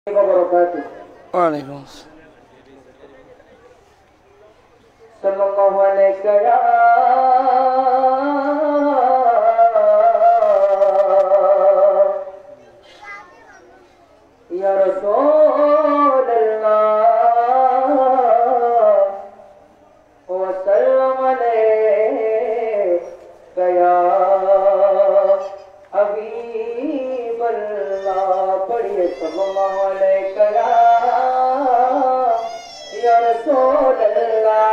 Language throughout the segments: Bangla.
वालेकुम सल्लल्लाहु अलैहि या रसूल अल्लाह व सल्लम अलैका या हबीब अल्लाह। पढ़िए सल्लल्लाहु अलैका या रसूल अल्लाह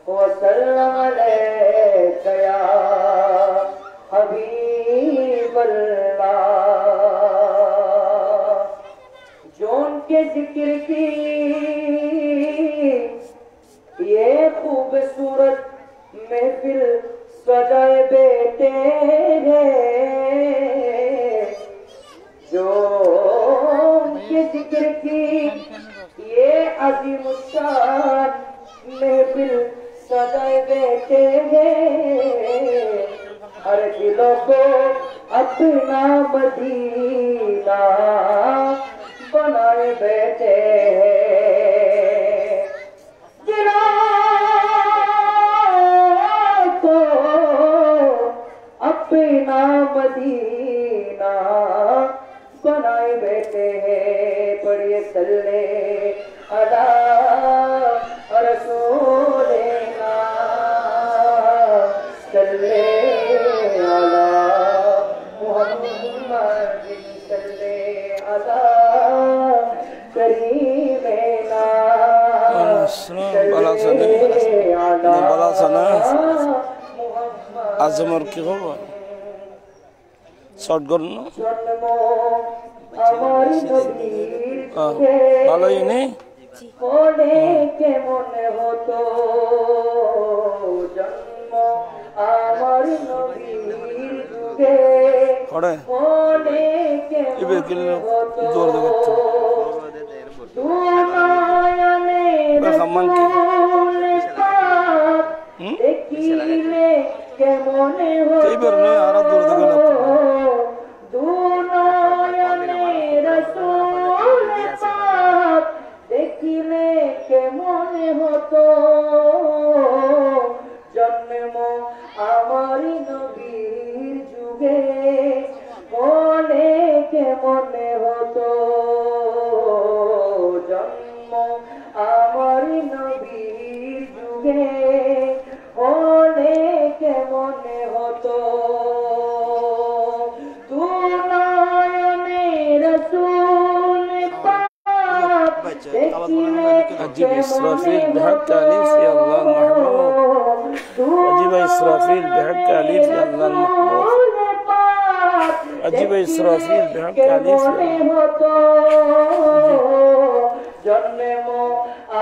व सल्लम अलैका या हबीब अल्लाह। जो उनके जिक्र की ये खूबसूरत महफिल सजाए बैठे हैं, जो उनके जिक्र की ये अज़ीमुश्शान महफिल सजाए बैठे हैं, हर दिलों को अपना मदीना बनाए बैठे हैं, दिलों को अपना मदीना बनाए बैठे हैं। पढ़िए सल्ले अला रसूलिना सल्ले अला मुहम्मद सल्ले अला करीमेना सल्ले अला आजमर की खबर शॉर्ट করুন না ভালোই নেই কেমন হতো জন্ম আমার নবীর যুগে করে কেমন হতো জোর দে করতে দেখিলে কেমন হতো দেখিলে কেমন হতো জন্ম আমার নবীর যুগে বলে কেমন হতো জন্ম আমার নবীর যুগে বলে কেমন হতো তু নয়নে রসূল পাক দেখিলে अजीब इसराफिल बहक अलीफ या अल्लाह महमूद अजीब इसराफिल बहक अलीफ या अल्लाह महमूद अजीब इसराफिल बहक अलीफ जन्म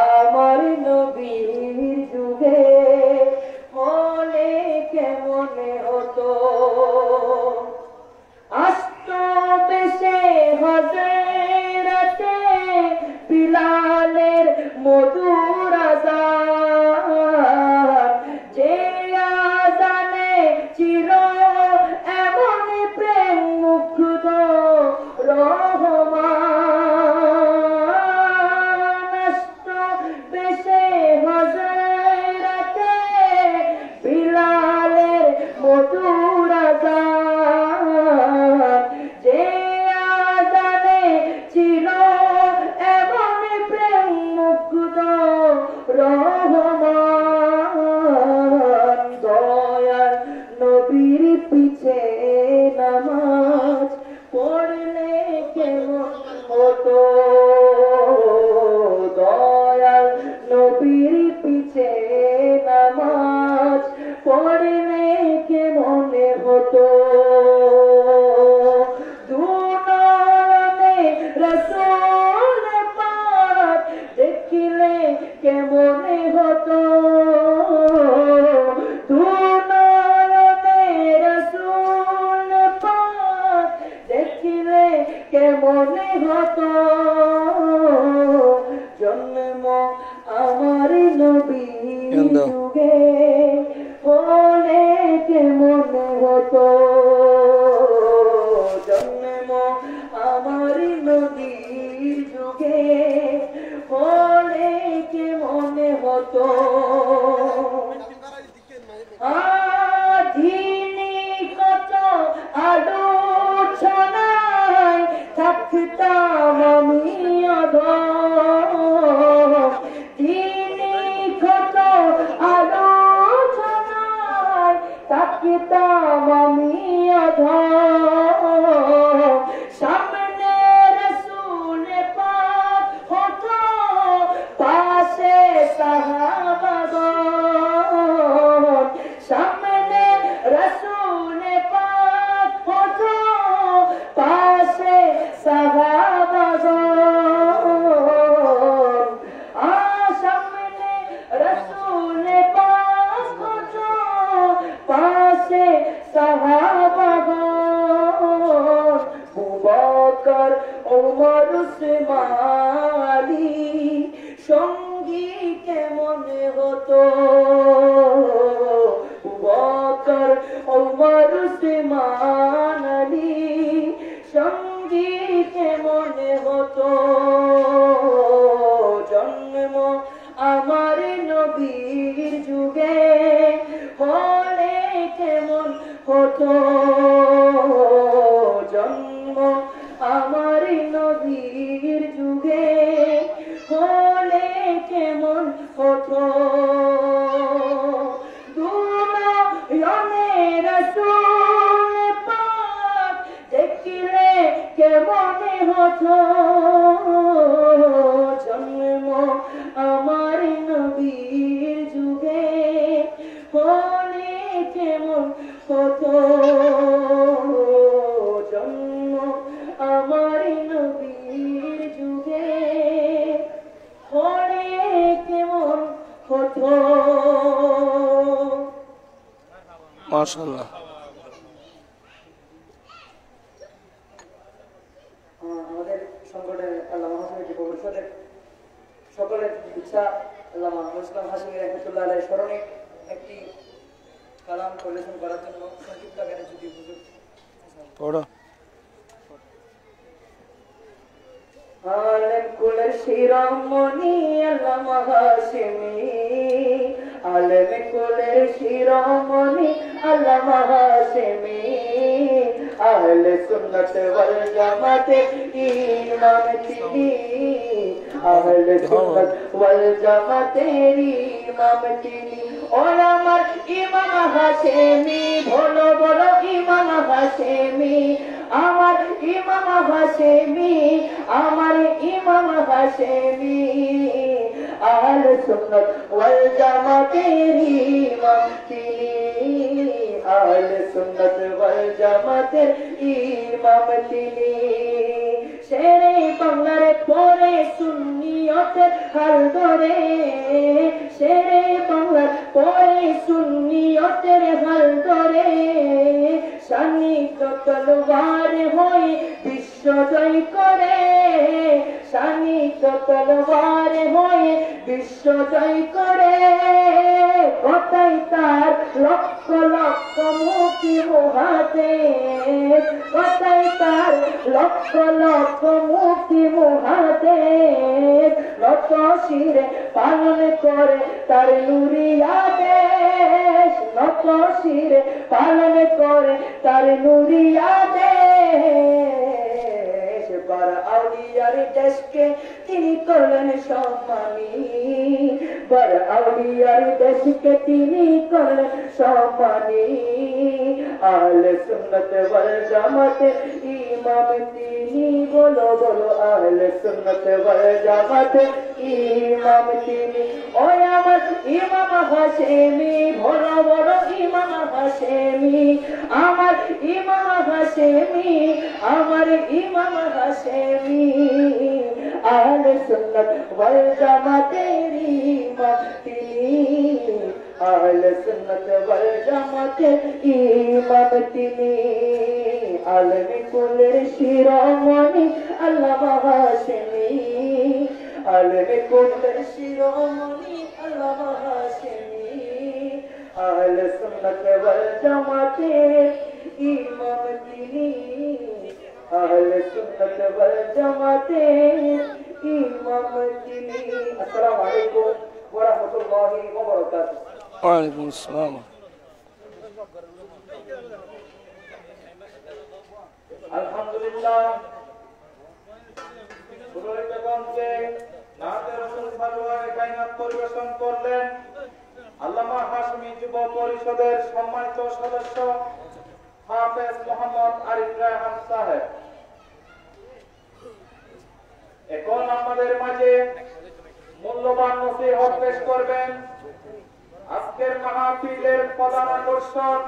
আমার নবীর যুগে হলে কেমন হতো আস্ত বেশে হযরতে বিলালের মধুর আযান, যে আযানে ছিল এমন প্রেম মুগ্ধ রহমান। আস্ত বেশে হযরতে বিলালের মধুর আযান, যে আযানে ছিল এমন প্রেম মুগ্ধ রহমান। দয়ার নবীর পিছে নামাজ পড়লে কেমন হতো, দয়ার নবীর পিছে নামাজ পড়লে কেমন হতো দুনয়নে রসূল পাক দেখিলে কেমন হতো দুনয়নে রসূল পাক দেখিলে কেমন হতো জন্ম আমার নবীর যুগে হলে কেমন হতো জন্ম নদীর যুগে হলে কে মনে হতো আধিনি কত আলোচনায় থাকতাম আমি অধম দিনি কত আলোচনায় থাকতাম আমি অধম সামনে রসুল পাক হতো পাশে সাহাবাগণ সামনে রসুল পাক হতো পাশে সাহাবাগণ সামনে রসুল পাক হতো পাশে সাহাবাগণ আবু বকর ওমর উসমান আলী সঙ্গী কেমন হতো আবু বকর ওমর উসমান আলী সঙ্গী কেমন হতো জন্ম আমার নবীর যুগে হলে কেমন হতো জন্ম আমার নবীর যুগে হলে কেমন হতো দুনয়নে রাসূল পাক দেখলে কেমন হতো জন্ম আমার নবীর যুগে হলে কেমন হতো জন্ম আমার নবীর যুগে হলে কেমন হতো মাশাআল্লাহ আমাদের সংগঠনের আল্লামা হাসিমি পরিষদের সকলের ইচ্ছা আল্লামা মুসলাম হাসিমি রহমতুল্লাহ আলাইহির স্মরণে একটি কালাম পরিবেশন করার জন্য সংক্ষিপ্ত আকারে যদি হুজুর পড়ো আলেম কুলের শিরোমণি আল্লামা হাসিমি আলেম কুলের শিরোমণি আল্লামা হাসিমি আহলে সুন্নাত ওয়াল জামাতের ইমাম তিনি আহলে সুন্নাত ওয়াল জামাতের ইমাম তিনি ওলামার ইমাম হাসিমি বলো বলো ইমাম হাসিমি আমার ইমাম হাসিমি আমার ইমাম হাসিমি আহলে সুন্নাত ওয়াল জামাতের ইমাম তিনি আহলে সুন্নাত ওয়াল জামাতের ইমাম তিনি শেরে বাংলার পরে সুন্নিয়তের হাল ধরে শেরে বাংলার পরে সুন্নিয়তের হাল ধরে শানিত তলোয়ার হয়ে বিশ্ব জয় করে শানিত তলোয়ার হয়ে বিশ্ব জয় করে কথাই তার লক্ষ লক্ষ মুক্তি মুহাতে কথাই তার লক্ষ লক্ষ মুক্তি মুহাতে নত শিরে পালন করে তার নুরিয়া দেশ নত শিরে পালন করে তার নুরিয়া দেশ বার আউলিয়ার দেশকে তিনি করলেন সম্মানী বার আউলিয়ার দেশকে তিনি করলেন সম্মানী আহলে সুন্নাত ওয়াল জামাতের ইমাম তিনি বলো বলো আহলে সুন্নাত ওয়াল জামাতের ইমাম তিনি ওই আমার ইমাম হাসিমি বলো বলো ইমাম হাসিমি আমার ইমাম হাসিমি আমার ইমাম হাসিমি আহলে সুন্নাত ওয়াল জামাতের ইমাম তিনি আহলে সুন্নাত ওয়াল জামাতের ইমাম তিনি আলেম কুলের শিরোমণি আল্লামা হাসিমি আলেম কুলের শিরোমণি আল্লামা হাসিমি আহলে সুন্নাত ওয়াল জামাতের ইমাম তিনি আহলে সুন্নাত ওয়াল উম্মতের ইমামতি। আসসালামু আলাইকুম ওয়া রাহমাতুল্লাহি ওয়া বারাকাতুহু। ওয়া আলাইকুম আসসালাম। আলহামদুলিল্লাহ পুরোহিত গণকে নাতে রাসূল সাল্লাল্লাহু আলাইহি কায়নাত পরিবেশন করলেন আল্লামা হাশমি যুব পরিষদের সম্মানিত সদস্য হাফেজ মোহাম্মদ আরিফ রায়হান সাহেব। এখন আমাদের মাঝে মূল্যবান নসিহত পেশ করবেন আজকের মাহফিলের প্রধান আকর্ষণ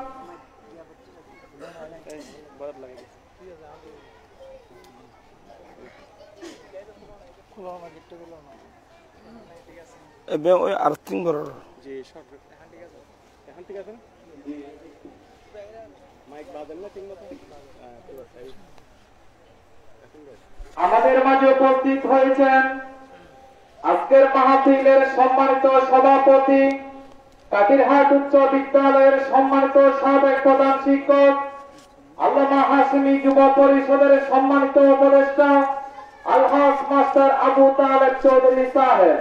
ওই আর্থিং করার আমাদের মাঝে উপস্থিত হয়েছেন আজকের মাহফিলের সম্মানিত সভাপতি, কাটিরহাট উচ্চ বিদ্যালয়ের সম্মানিত সাবেক প্রধান শিক্ষক, আল্লামা হাশমি যুব পরিষদের সম্মানিত উপদেষ্টা আলহাজ মাস্টার আবু তালেব চৌধুরী সাহেব।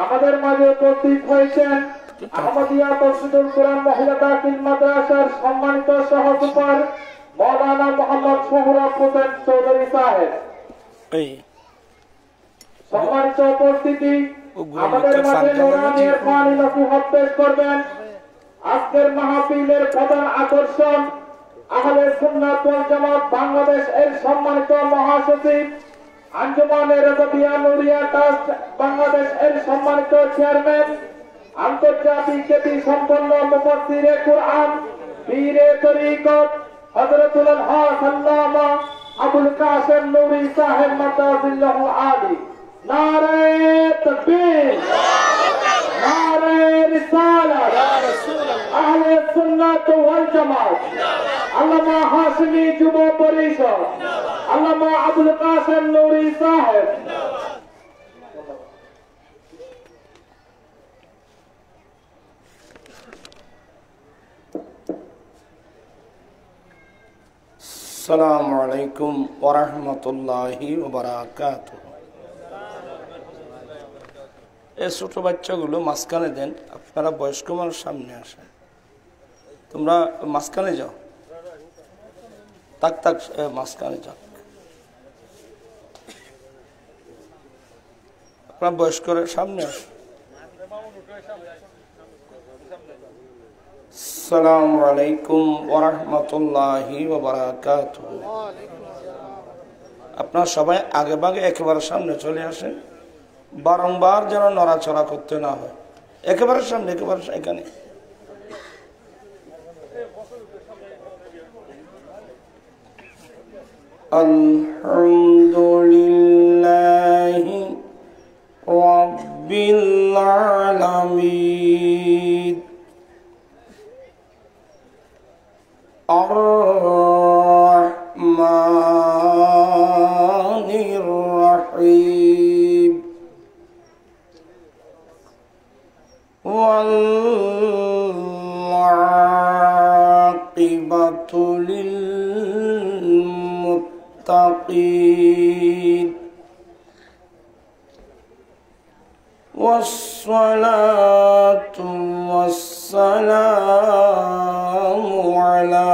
আমাদের মাঝে উপস্থিত হয়েছেন আহমদিয়া তফসিরুল কুরআন মহিলা দাখিল মাদ্রাসার সম্মানিত সহসুপার মৌলানা মোহাম্মদ সোহরাব হোসেন চৌধুরী সাহেব। সম্মানিত উপস্থিতি, আমাদের মাঝে নুরানি ইরফানি নসিহত পেশ করবেন আজকের মাহফিলের প্রধান আকর্ষণ আহলে সুন্নাত ওয়াল জামাত বাংলাদেশ এর সম্মানিত মহাসচিব, আঞ্জুমানে রাজাবিয়া নুরিয়া ট্রাস্ট বাংলাদেশ এর সম্মানিত চেয়ারম্যান, আন্তর্জাতিক খ্যাতি সম্পন্ন মুফাসসিরে কুরআন, পীরে তরিকত হযরতুল হাস আল্লামা আবুল কাসেম নূরী সাহেব মাদাজিল্লাহু আলী। নারে তাকবীর, নারে রিসালাত, আহলে সুন্নাত ওয়াল জামাত, আল্লামা হাশমি যুব পরিষদ, আল্লামা আবুল কাসেম নূরী সাহেব। আসসালামু আলাইকুম ওয়া রাহমাতুল্লাহি ওয়া বারাকাতুহু। এই ছোট বাচ্চাগুলো মাঝখানে দেন, আপনারা বয়স্ক মানুষ সামনে আসেন, তোমরা মাঝখানে যাও, তাক তাক মাঝখানে যাও, আপনারা বয়স্করা সামনে আসেন। আসসালামু আলাইকুম ওয়া রাহমাতুল্লাহি ওয়া বারাকাতুহু। আপনারা সবাই আগে ভাগে একেবারে সামনে চলে আসেন, বারংবার যেন নড়াচড়া করতে না হয়। একেবারে সামনে, একেবারে এখানে। আলহামদুলিল্লাহি রাব্বিল আলামিন আর-রাহমানির রাহিম ওয়াল-আকিবাতু লিল-মুত্তাকিন ওয়াস-সালাতু ওয়াস-সালামু আলা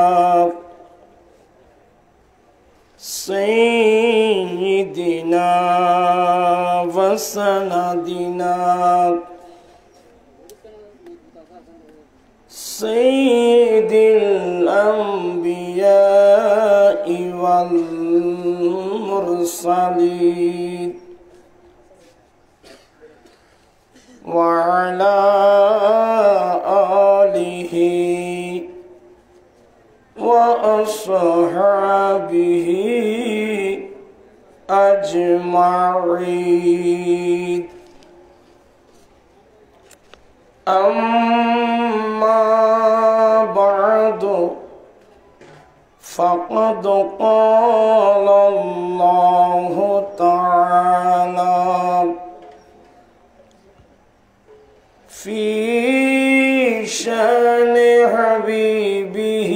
সাইয়্যিদিনা ওয়া সানাদিনা সাইয়্যিদিল আমবিয়াই ওয়াল মুরসালিন ওয়া আলা আলিহি ওয়া আসহাবিহি আজমাইন। أما بعد فقد قال الله تعالى في شأن حبيبه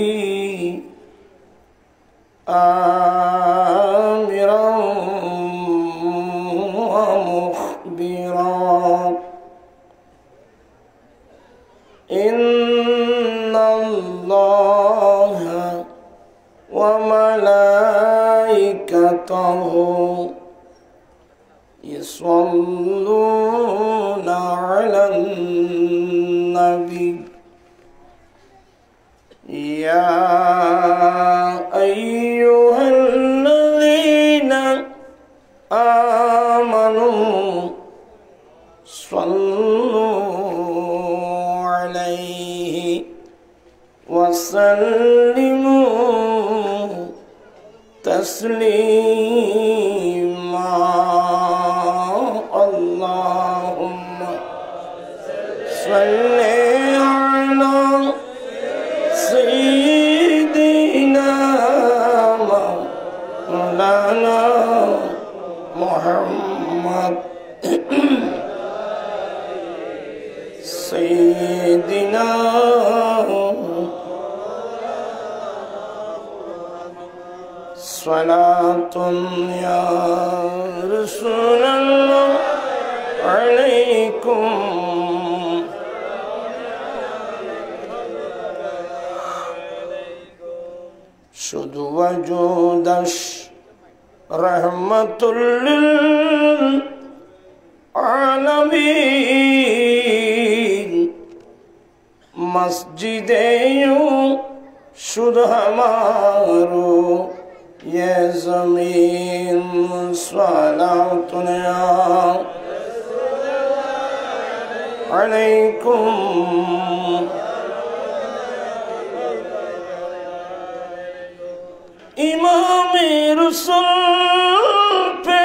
وملائكته يصلون على النبي يا أيها الذين آمنوا صلوا عليه وسلموا تسليما اللهم صل على سيدنا مولانا محمد سيدنا صلاة يا رسول الله عليكم شد وجودش رحمة للعالمين مسجدে শুধু हमारो ये ज़मीन सलातुन अलैकुम इमाम रसूल पे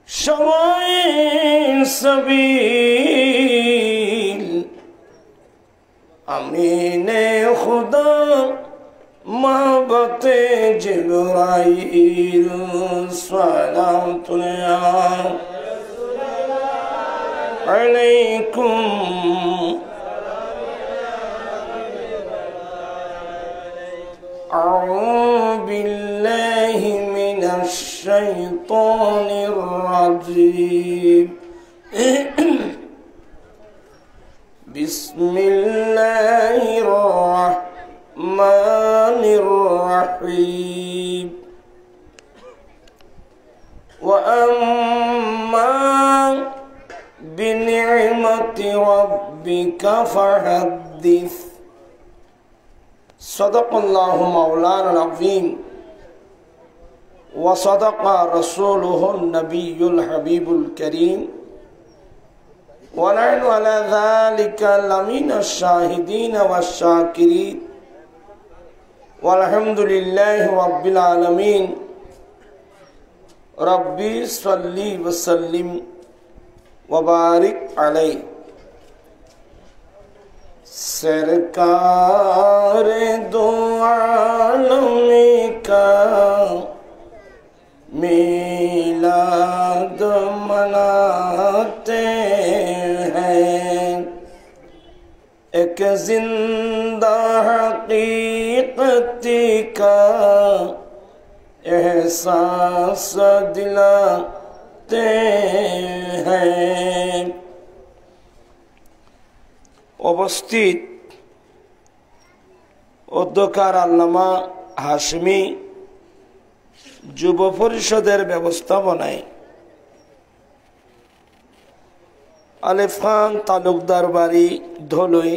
शवाए सबील अमीने खुदा महबते जिब्राइल सलातुन अलैकुम أعوذ بالله من الشيطان الرجيم بسم الله الرحمن الرحيم وأما بنعمة ربك فحدث صدق الله مولانا العظيم وصدق رسوله النبي الحبيب الكريم ونحن على ذلك لمن الشاهدين والشاكرين والحمد لله رب العالمين ربي صل وسلم وبارك عليه सरकार दो आलम का मिलाद मनाते हैं एक जिंदा हकीकत का एहसास दिलाते हैं उपस्थित অধ্যক্ষার আল্লামা হাশমি যুব পরিষদের ব্যবস্থাপনায় আলেফ খান তালুকদার বাড়ি ধলই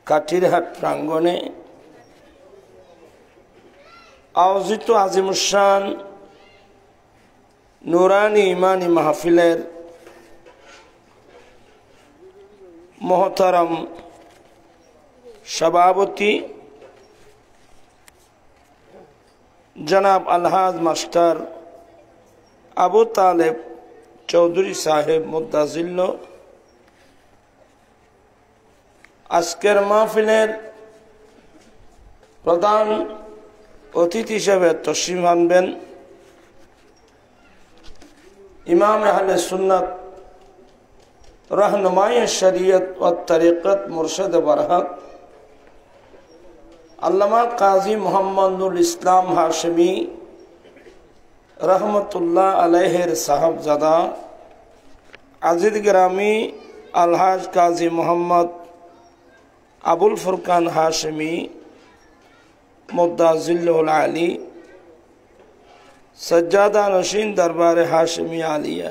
কাঠিরহাট প্রাঙ্গণে আয়োজিত আজিমুসান নুরানি ইমানি মাহফিলের मोहतरम सभापति जनाब अलहाज मास्टर आबू तालेब चौधरी साहेब मुद्दाजिल्ल आजकेर महफिलेर प्रधान अतिथि हिसेबे तशरीफ आनबेन इमाम अहले सुन्नत रहनुमाई शरीयत व तरीक़त मुर्शद बरहक अल्लामा काजी मोहम्मदुल इस्लाम हाशमी रहमतुल्लाह अलैहिर साहबजादा आजिद ग्रामी अलहाज काजी मोहम्मद अबुल फुरकान हाशमी মুদ্দাজিল্লুল আলী সজ্জাদা নশীন দরবারে হাশমি আলিয়া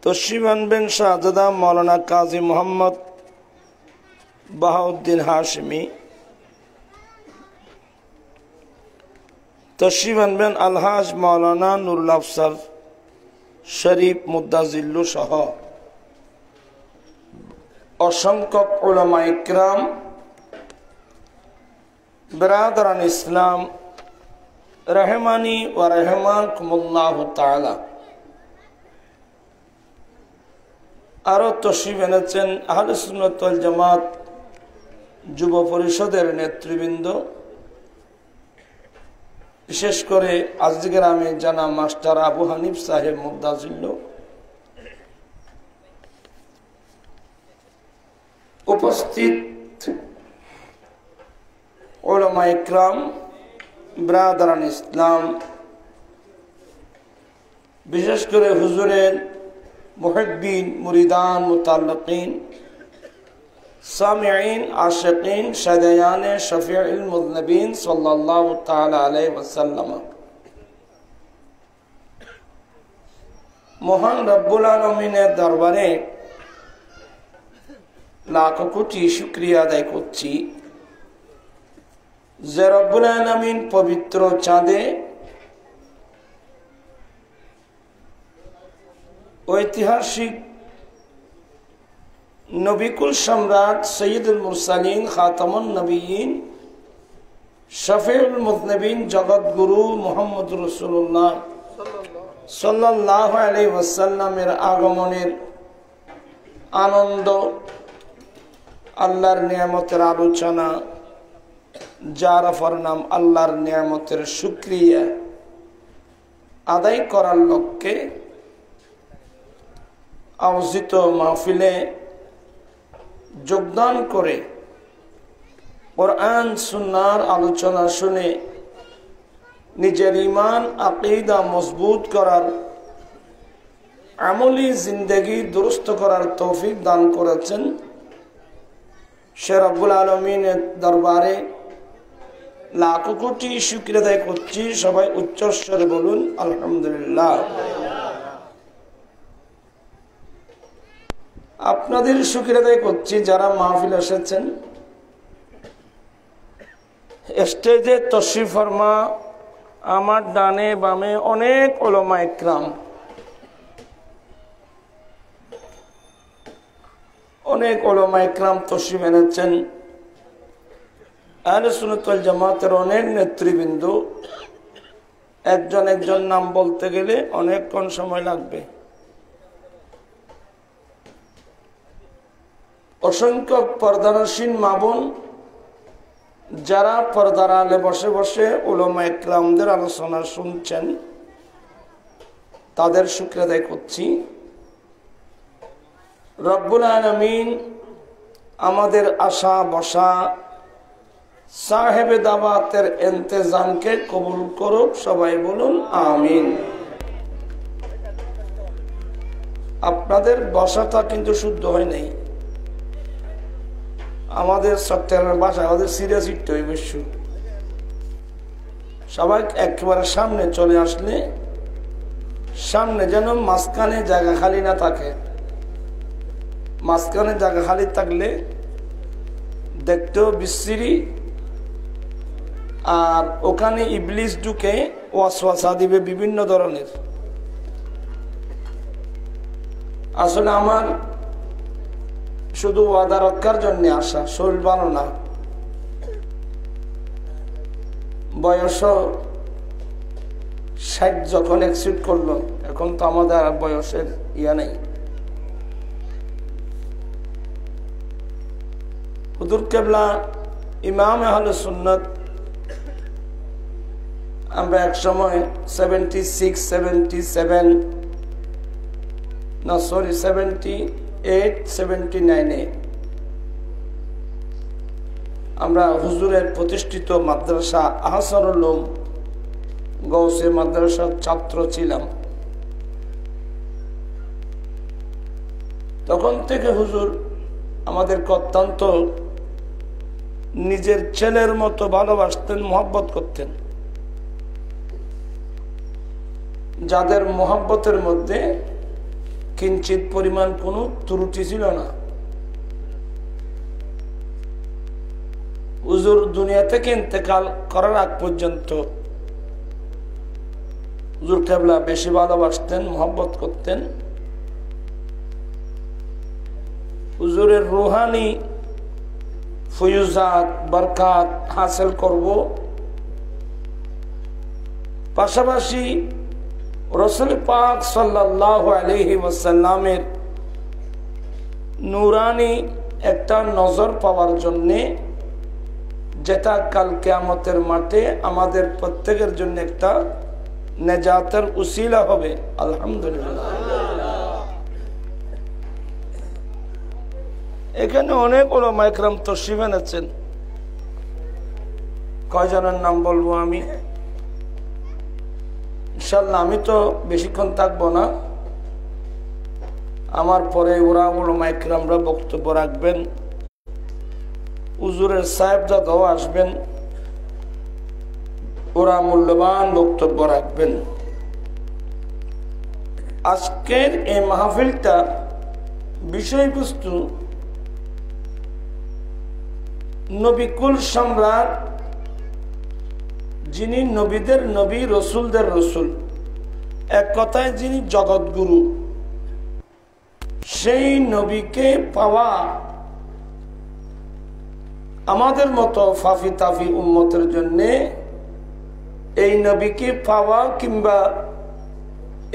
তশরিফ আনবেন শাহজাদা মৌলানা কাজী মোহাম্মদ বাহাউদ্দিন হাশমি, তশরিফ আনবেন আলহাজ মৌলানা নুরুল আফসার শরীফ মুদ্দাজিল্লু সহ অসংখ্য উলামা ইকরাম, বিরাদরান ইসলাম রহমানি ওয়া রাহমাকুমুল্লাহু তাআলা। আরো তশরিফ এনেছেন আহলে সুন্নাত ওয়াল জামাত যুব পরিষদের নেতৃবৃন্দ, বিশেষ করে আজকের আমি জানা মাস্টার আবু হানিফ সাহেব মুদ্দাজিল্লু, উপস্থিত উলামা ইকরাম, বিরাদরান ইসলাম, বিশেষ করে হুজুরের মুহিব্বিন, মুরিদান, মুতাল্লিকিন, সামিঈন, আশিকিন, শাদায়ানে শফিউল মুযনিবিন সাল্লাল্লাহু তাআলা আলাইহি ওয়াসাল্লাম। মহান রব্বুল আলামিনের দরবারে লাখ কোটি শুকরিয়া আদায় করছি যে রব্বুল আলামিন পবিত্র চাঁদে ঐতিহাসিক নবিকুল সম্রাট সৈয়দুল মুরসালিন খাতামুন নবিয়্যিন শফিউল মুযনিবিন জগৎগুরু মুহাম্মদুর রাসূলুল্লাহ সাল্লাল্লাহু আলাইহি ওয়াসাল্লামের আগমনের আনন্দ, আল্লাহর নিয়ামতের আলোচনা, যার অপর নাম আল্লাহর নিয়ামতের শুকরিয়া আদায় করার লক্ষ্যে আয়োজিত মাহফিলে যোগদান করে কোরআন সুন্নাহর আলোচনা শুনে নিজের ঈমান আকীদা মজবুত করার, আমলি জিন্দেগি দুরুস্ত করার তৌফিক দান করেছেন, সে রব্বুল আলামিনের দরবারে লাখ কোটি শুকরিয়া আদায় করছি। সবাই উচ্চস্বরে বলুন আলহামদুলিল্লাহ। আপনাদের শুকরিয়া আদায় করছি যারা মাহফিল এসেছেন। স্টেজে তশরিফ ফরমা আমার ডানে বামে অনেক উলামা ইকরাম, অনেক উলামা ইকরাম তশরিফ এনেছেন। আহলে সুন্নাত ওয়াল জামাতের অনেক নেতৃবৃন্দ, একজন একজন নাম বলতে গেলে অনেকক্ষণ সময় লাগবে। অসংখ্য পর্দানসীন মা বোন যারা পর্দার আলে বসে বসে উলামা ইকরামদের আলোচনা শুনছেন, তাদের শুকরিয়া আদায় করছি। রব্বুল আলামিন আমাদের আশা বসা সাহেবে দাওয়াতের ইন্তেজামকে কবুল করুক। সবাই বলুন আমিন। আপনাদের বসাটা কিন্তু শুদ্ধ হয় নাই। আমাদের চট্টগ্রামের ভাষা আমাদের সিরিয়াস ইটতে হইবে, সবাই একেবারে সামনে চলে আসলে, সামনে যেন মাঝখানে জায়গা খালি না থাকে। মাঝখানে জায়গা খালি থাকলে দেখতেও বিশ্রী, আর ওখানে ইবলিস ঢুকে ওয়াসওয়াসা দিবে বিভিন্ন ধরনের। আসলে আমার শুধু ওয়াদা রক্ষার জন্য আসা, শরীর ভালো না, বয়স 60 যখন এক্সিড করলো, এখন তো আমাদের বয়সের ইয়া নেই। হুজুর কেবলা ইমাম আহলে সুন্নাত, আমরা এক সময় 76, 77 না সরি 78, 79-এ আমরা হুজুরের প্রতিষ্ঠিত মাদ্রাসা আহসানুল উলুম গৌসে মাদ্রাসার ছাত্র ছিলাম। তখন থেকে হুজুর আমাদেরকে অত্যন্ত নিজের ছেলের মতো ভালোবাসতেন, মহব্বত করতেন, যাদের মহব্বতের মধ্যে কিঞ্চিত পরিমাণ কোনো ত্রুটি ছিল না। হুজুর দুনিয়া থেকে ইন্তেকাল করার আগ পর্যন্ত হুজুর কেবলা বেশি ভালোবাসতেন, মহব্বত করতেন। হুজুরের রুহানি ফয়ুজাত বরকাত হাসিল করব, পাশাপাশি রাসূল পাক সাল্লাল্লাহু আলাইহি ওয়াসাল্লামের নূরানি একটা নজর পাওয়ার জন্যে, যেটা কাল কিয়ামতের মাঠে আমাদের প্রত্যেকের জন্য একটা নেজাতের উসিলা হবে। আলহামদুলিল্লাহ। এখানে অনেক উলামা ইকরাম তাশরীফ এনেছেন। কয়জনের নাম বলবো আমি? ইনশাআল্লাহ আমি তো বেশিক্ষণ থাকবো না, আমার পরে ওরা উলামা ইকরামরা বক্তব্য রাখবেন, হুজুরের সাহেবজাদাও আসবেন, ওরা মূল্যবান বক্তব্য রাখবেন। আজকের এই মাহফিলটা বিষয়বস্তু নবিকুল সম্রাট, যিনি নবীদের নবী, রসুলদের রসুল, এক কথায় যিনি জগৎগুরু, সেই নবীকে পাওয়া আমাদের মতো ফাফি তাফি উম্মতের জন্য এই নবীকে পাওয়া কিংবা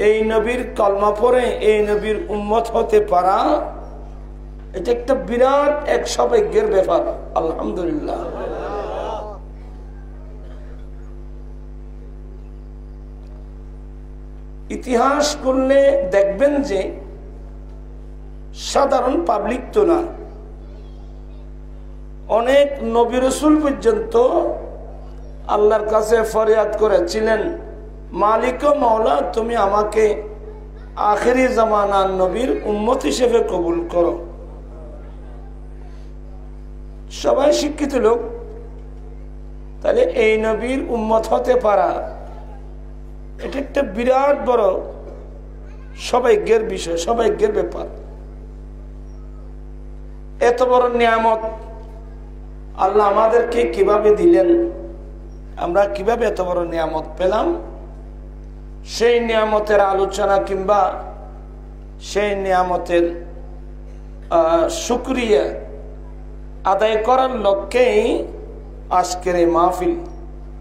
এই নবীর কলমা পড়ে এই নবীর উম্মত হতে পারা, এটা একটা বিরাট এক সৌভাগ্যের ব্যাপার। আলহামদুলিল্লাহ। ইতিহাস করলে দেখবেন যে সাধারণ পাবলিক তো না, অনেক নবী রাসূল পর্যন্ত আল্লাহর কাছে ফরিয়াদ করেছিলেন, মালিক ও মাওলা, তুমি আমাকে আখেরি জামানার নবীর উম্মত হিসেবে কবুল করো। সবাই শিক্ষিত লোক, তাহলে এই নবীর উম্মত হতে পারা এটা একটা বিরাট বড় সৌভাগ্যের বিষয়, সৌভাগ্যের ব্যাপার। এত বড় নিয়ামত আল্লাহ আমাদেরকে কিভাবে দিলেন, আমরা কিভাবে এত বড় নিয়ামত পেলাম, সেই নিয়ামতের আলোচনা কিংবা সেই নিয়ামতের শুকরিয়া আদায় করার লক্ষ্যেই আজকের এই মাহফিল।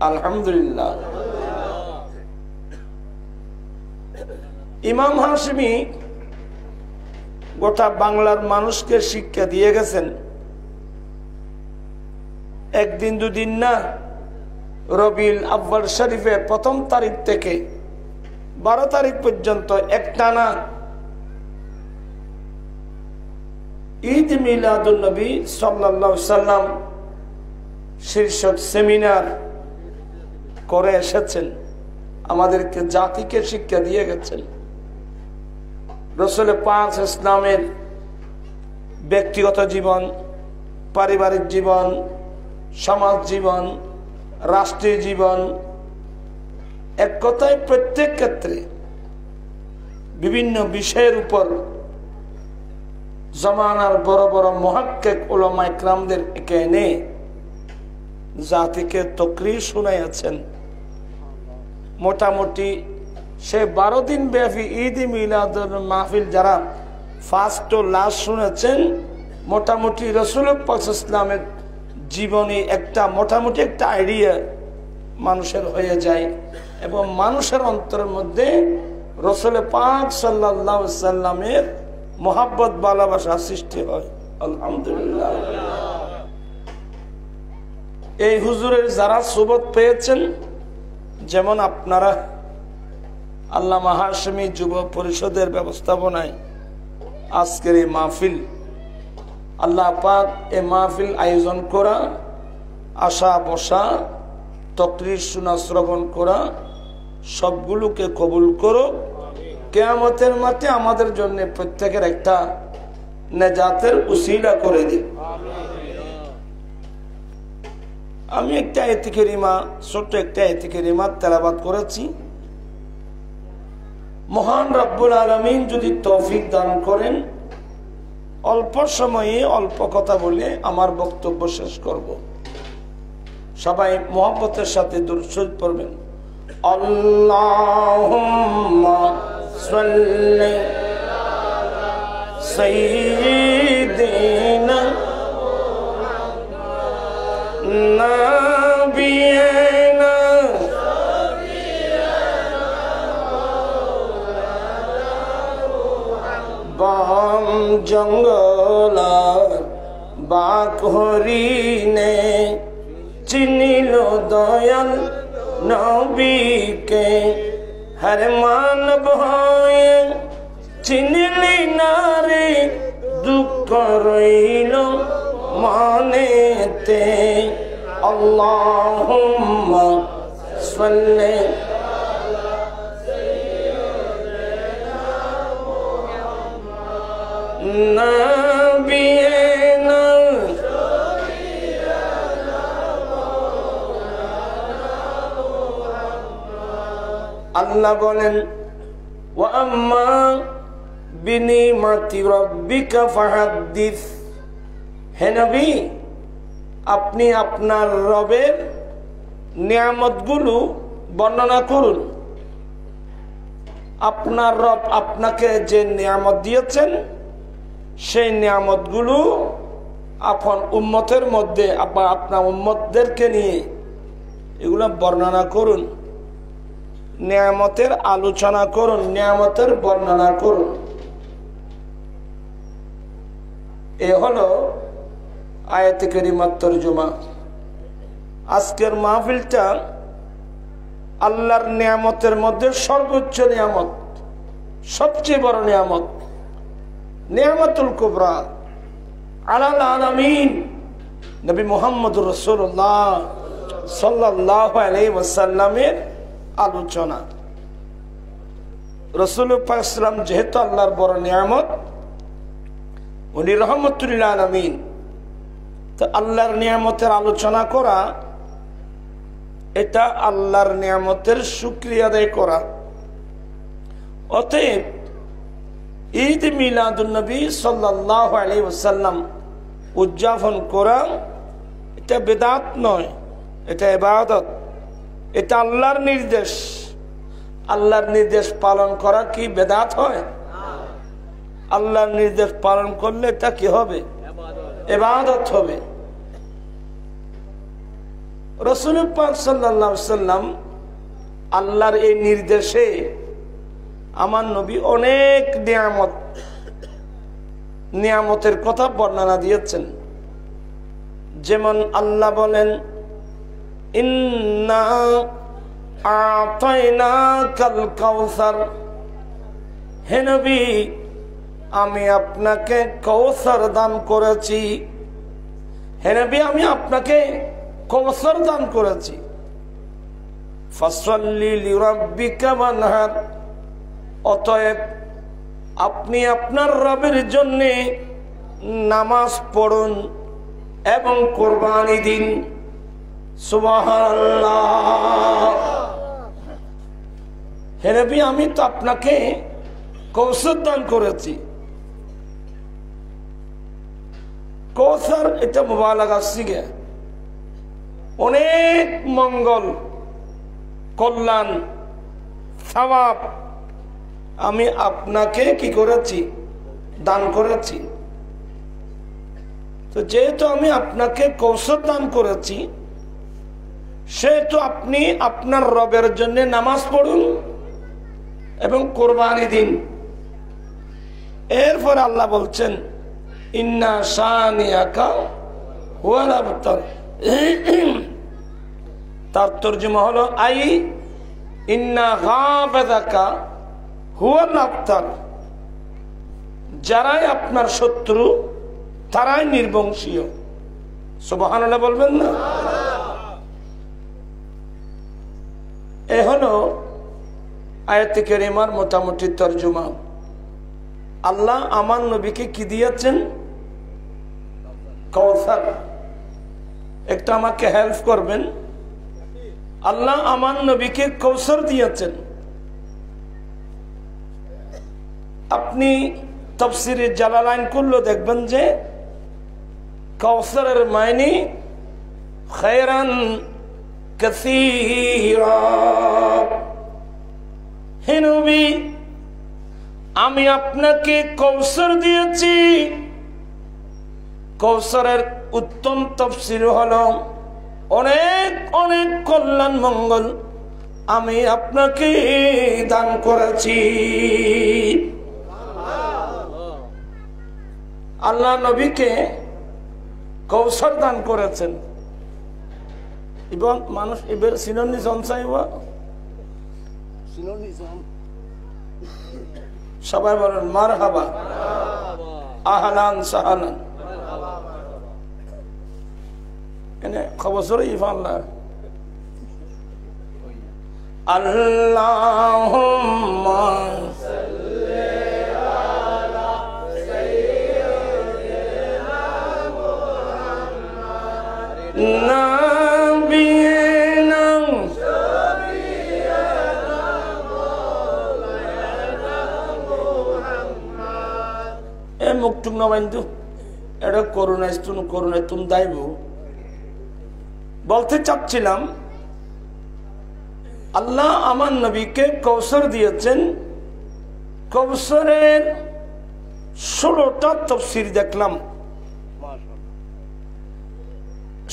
আলহামদুলিল্লাহ। ইমাম হাশমি গোটা বাংলার মানুষকে শিক্ষা দিয়ে গেছেন, একদিন দুদিন না, রবিউল আউয়াল শরীফের ১ম তারিখ থেকে ১২ তারিখ পর্যন্ত একটানা ঈদ মিলাদুন নবী সাল্লাল্লাহু আলাইহি সাল্লাম শীর্ষক সেমিনার করে এসেছেন, আমাদেরকে জাতিকে শিক্ষা দিয়ে গেছেন। রাসূল পাক ইসলামের ব্যক্তিগত জীবন, পারিবারিক জীবন, সমাজ জীবন, রাষ্ট্রীয় জীবন, এক কথায় প্রত্যেক ক্ষেত্রে বিভিন্ন বিষয়ের উপর জামানার বড় বড় মুহাক্কিক উলামা ইকরামদের এনে জাতিকে তাকরীর শুনাইয়াছেন। মোটামুটি সে ১২ দিন ব্যাপী ঈদ মিলাদুল মাহফিল যারা ফার্স্ট ও লাস্ট শুনেছেন, মোটামুটি রাসূল পাক ইসলামের জীবনে একটা মোটামুটি একটা আইডিয়া মানুষের হয়ে যায় এবং মানুষের অন্তরের মধ্যে রাসূল পাক সাল্লাল্লাহু আলাইহি সাল্লামের মোহাব্বত ভালোবাসা সৃষ্টি হয়। আলহামদুলিল্লাহ। এই হুজুরের যারা সুবত পেয়েছেন, যেমন আপনারা আল্লামা হাশমি যুব পরিষদের ব্যবস্থাপনায় আজকের এই মাহফিল, আল্লাহ পাক এই মাহফিল আয়োজন করা, আসা বসা, তাকরীর শোনা, শ্রবণ করা, সবগুলোকে কবুল করো। কিয়ামতের মাঠে আমাদের জন্য প্রত্যেকের একটা নেজাতের উসিলা করে দিন। আমি একটা আয়াত কারিমা, ছোট্ট একটা আয়াত কারিমা তেলাওয়াত করেছি। মহান রব্বুল আলামিন যদি তৌফিক দান করেন, অল্প সময়ে অল্প কথা বলে আমার বক্তব্য শেষ করব। সবাই মুহাব্বতের সাথে দুরূদ শরীফ পড়বেন। আল্লাহুম্মা সাল্লি আলা সাইয়্যিদিনা নাবিয়িনা বাম জঙ্গল বাক হরিণে চিনিল দয়াল নবীকে, হর মানব হয়ে চিনলি না রে, দুঃখ রইল মনেতে। আল্লাহুম্মা সাল্লি নাবিয়িনা আল্লাহ বলেন, ওয়া আম্মা বিনিমাতি রাব্বিকা ফাহাদ্দিস। হে নবী, আপনি আপনার রবের নিয়ামতগুলো বর্ণনা করুন। আপনার রব আপনাকে যে নিয়ামত দিয়েছেন, সেই নিয়ামতগুলো আপন উম্মতের মধ্যে আপনার উম্মতদেরকে নিয়ে এগুলো বর্ণনা করুন, নিয়ামতের আলোচনা করুন, নিয়ামতের বর্ণনা করুন। এ হলো আয়াতে কারিমার তরজমা। আজকের মাহফিলটা আল্লাহর নিয়ামতের মধ্যে সর্বোচ্চ নিয়ামত, সবচেয়ে বড় নিয়ামত, নিয়ামতুল কুবরা আলাল আলামিন নবী মুহাম্মদুর রাসূলুল্লাহ সাল্লাল্লাহু আলাইহি ওয়াসাল্লামের আলোচনা। রাসূল পাক সাল্লাম যেহেতু আল্লাহর বড় নিয়ামত, উনি রহমতুল লিল আলামিন, তো আল্লাহর নিয়ামতের আলোচনা করা এটা আল্লাহর নিয়ামতের শুকরিয়া আদায় করা। অতএব ঈদ মিলাদুন নবী সাল্লাল্লাহু আলাইহি ওয়াসাল্লাম উদযাপন করা এটা বিদআত নয়, এটা ইবাদত, এটা আল্লাহর নির্দেশ। আল্লাহর নির্দেশ পালন করা কি বিদআত হয়? আল্লাহর নির্দেশ পালন করলে এটা কি হবে? ইবাদত হবে। রাসূল পাক সাল্লাল্লাহু আলাইহি ওয়াসাল্লাম আল্লাহর এই নির্দেশে আমার নবী অনেক নিয়ামতের কথা বর্ণনা দিয়েছেন। যেমন আল্লাহ বলেন, ইন্না আ'তাইনাকাল কাউসার। হে নবী, আমি আপনাকে কৌসার দান করেছি। হে নবী, আমি আপনাকে কৌসার দান করেছি। ফাসাল্লি লিরাব্বিকা ওয়ানহার। অতএব আপনি আপনার রবের জন্য নামাজ পড়ুন এবং কুরবানি দিন। সুবহানাল্লাহ। হে নবী, আমি তো আপনাকে কৌসার দান করেছি। কৌসার এটা মুবালাগা সিগে, অনেক মঙ্গল, কল্যাণ, সওয়াব আমি আপনাকে কি করেছি? দান করেছি। তো যেহেতু আমি আপনাকে কৌশল দান করেছি, সেহেতু আপনি আপনার রবের জন্য নামাজ পড়ুন এবং কোরবানি দিন। এরপর আল্লাহ বলছেন, ইন্না শানিয়াকা হুয়াল আবতার। তার তরজমা হলো, আই ইন্না গাবাদাকা হুয়াল আবতার। যারাই আপনার শত্রু তারাই নির্বংশীয়। সুবহানাল্লাহ বলবেন না? এ হলো আয়াতে কারিমার মোটামুটি তরজমা। আল্লাহ আমার নবীকে কি দিয়েছেন? কাউসার। একটা আমাকে হেল্প করবেন। আল্লাহ আমার নবীকে কৌশল দিয়েছেন। আপনি তাফসীরে জালালাইন করলে দেখবেন যে কাউসারের মাইনে খায়রান কাসীরা। হে নবী, আমি আপনাকে কৌশল দিয়েছি। কৌশলের উত্তম তাফসীর হলো অনেক অনেক কল্যাণ মঙ্গল আমি আপনাকে দান করেছি। আল্লাহ নবীকে কৌশল দান করেছেন। এবং মানুষ এবার সিননি জনসাইব সবাই বলেন মারহাবা, আহলান সাহালান। এনে খবর ইফাল্লাহ আল্লাহুম্মা সাল্লি আলা সাইয়্যিদিনা মুহাম্মাদ নাবিয়িনা শাফিয়িনা মাওলানা মুহাম্মাদ। এ মুক্তুম নবাইন্দু এটা করুণায় তুমি দাইব বলতে চাচ্ছিলাম। আল্লাহ আমার নবীকে কৌশল দিয়েছেন। কৌশলের 16টা তাফসীর দেখলাম।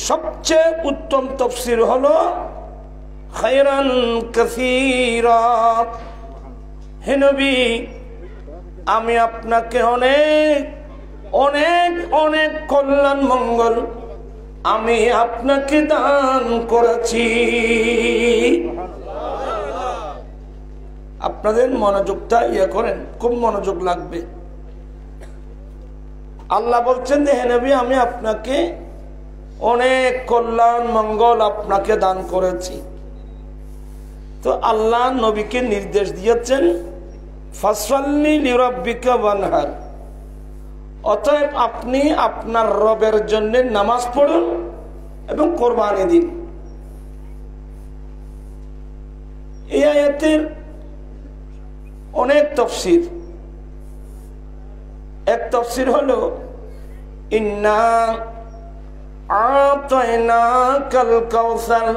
সবচেয়ে উত্তম তাফসীর হলো খায়রান কাসীরা। হে নবী, আমি আপনাকে অনেক অনেক অনেক কল্যাণ মঙ্গল আমি আপনাকে দান করেছি। আপনাদের মনোযোগটা করেন, খুব মনোযোগ লাগবে। আল্লাহ বলছেন যে হে নবী, আমি আপনাকে অনেক কল্যাণ মঙ্গল আপনাকে দান করেছি। তো আল্লাহ নবীকে নির্দেশ দিয়েছেন ফাসল্লি লিরাব্বিকা ওয়ানহার। অতএব আপনি আপনার রবের জন্য নামাজ পড়ুন এবং কোরবানি দিন। এই আয়াতের অনেক তাফসীর। এক তাফসীর হলো ইন্না আতাইনাকাল কাউসার।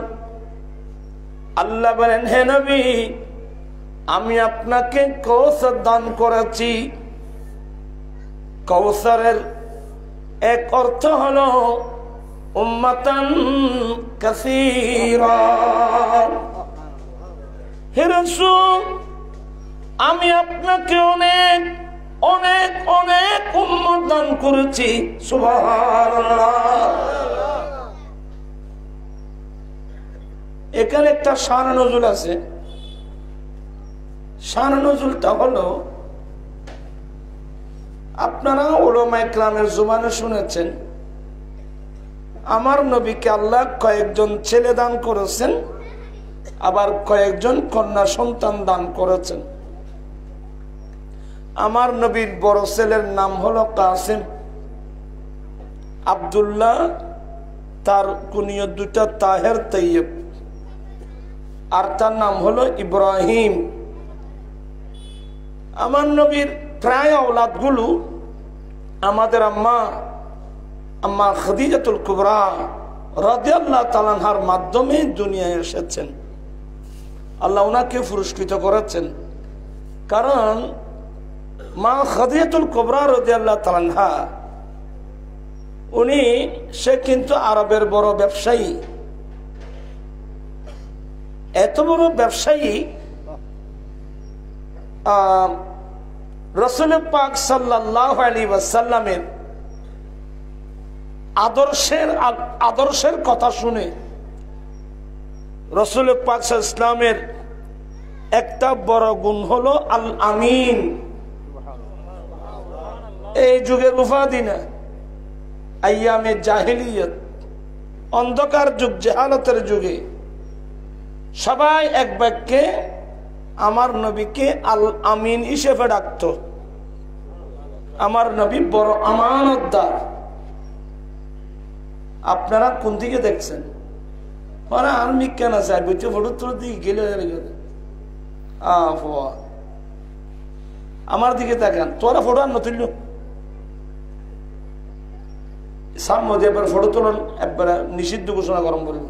আল্লাহ বলেন হে নবী, আমি আপনাকে কাউসার দান করেছি। কাউসারের এক অর্থ হলো উম্মাতান কাসীরা। হে রাসূল, আমি আপনাকে অনেক অনেক অনেক উম্মত দান করেছি। সুবহানাল্লাহ। এখানে একটা শান নজুল আছে। শান নজুলটা হলো, আপনারা উলামায়ে কেরামের জবানে শুনেছেন আমার নবীকে আল্লাহ কয়েকজন ছেলে দান করেছেন, আবার কয়েকজন কন্যা সন্তান দান করেছেন। আমার নবীর বড় ছেলের নাম হলো কাসিম। আব্দুল্লাহ, তার কুনিয়ত দুটা তাহের তৈয়ব, আর তার নাম হলো ইব্রাহিম। আমার নবীর প্রায় আওলাদগুলো আমাদের আম্মা খাদিজাতুল কুবরা রাদিয়াল্লাহু তাআলা আনহার মাধ্যমে দুনিয়ায় এসেছেন। আল্লাহ ওনাকে পুরস্কৃত করেছেন, কারণ মা খাদিজাতুল কুবরা রাদিয়াল্লাহু তাআলা আনহা সে কিন্তু আরবের বড় ব্যবসায়ী। এত বড় ব্যবসায়ী রাসূল পাক সাল্লাল্লাহু আলাইহি ওয়াসাল্লামের আদর্শের কথা শুনে রাসূল পাক সাল্লাল্লাহু আলাইহি ওয়াসাল্লামের একটা বড় গুণ হলো আল আমিন। এই যুগের উপাধি না, আইয়ামে জাহেলিয়ত, অন্ধকার যুগ, জাহালতের যুগে সবাই এক বাক্যে আমার নবীকে আল আমিন হিসেবে ডাকত। আমার নবী বড় আমানতদার। আপনারা কোন দিকে দেখছেন? মানে আর কেন আছে বইতে ফটো তোর দিকে গেলে আমার দিকে তাকান, তোরা ফটো আর নতুন সামনে একবার ফটো তোলন, একবার নিষিদ্ধ ঘোষণা গরম করব।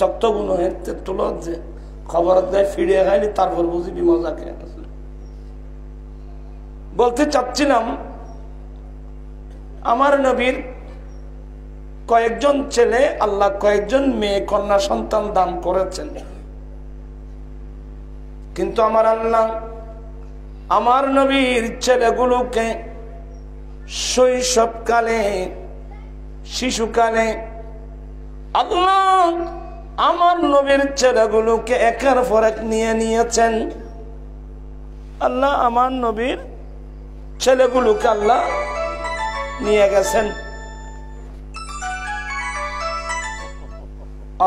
শক্ত গুণ তোল যে খবর দেয় ফিরে খাইনি, তারপর বুঝিবি মজা কে। বলতে চাচ্ছিলাম আমার নবীর কয়েকজন ছেলে, আল্লাহ কয়েকজন মেয়ে কন্যা সন্তান দান করেছেন, কিন্তু আমার আল্লাহ আমার নবীর ছেলেগুলোকে শৈশবকালে, শিশুকালে আল্লাহ আমার নবীর ছেলেগুলোকে একের পর এক নিয়ে নিয়েছেন। আল্লাহ আমার নবীর ছেলেগুলোকে আল্লাহ নিয়ে গেছেন।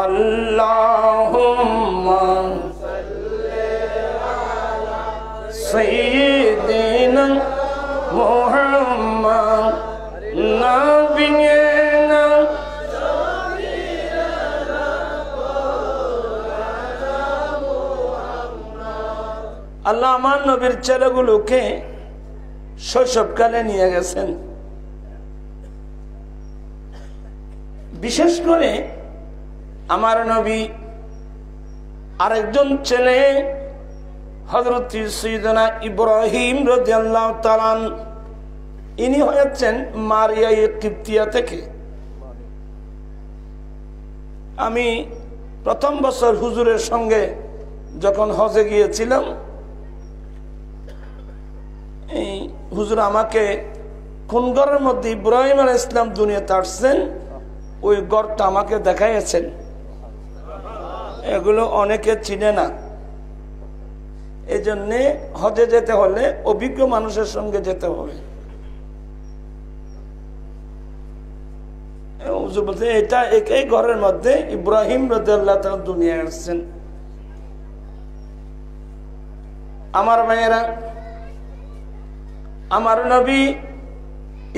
আল্লাহুম্মা সাইয়্যিদিনা মুহাম্মাদ নাবিয়িনা আল্লাহ আমার নবীর ছেলেগুলোকে শৈশবকালে নিয়ে গেছেন। বিশেষ করে আমার নবী আরেকজন ছেলে হযরত সাইয়্যিদনা ইব্রাহিম রাদিয়াল্লাহু তাআলা, ইনি হয়েছেন মারিয়া কিপ্তিয়া থেকে। আমি প্রথম বছর হুজুরের সঙ্গে যখন হজে গিয়েছিলাম, এই হুজুর আমাকে কোন ঘরের মধ্যে ইব্রাহিম আলাইহিস সালাম দুনিয়াতে আসছেন ওই ঘরটা আমাকে দেখাইছেন। এগুলো অনেকে চিনে না, এই জন্যে হজে যেতে হলে অভিজ্ঞ মানুষের সঙ্গে যেতে হবে। বলতে এটা একই ঘরের মধ্যে ইব্রাহিম রাদিয়াল্লাহু তাআলা দুনিয়ায় আসছেন। আমার ভাইয়েরা, আমার নবী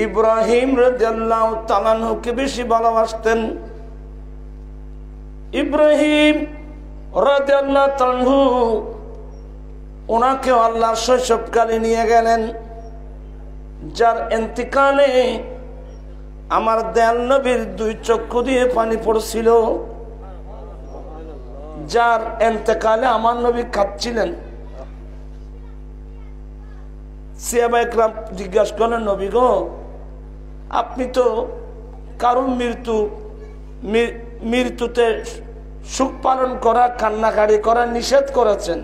ইব্রাহিম রাদিয়াল্লাহু তাআলাকে বেশি ভালোবাসতেন। ইব্রাহিম রাদিয়াল্লাহু তাআলা ওনাকে আল্লাহ শৈশবকালে নিয়ে গেলেন, যার ইন্তিকালে আমার দয়াল নবীর দুই চক্ষু দিয়ে পানি পড়ছিল, যার ইন্তিকালে আমার নবী কাঁদছিলেন। সাহাবায়ে কেরাম জিজ্ঞাসা করলেন, নবী গো, আপনি তো কারণ মৃত্যুতে সুখ পালন করা, কান্নাকাটি করা নিষেধ করেছেন,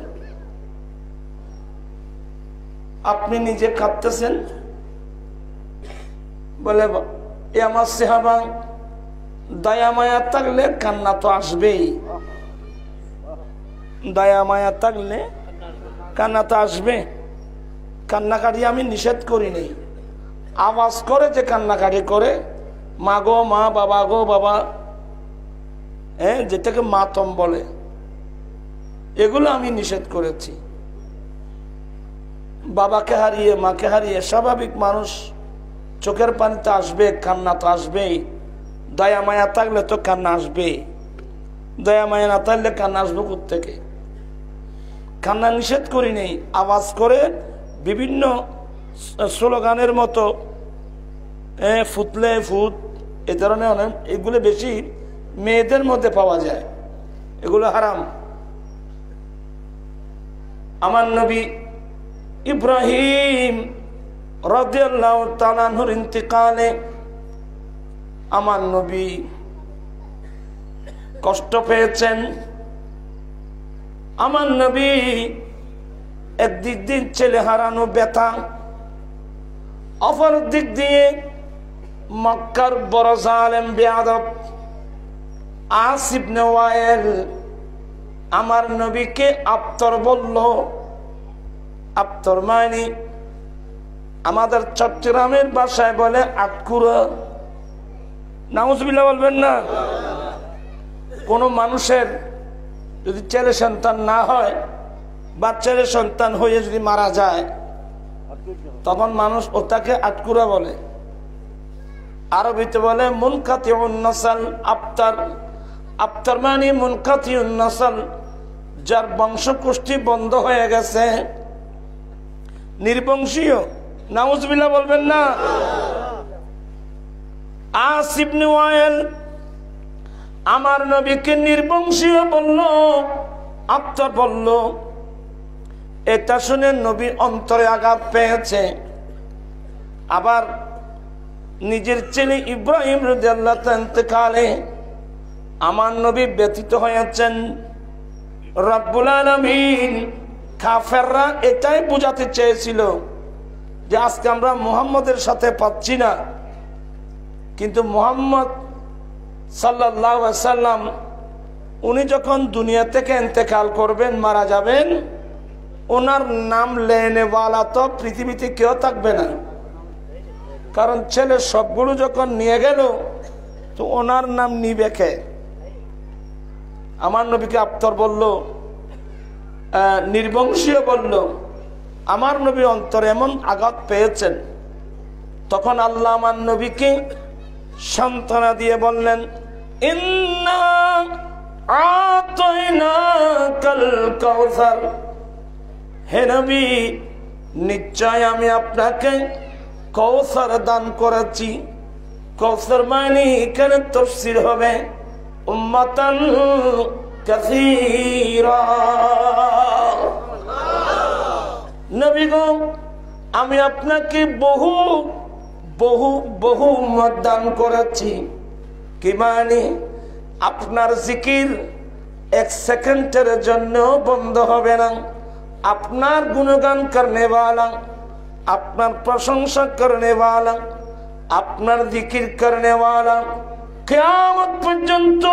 আপনি নিজে কাঁদতেছেন। বলে এ আমার সাহাবা, দয়া মায়া থাকলে কান্না তো আসবেই, দয়া মায়া থাকলে কান্না তো আসবে। কান্নাকাটি আমি নিষেধ করি নাই, আওয়াজ করে যে কান্নাকাটি করে, মা গো মা, বাবা গো বাবা, যেটাকে মাতম বলে, এগুলো আমি নিষেধ করেছি। বাবাকে হারিয়ে, মাকে হারিয়ে স্বাভাবিক মানুষ চোখের পানি তো আসবে, কান্না তো আসবেই। দয়া মায়া থাকলে তো কান্না আসবে, দয়া মায়া না থাকলে কান্না আসবে কোত্থেকে? কান্না নিষেধ করি নেই, আওয়াজ করে বিভিন্ন স্লোগানের মতো ফুটলে ফুট, এ ধরনের অনেক, এগুলো বেশি মেয়েদের মধ্যে পাওয়া যায়, এগুলো হারাম। আমার নবী ইব্রাহিম রাদিয়াল্লাহু তাআলা আনহুর ইন্তিকালে আমার নবী কষ্ট পেয়েছেন। আমার নবী একদিক দিয়ে ছেলে হারানো ব্যথা, অপর দিক দিয়ে মক্কার বড় জালেম বেয়াদব আস ইবনে ওয়াইল আমার নবীকে আপ্তর বলল। আপ্তর মানে আমাদের চট্টগ্রামের ভাষায় বলে আটকুরা। নাউজুবিল্লাহ বলবেন না। কোন মানুষের যদি ছেলে সন্তান না হয় বা ছেলে সন্তান হয়ে যদি মারা যায়, তখন মানুষ ওটাকে আটকুরা বলে। আরবিতে বলে মুনকাতিউন নাসাল। আফতার, আফতার মানে মুনকাতিউন নাসাল, যার বংশকুষ্ঠি বন্ধ হয়ে গেছে, নির্বংশীয়। নাউজুবিল্লাহ বলবেন না। আস ইবনে ওয়াইল আমার নবীকে নির্বংশীয় বলল, আফতার বলল। এটা শুনে নবী অন্তরে আঘাত পেয়েছে। আবার নিজের ছেলে ইব্রাহিম রাদিয়াল্লাহু তাআলা ইন্তেকালে আমার নবী ব্যথিত হয়েছেন। রব্বুল আলামিন কাফেররা এটাই বোঝাতে চেয়েছিল যে আজকে আমরা মুহাম্মদের সাথে পাচ্ছি না, কিন্তু মুহাম্মদ সাল্লাল্লাহু আলাইহি ওয়াসাল্লাম উনি যখন দুনিয়া থেকে ইন্তেকাল করবেন, মারা যাবেন, ওনার নাম লেনেওয়ালা তো পৃথিবীতে কেউ থাকবে না। কারণ ছেলে সবগুলো যখন নিয়ে গেল তো ওনার নাম নিবে কে? আমার নবীকে আফতার বলল, নির্বংশীয় বলল। আমার নবী অন্তরে এমন আঘাত পেয়েছেন, তখন আল্লাহ আমার নবীকে সান্ত্বনা দিয়ে বললেন, ইন্না আতাইনাকাল কাউসার, হে নবী নিশ্চয় আমি আপনাকে কৌসার দান করেছি। কৌসার মানে এখানে তাফসীর হবে উম্মাতান কাসীরা। নবী গো আমি আপনাকে বহু বহু বহু উম্মত দান করেছি। কি মানে আপনার জিকির এক সেকেন্ডের জন্য বন্ধ হবে না। আপনার গুণগান করনে वाला, আপনার প্রশংসা করনে वाला, আপনার জিকির করনে वाला কিয়ামত পর্যন্ত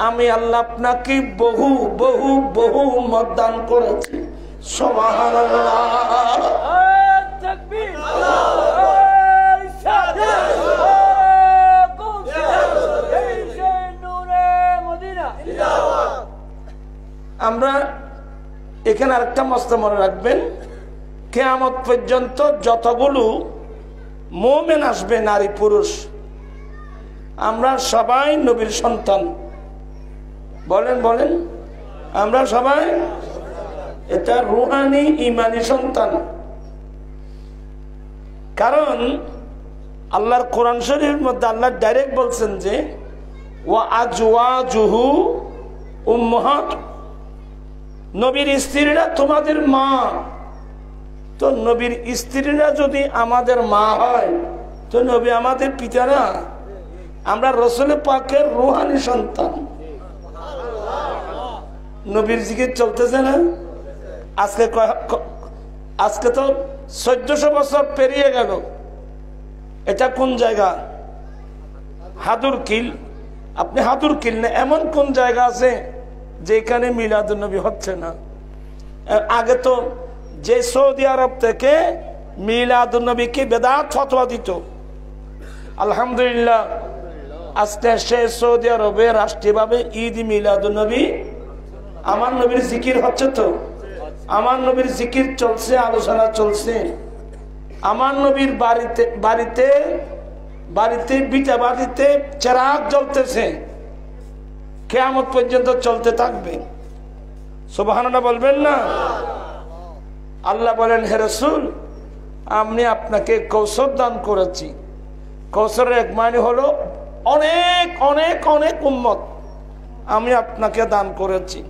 আমি আল্লাহ আপনাকে বহু বহু বহু উম্মত দান করেছি। সুবহানাল্লাহ, তাকবীর, আমরা এখানে আরেকটা মস্ত মনে রাখবেন, কিয়ামত পর্যন্ত যতগুলো মুমিন আসবে, নারী পুরুষ, আমরা সবাই নবীর সন্তান। বলেন বলেন, আমরা সবাই এটা রুহানি ঈমানি সন্তান। কারণ আল্লাহর কোরআন শরীফের মধ্যে আল্লাহ ডাইরেক্ট বলছেন যে ওয়া আজওয়াজুহু উম্মাহাত, নবীর স্ত্রীরা তোমাদের মা। তো নবীর স্ত্রীরা যদি আমাদের মা হয় তো নবী আমাদের পিতা না? আমরা রাসূল পাকের রূহানি সন্তান। নবীর জিকির চলতেছে না? আজকে তো 1400 বছর পেরিয়ে গেল। এটা কোন জায়গা? হাদুর কিল। আপনি হাদুর কিল না, এমন কোন জায়গা আছে যেখানে মিলাদুন নবী হচ্ছে না? আগে তো যে সৌদি আরব থেকে মিলাদুন নবীকে বেদাত ফতোয়া দিত, আলহামদুলিল্লাহ আজকে সে সৌদি আরবে রাষ্ট্রীয়ভাবে ঈদ মিলাদুন নবী, আমার নবীর জিকির হচ্ছে। তো আমার নবীর জিকির চলছে, আলোচনা চলছে। আমার নবীর বাড়িতে বাড়িতে বাড়িতে বিটা বাড়িতে চেরাগ জ্বলতেছে, কিয়ামত পর্যন্ত চলতে থাকবে। সুবহানাল্লাহ বলবেন না? আল্লাহ বলেন, হে রাসূল আমি আপনাকে কৌশল দান করেছি। কৌশলের এক মানে হলো অনেক অনেক অনেক উম্মত আমি আপনাকে দান করেছি।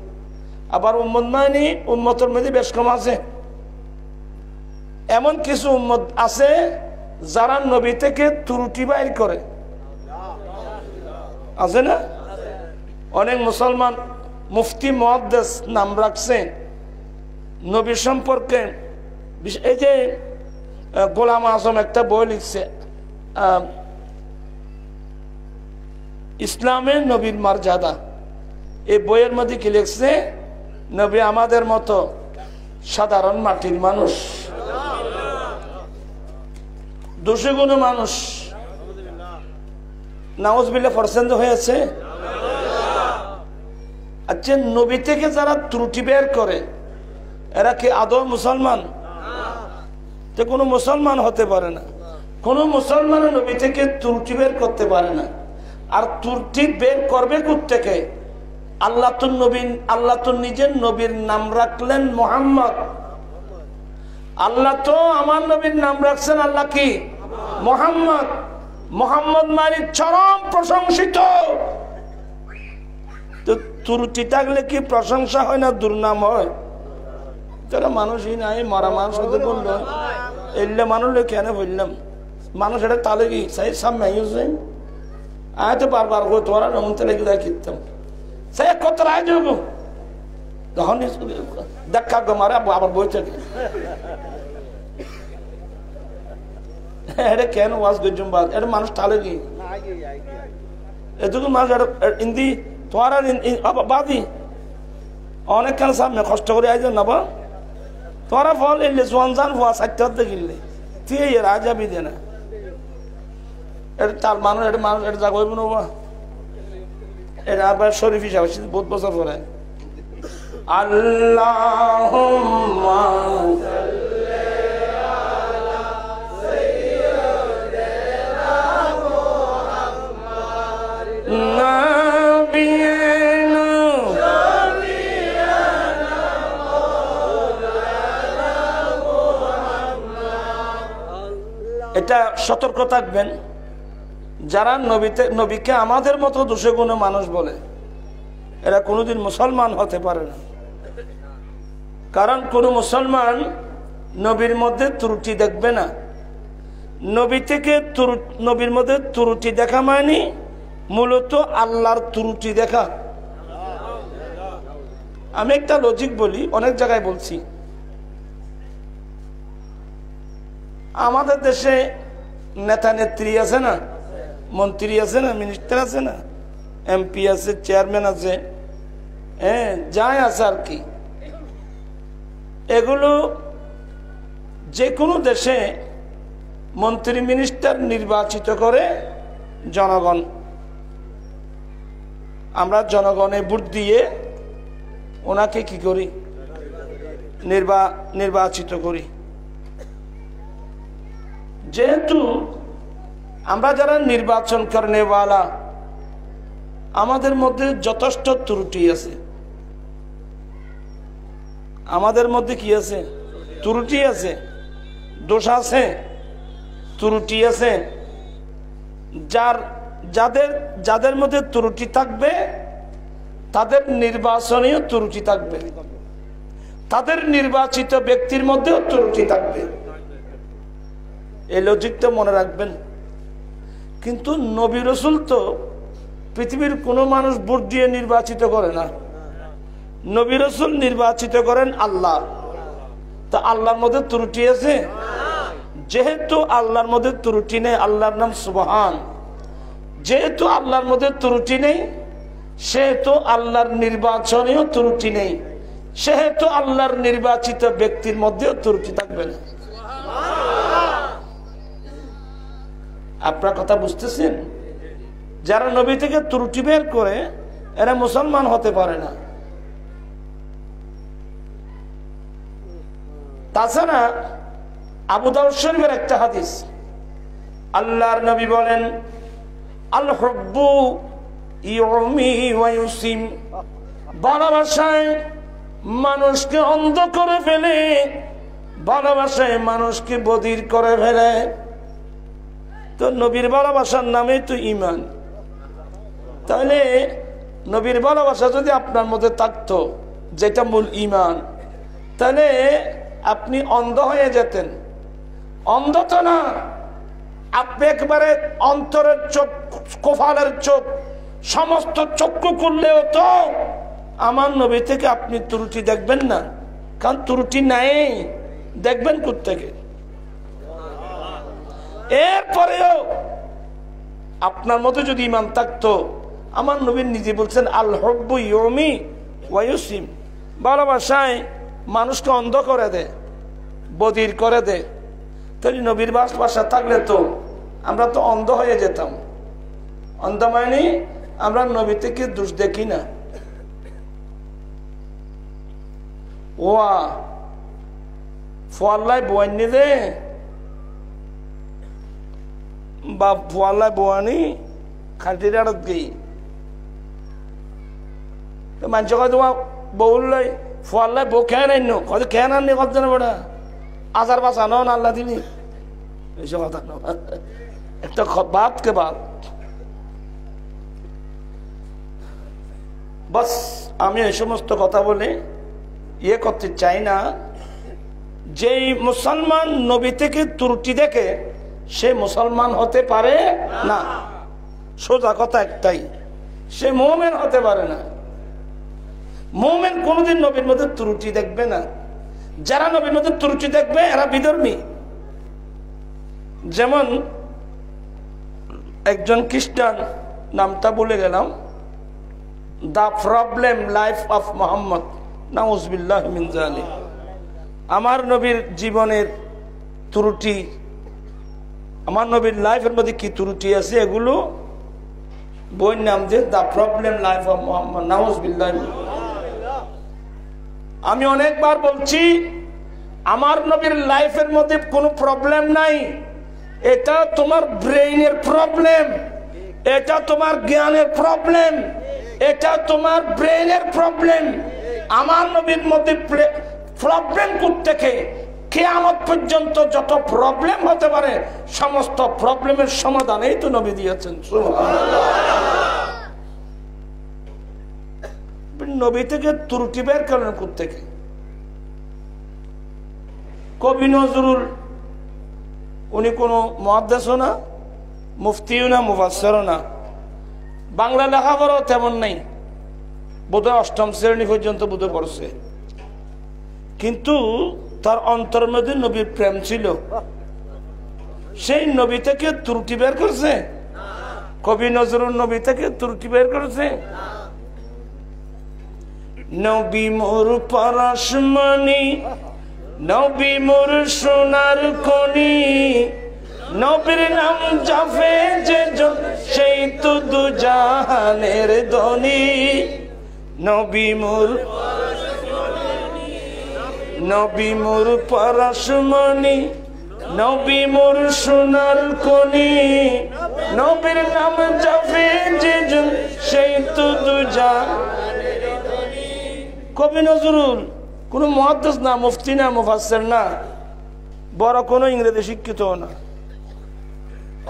আবার উম্মত মানে উম্মতের মধ্যে বেশ কম আছে। এমন কিছু উম্মত আছে যারা নবী থেকে ত্রুটি বাইর করে, আছে না? অনেক মুসলমান মুফতি মুহাদ্দিস নাম রাখছে নবী সম্পর্কে। এই যে গোলাম আজম একটা বই লিখছে, ইসলামের নবীর মর্যাদা। এই বইয়ের মধ্যে কি লিখছে? নবী আমাদের মতো সাধারণ মাটির মানুষ, দোষীগুণ মানুষ। নাউজুবিল্লাহ পছন্দ হয়েছে। আচ্ছা, নবী থেকে যারা ত্রুটি বের করে এরা কি আদৌ মুসলমান? তো কোনো মুসলমান হতে পারে না। কোন মুসলমান নবী থেকে ত্রুটি বের করতে পারে না। আর ত্রুটি বের করবে কোত্থেকে? আল্লাহ তো নিজের নবীর নাম রাখলেন মুহাম্মদ। আল্লাহ তো আমার নবীর নাম রাখছেন আল্লাহ কি? মুহাম্মদ। মুহাম্মদ মানে চরম প্রশংসিত। তো ত্রুটি থাকলে কি প্রশংসা হয় না দুর্নাম হয়? যারা মানুষই নাই, মরা মানুষ হতে বললো এলে মানুষ কেন বললাম মানুষ এটা তালে কি সাই সামনে আয় তো বারবার গো তোরা নমন তেলে গিয়ে কিনতাম সে কত রায় যাবো তখন দেখা গো মারে আবার বই থাকে এটা কেন ওয়াজ গজুম বাদ এটা মানুষ তালে কি এটুকু মানুষ ইন্দি তোমার বাদি অনেকখান সামনে কষ্ট করে আইজ নেবা তোরা ফল এলে জোয়ান হওয়া সাথে কিনলে তুই রাজাবি দে না এটা তার মানুষ এটা মানুষ এটা যা করবো না এটা আবার শরীফ হিসাবে বহুত বছর পরে আল্লাহুম্মা এটা সতর্ক থাকবেন যারা নবীকে আমাদের মতো দোষে গুণে মানুষ বলে এরা কোনোদিন মুসলমান হতে পারে না। কারণ কোন মুসলমান নবীর মধ্যে ত্রুটি দেখবে না। নবীর মধ্যে ত্রুটি দেখা মানে মূলত আল্লাহর ত্রুটি দেখা। আমি একটা লজিক বলি, অনেক জায়গায় বলছি। আমাদের দেশে নেতা নেত্রী আছে না, মন্ত্রী আছে না, মিনিস্টার আছে না, এমপি আছে, চেয়ারম্যান আছে, হ্যাঁ যাই আছে আর কি। এগুলো যে কোনো দেশে মন্ত্রী মিনিস্টার নির্বাচিত করে জনগণ। আমরা জনগণে ভোট দিয়ে ওনাকে কি করি? নির্বাচিত করি। যেহেতু আমরা যারা নির্বাচন করেনেওয়ালা আমাদের মধ্যে যথেষ্ট ত্রুটি আছে, আমাদের মধ্যে কি আছে? ত্রুটি আছে, দোষ আছে, ত্রুটি আছে। যাদের মধ্যে ত্রুটি থাকবে তাদের নির্বাচনীয় ত্রুটি থাকবে, তাদের নির্বাচিত ব্যক্তির মধ্যেও ত্রুটি থাকবে। এই লজিকটা মনে রাখবেন। কিন্তু নবী রাসূল তো পৃথিবীর কোনো মানুষ ভোট দিয়ে নির্বাচিত করে না। নবী রাসূল নির্বাচিত করেন আল্লাহ। তা আল্লাহর মধ্যে ত্রুটি আছে? যেহেতু আল্লাহর মধ্যে ত্রুটি নেই, আল্লাহর নাম সুবহান। যেহেতু আল্লাহর মধ্যে ত্রুটি নেই, সেহেতু আল্লাহর নির্বাচনেও ত্রুটি নেই, সেহেতু আল্লাহর নির্বাচিত ব্যক্তির মধ্যেও ত্রুটি থাকবে না। আপনার কথা বুঝতেছেন? যারা নবী থেকে ত্রুটি বের করে এরা মুসলমান হতে পারে না। তাছাড়া আবু দাউদ শরীফের একটা হাদিস, আল্লাহর নবী বলেন আল হুব্বু ইউমি ওয়া ইউসিম, ভালোবাসায় মানুষকে অন্ধ করে ফেলে, ভালোবাসায় মানুষকে বধির করে ফেলে। তো নবীর ভালোবাসার নামে তো ঈমান। তাহলে নবীর ভালোবাসা যদি আপনার মধ্যে থাকতো, যেটা মূল ঈমান, তাহলে আপনি অন্ধ হয়ে যেতেন। অন্ধ তো না, আপনি একবারে অন্তরের চোখ, কপালের চোখ, সমস্ত চক্ষু খুললেও তো আমার নবী থেকে আপনি ত্রুটি দেখবেন না। কারণ ত্রুটি নাই, দেখবেন কোত্থেকে? এরপরেও আপনার মধ্যে যদি ঈমান থাকতো, আমার নবী নিজে বলছেন আল হুব্বু ইউমি ওয়া ইউসিম, ভালোবাসায় মানুষকে অন্ধ করে দেয়, বধির করে দেয়। তাহলে নবীর ভালোবাসা থাকলে তো আমরা তো অন্ধ হয়ে যেতাম। অন্ধ মানে আমরা নবী থেকে দোষ দেখি না। ওয়া ফোয়াল্লাই বইনি দে বা ফুয়াল্লা বোয়ানি খাটির আড়ত গেই তো মানুষ কয় তোমার বউল্লাই ফুয়াল্লাই বউ খেয়ে নাই নো কত খেয়ে নাননি কত জানে বেটা আজার বাসা নন আল্লাহ দিনি এইসব কথা ন একটা বাত কে বাত বাস আমি এই সমস্ত কথা বলে ইয়ে করতে চাই না। যেই মুসলমান নবী থেকে ত্রুটি দেখে সে মুসলমান হতে পারে না, সোজা কথা একটাই, সে মুমিন হতে পারে না। মুমিন কোনোদিন নবীর মধ্যে ত্রুটি দেখবে না। যারা নবীর মধ্যে ত্রুটি দেখবে এরা বিধর্মী। যেমন একজন খ্রিস্টান, নামটা বলে গেলাম, the problem life of Mohammad, নাউজুবিল্লাহ মিন যালিক, আমার নবীর জীবনের ত্রুটি, আমার নবীর লাইফের মধ্যে কি ত্রুটি আছে এগুলো বইয়ের নাম দিয়ে the problem life of Mohammad, নাউজুবিল্লাহ। আমি অনেকবার বলছি আমার নবীর লাইফের মধ্যে কোনো প্রবলেম নাই, এটা তোমার ব্রেইনের প্রবলেম, এটা তোমার জ্ঞানের প্রবলেম, এটা তোমার ব্রেইনের প্রবলেম। আমার নবীর মধ্যে প্রবলেম থেকে কিয়ামত পর্যন্ত যত প্রবলেম হতে পারে সমস্ত প্রবলেমের সমাধান এই তো নবী দিয়েছেন। নবী থেকে ত্রুটি বের করেন থেকে। কবি নজরুল উনি কোনো মুহাদ্দিসও না, মুফতিও না, মুফাসসিরও না, বাংলা লেখাপড়াও তেমন নাই, বোধহয় 8ম শ্রেণী পর্যন্ত বোধহয় পড়ছে, কিন্তু তার অন্তরের মধ্যে নবীর প্রেম ছিল। সেই নবী থেকে ত্রুটি বের করছে? কবি নজরুল নবী থেকে ত্রুটি বের করেছে? নবী মোর পরশমণি, নবী মোর সোনার খনি, নবীর নাম জাফে যে সেই তো দু জাহানের ধনী। নবী মোর, নবী মোর পরশমণি, নবী মোর সোনার খনি, নবীর নাম জাফে যে সেই তো দু জাহানের ধনী। কবি নজরুল কোন মুহাদ্দিস না, মুফতি না, মুফাসসির না, বড় কোনো ইংরেজি শিক্ষিত না,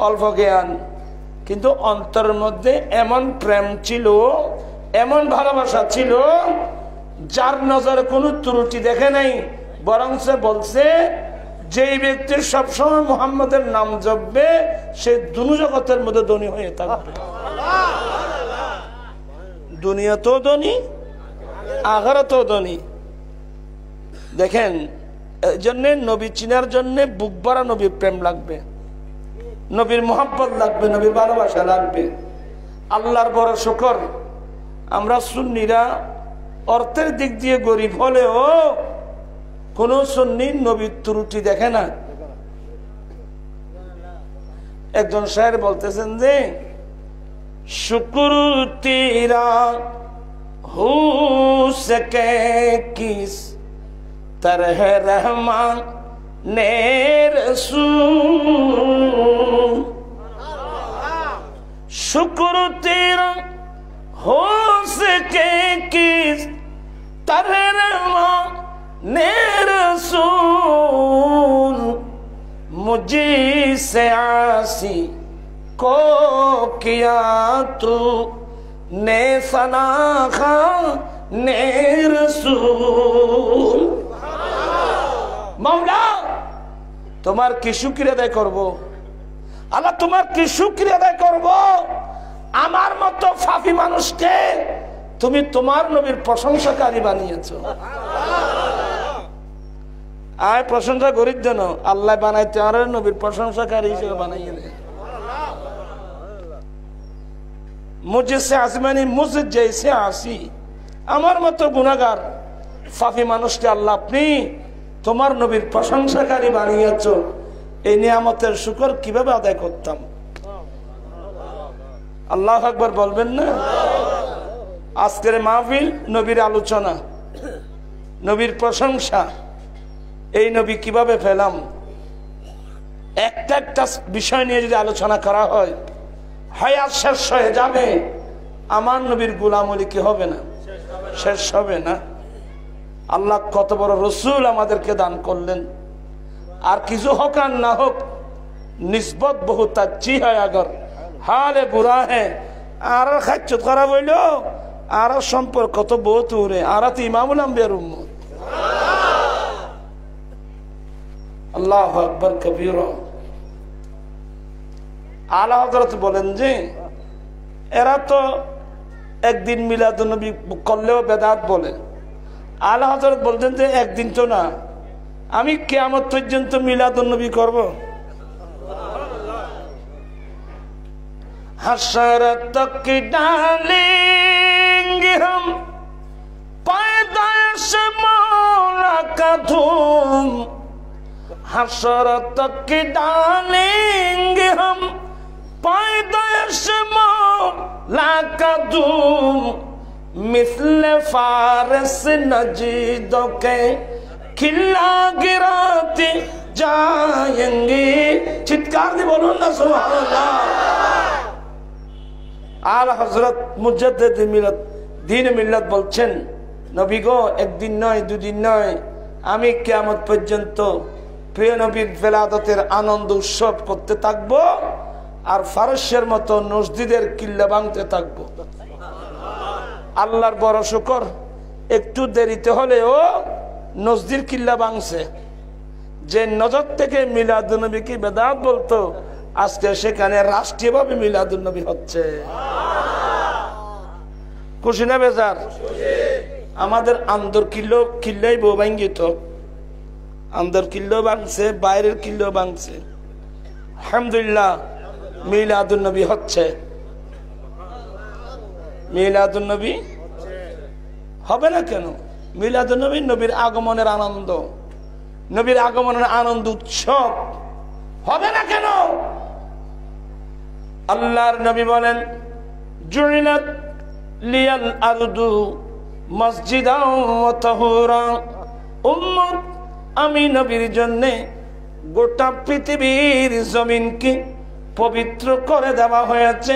অল্প জ্ঞান, কিন্তু অন্তরের মধ্যে এমন প্রেম ছিল, এমন ভালোবাসা ছিল, যার নজরে কোনো ত্রুটি দেখে নাই, বরং সে বলছে যেই ব্যক্তির সবসময় মুহাম্মদের নাম জপবে সে দুনিয়া জগতের মধ্যে ধনী হয়ে থাকবে। দুনিয়াতেও ধনী, আখিরাতেও ধনী। দেখেন, এই জন্য নবী চিনার জন্য বুক ভরা নবীর প্রেম লাগবে, নবীর মোহাব্বত লাগবে, নবীর ভালোবাসা লাগবে। আল্লাহর বড় শুকর, আমরা সুন্নিরা অর্থের দিক দিয়ে গরিব হলেও কোন সুন্নি নবীর ত্রুটি দেখে না। একজন শায়ের বলতেছেন যে শুকর তেরা হো সকে কিস तरह रहमान ने रसूल, शुक्र तेरा हो सके किस तरह रहमान ने रसूल, मुझे से आसी को किया तू ने सनाखा ने रसूल। মাওলা তোমার কি শুকরিয়া আদায় করব, আল্লাহ তোমার কি শুকরিয়া আদায় করব, আমার মতো ফাফি মানুষকে তুমি তোমার নবীর প্রশংসাকারী বানিয়েছো। আয় প্রশংসা করিস যেন আল্লাহ বানাইতে আর নবীর প্রশংসাকারী হিসেবে বানাইয়ে দেয়। মুঝে সে আসমানি মুঝে জৈসে আসি, আমার মতো গুনাহগার ফাফি মানুষকে আল্লাহ আপনি তোমার নবীর প্রশংসাকারী বানিয়েছ। এই নিয়ামতের শুকর কিভাবে আদায় করতাম? আল্লাহু আকবার বলবেন না? আজকের মাহফিল নবীর আলোচনা, নবীর প্রশংসা, এই নবী কিভাবে পেলাম, একটা একটা বিষয় নিয়ে যদি আলোচনা করা হয় হায়াত শেষ হয়ে যাবে, আমার নবীর গোলামী কি হবে না? শেষ হবে না। আল্লাহ কত বড় রসুল আমাদেরকে দান করলেন। আর কিছু হোক আর না হোক, নিসবত বহুত अच्छी है, अगर हाल बुरा है আর খাচ্ছ খারাপ হইল আর সম্পর্ক তো বহুত উড়ে, আর তো ইমামুল আম্বিয়ার উম্মত। আল্লাহু আকবার কবীরা। আলা হযরত বলেন যে এরা তো একদিন মিলাদুন নবী করলেও বেদাত বলে। আলা হযরত বলছেন যে একদিন তো না, আমি কিয়ামত পর্যন্ত মিলাদুন নবী করব। हशरत तक डालेंगे हम पैदाइश मौला का धूम, हशरत तक डालेंगे हम पैदाइश मौला का धूम, मिस्ल फारस नजीदों के खिला गिराते जाएंगे। चित्कार दे बोलो ना सुभान अल्लाह। आला हजरत मुजद्दिद मिल्लत दीन मिल्लत বলছেন, নবী গো একদিন নয় দুদিন নয়, আমি কিয়ামত পর্যন্ত প্রিয় নবীর ফেলাদতের আনন্দ উৎসব করতে থাকব, আর ফারসের মতো মসজিদের কিল্লা ভাঙতে থাকব। আল্লাহর বড় শুকর, একটু দেরিতে হলেও মসজিদের কিল্লা ভাঙছে। যে নজর থেকে মিলাদুন নবীকে বেদাত বলতো, আজকে সেখানে রাষ্ট্রীয়ভাবে মিলাদুন নবী হচ্ছে। খুশি না বেজার? আমাদের আন্দর কিল্লাই বউ ভাঙ্গিত, আন্দর কিল্লো ভাঙছে, বাইরের কিল্লো ভাঙছে। আলহামদুলিল্লাহ মিলাদুন নবী হচ্ছে। মিলাদুন নবী হবে না কেন? মিলাদুন নবী নবীর আগমনের আনন্দ, নবীর আগমনের আনন্দ উৎসব হবে না কেন? আল্লাহর নবী বলেন, জুইলাত লিয়াল আরদু মসজিদাও ওয়া তাহুরা। উম্মত, আমি নবীর জন্য গোটা পৃথিবীর জমিনকে পবিত্র করে দেওয়া হয়েছে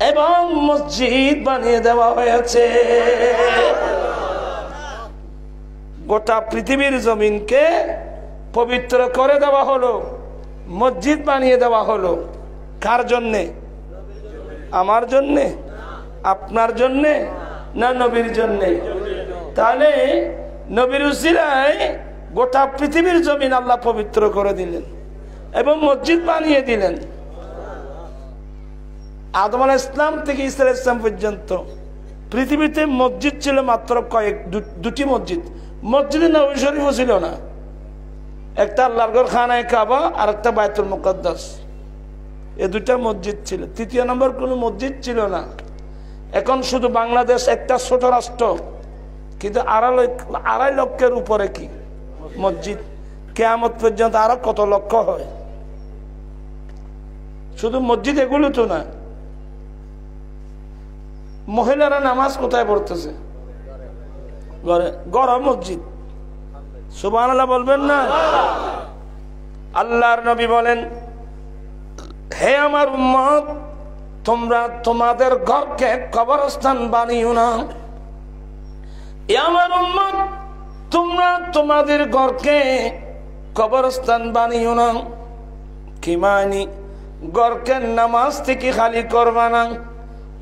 এবং মসজিদ বানিয়ে দেওয়া হয়েছে। গোটা পৃথিবীর জমিনকে পবিত্র করে দেওয়া হলো, মসজিদ বানিয়ে দেওয়া হলো। কার জন্যে? আমার জন্যে, আপনার জন্যে, না নবীর জন্যে? তাহলে নবীর উসিলায় গোটা পৃথিবীর জমিন আল্লাহ পবিত্র করে দিলেন এবং মসজিদ বানিয়ে দিলেন। আদম আলাইহিস সালাম থেকে ঈসা আলাইহিস সালাম পর্যন্ত পৃথিবীতে মসজিদ ছিল মাত্র দুটি মসজিদ। মসজিদে নববী শরীফও ছিল না, একটা আল্লাহর ঘর খানায়ে কাবা আর একটা বাইতুল মুকাদ্দাস। এই দুটা মসজিদ ছিল, তৃতীয় নম্বর কোনো মসজিদ ছিল না। এখন শুধু বাংলাদেশ একটা ছোট রাষ্ট্র, কিন্তু 2.5 লক্ষের উপরে কি মসজিদ। কিয়ামত পর্যন্ত আরো কত লক্ষ হয়। শুধু মসজিদ এগুলো তো না, মহিলারা নামাজ কোথায় পড়তেছে? ঘরে। ঘর মসজিদ। সুবহানাল্লাহ বলবেন না? আল্লাহর নবী বলেন, হে আমার উম্মত, তোমরা তোমাদের ঘরকে কবরস্থান বানিও না। এ আমার উম্মত, তোমরা তোমাদের ঘরকে কবরস্থান বানিও না। কি মানে? ঘরকে নামাজ থেকে খালি করবা না।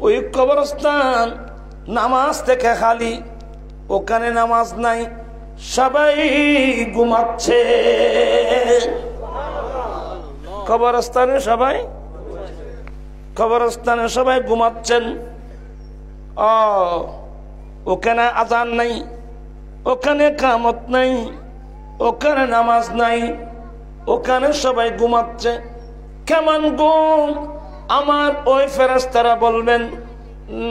ওই কবরস্থান নামাজ থেকে খালি, ওখানে নামাজ নাই, সবাই ঘুমাচ্ছে। কবরস্থানে সবাই ঘুমাচ্ছেন। ওখানে আজান নাই, ওখানে কামত নাই, ওখানে নামাজ নাই, ওখানে সবাই ঘুমাচ্ছে। কেমন ঘুম? আমার ওই ফেরেশতারা বলবেন,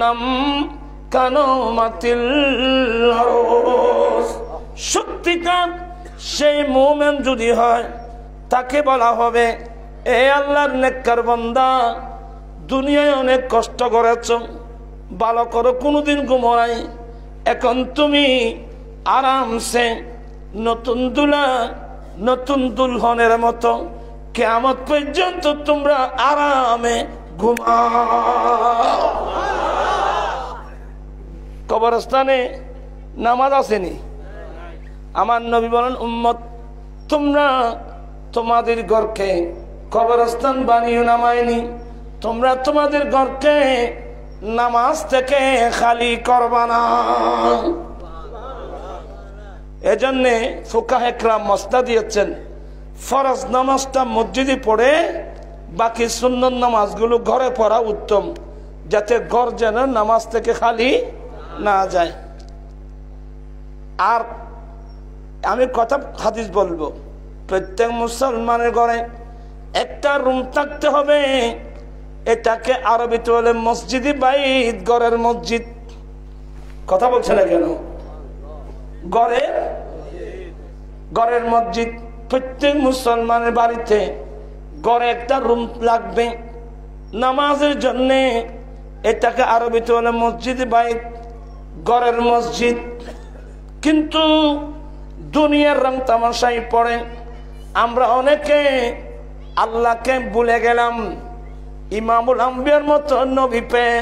নাম কানো মাতিল। সত্যিকার সেই মুমিন যদি হয়, তাকে বলা হবে, এ আল্লাহর নেককার বান্দা, দুনিয়ায় অনেক কষ্ট করেছ, ভালো করো, কোনোদিন ঘুমো নাই, এখন তুমি আরামসে নতুন দুলহনের মতো কিয়ামত পর্যন্ত তোমরা আরামে ঘুমাও। কবরস্থানে নামাজ আসেনি? আমার নবী বলেন, উম্মত তোমরা তোমাদের ঘরকে কবরস্থান বানিয়ে নামায়নি, তোমরা তোমাদের ঘরকে নামাজ থেকে খালি করবা না। এজন্যে ফুকাহে কেরাম মসলা দিয়েছেন, ফরজ নামাজটা মসজিদে পড়ে বাকি সুন্নত নামাজগুলো ঘরে পড়া উত্তম, যাতে ঘর যেন নামাজ থেকে খালি না যায়। আর আমি কথা হাদিস বলবো, প্রত্যেক মুসলমানের ঘরে একটা রুম থাকতে হবে, এটাকে আরবিতে বলে মসজিদে বাইত, ঘরের মসজিদ। কথা বলছে না কেন? ঘরের মসজিদ। প্রত্যেক মুসলমানের বাড়িতে ঘরে একটা রুম লাগবে নামাজের জন্য, এটাকে আরবিতে বলে মসজিদে বাইত, ঘরের মসজিদ। কিন্তু দুনিয়ার রং তামাশাই পড়ে আমরা অনেকে আল্লাহকে ভুলে গেলাম। ইমামুল আম্বিয়ার মতো নবী পেয়ে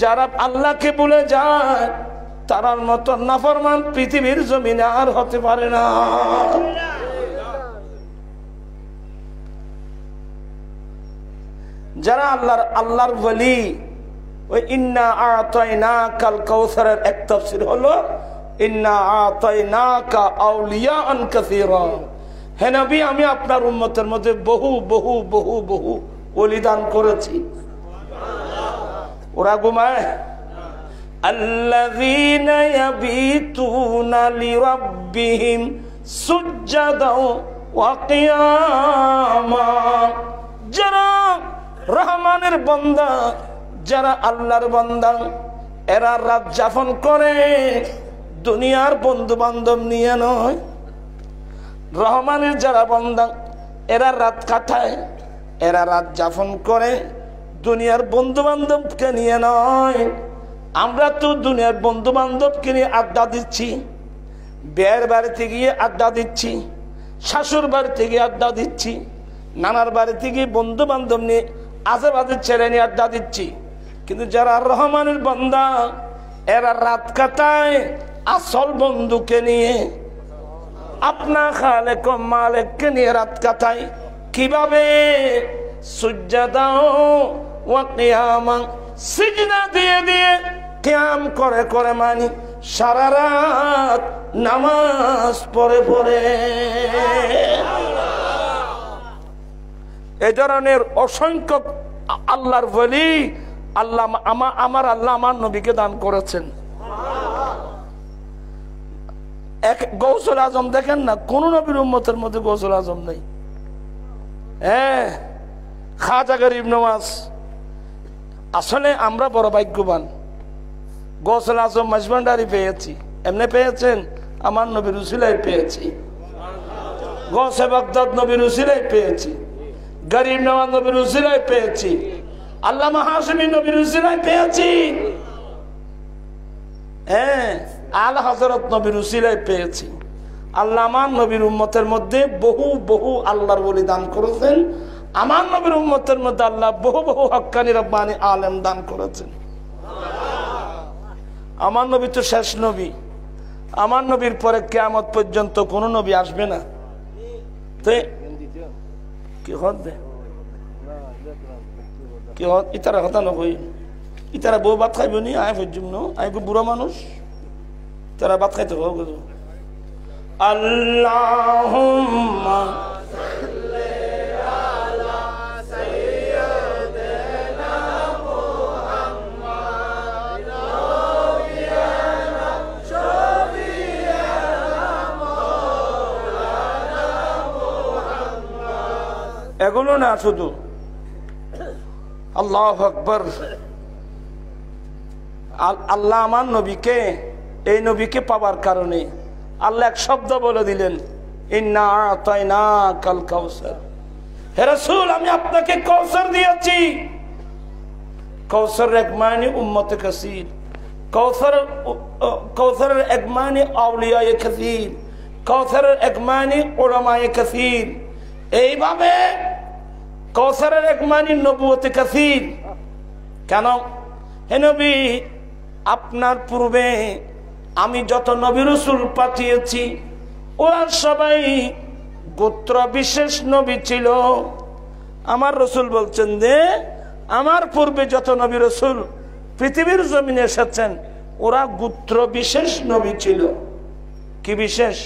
যারা আল্লাহকে ভুলে যায়, তারার মতো নাফরমান পৃথিবীর জমিনে আর হতে পারে না। যারা আল্লাহর ওয়ালি, ওই ইন্না আতাইনাকাল কাউসারের এক তাফসীর হলো ইন্না আতাইনাকা আউলিয়াআন কাসীরা। হে নবী, আমি আপনার উম্মতের মধ্যে বহু বহু বহু বহু ওলি দান করেছি। ওরা ঘুমায়? আল্লাযীনা ইয়াবিতুনা লিরাব্বিহিম সুজদাও ওয়া কিয়ামা। যারা রহমানের বান্দা, যারা আল্লাহর বান্দা, এরা রাত যাপন করে দুনিয়ার বন্ধু বান্ধব নিয়ে নয়। রহমানের যারা বান্দা, এরা রাত কাটায়, এরা রাত যাপন করে দুনিয়ার বন্ধু বান্ধবকে নিয়ে নয়। আমরা তো দুনিয়ার বন্ধু বান্ধবকে নিয়ে আড্ডা দিচ্ছি, বিয়ের বাড়িতে গিয়ে আড্ডা দিচ্ছি, শাশুর বাড়িতে গিয়ে আড্ডা দিচ্ছি, নানার বাড়িতে গিয়ে বন্ধু বান্ধব নিয়ে আশেপাশের ছেলে নিয়ে আড্ডা দিচ্ছি। কিন্তু যারা রহমানের বান্দা, এরা রাত কাটায় আসল বন্ধুকে নিয়ে, আপনার খালেক মালিককে নিয়ে রাত কাটায়। কিভাবে? সুজদাও ওয়া কিয়ামা, সিজদা দিয়ে দিয়ে কিয়াম করে করে, মানে সারা রাত নামাজ পড়ে পড়ে। এই ধরনের অসংখ্য আল্লাহর ওয়ালি আল্লাহ আমার আল্লাহ আমার নবীকে দান করেছেন। এক গৌসুল আজম দেখেন না, কোন নবীর উম্মতের মধ্যে গৌসুল আজম নেই। হ্যাঁ, খাজা গরিব নওয়াজ। আসলে আমরা বড় ভাগ্যবান, গৌসুল আজম মাঝভান্ডারি পেয়েছি। এমনি পেয়েছেন? আমার নবীর উসিলায় পেয়েছি। গৌসে বাগদাদ নবীর উসিলায় পেয়েছি, গরিব নওয়াজ নবীর উসিলায় পেয়েছি, আল্লামা হাশমি নবীর উসিলায় পেয়েছি। হ্যাঁ, আল হযরত নবীর উসিলায় পেয়েছি। আল্লাহ আমার নবীর উম্মতের মধ্যে বহু বহু আল্লাহর ওলি দান করেছেন। আমার নবীর উম্মতের মধ্যে আল্লাহ বহু বহু হক্কানি রব্বানি আলেম দান করেছেন। আমার নবী তো শেষ নবী। আমার নবীর পরে কিয়ামত পর্যন্ত কোন নবী আসবে না। কি হতে কি ইতারা কথা নকই, ইতারা বউ ভাত খাইব নি? আয় পর্যন্ত আয় বুড়া মানুষ, তারা ভাত খাইতে হোক। আল্লাহুম্মা এগুলো না, শুধু আল্লাহু আকবার। আল্লাহ আমার নবীকে, এই নবীকে পাওয়ার কারণে আল্লাহ এক শব্দ বলে দিলেন, ইন্না আতাইনাকাল কাউসার। হে রাসূল, আমি আপনাকে কাউসার দিয়েছি। কাউসারের এক মানে উম্মতে কাসীর, কাউসারের এক মানে আউলিয়ায়ে কাসীর, কাউসারের এক মানে উলামায়ে কাসীর। এইভাবে কাউসারের এক মানি নবুয়তে কাসির। কেন? হে নবী, আপনার পূর্বে আমি যত নবী রাসূল পাঠিয়েছি ওরা সবাই গোত্র বিশেষ নবী ছিল। আমার রাসূল বলছেন যে আমার পূর্বে যত নবী রাসূল পৃথিবীর জমিনে এসেছেন ওরা গোত্র বিশেষ নবী ছিল। কি বিশেষ?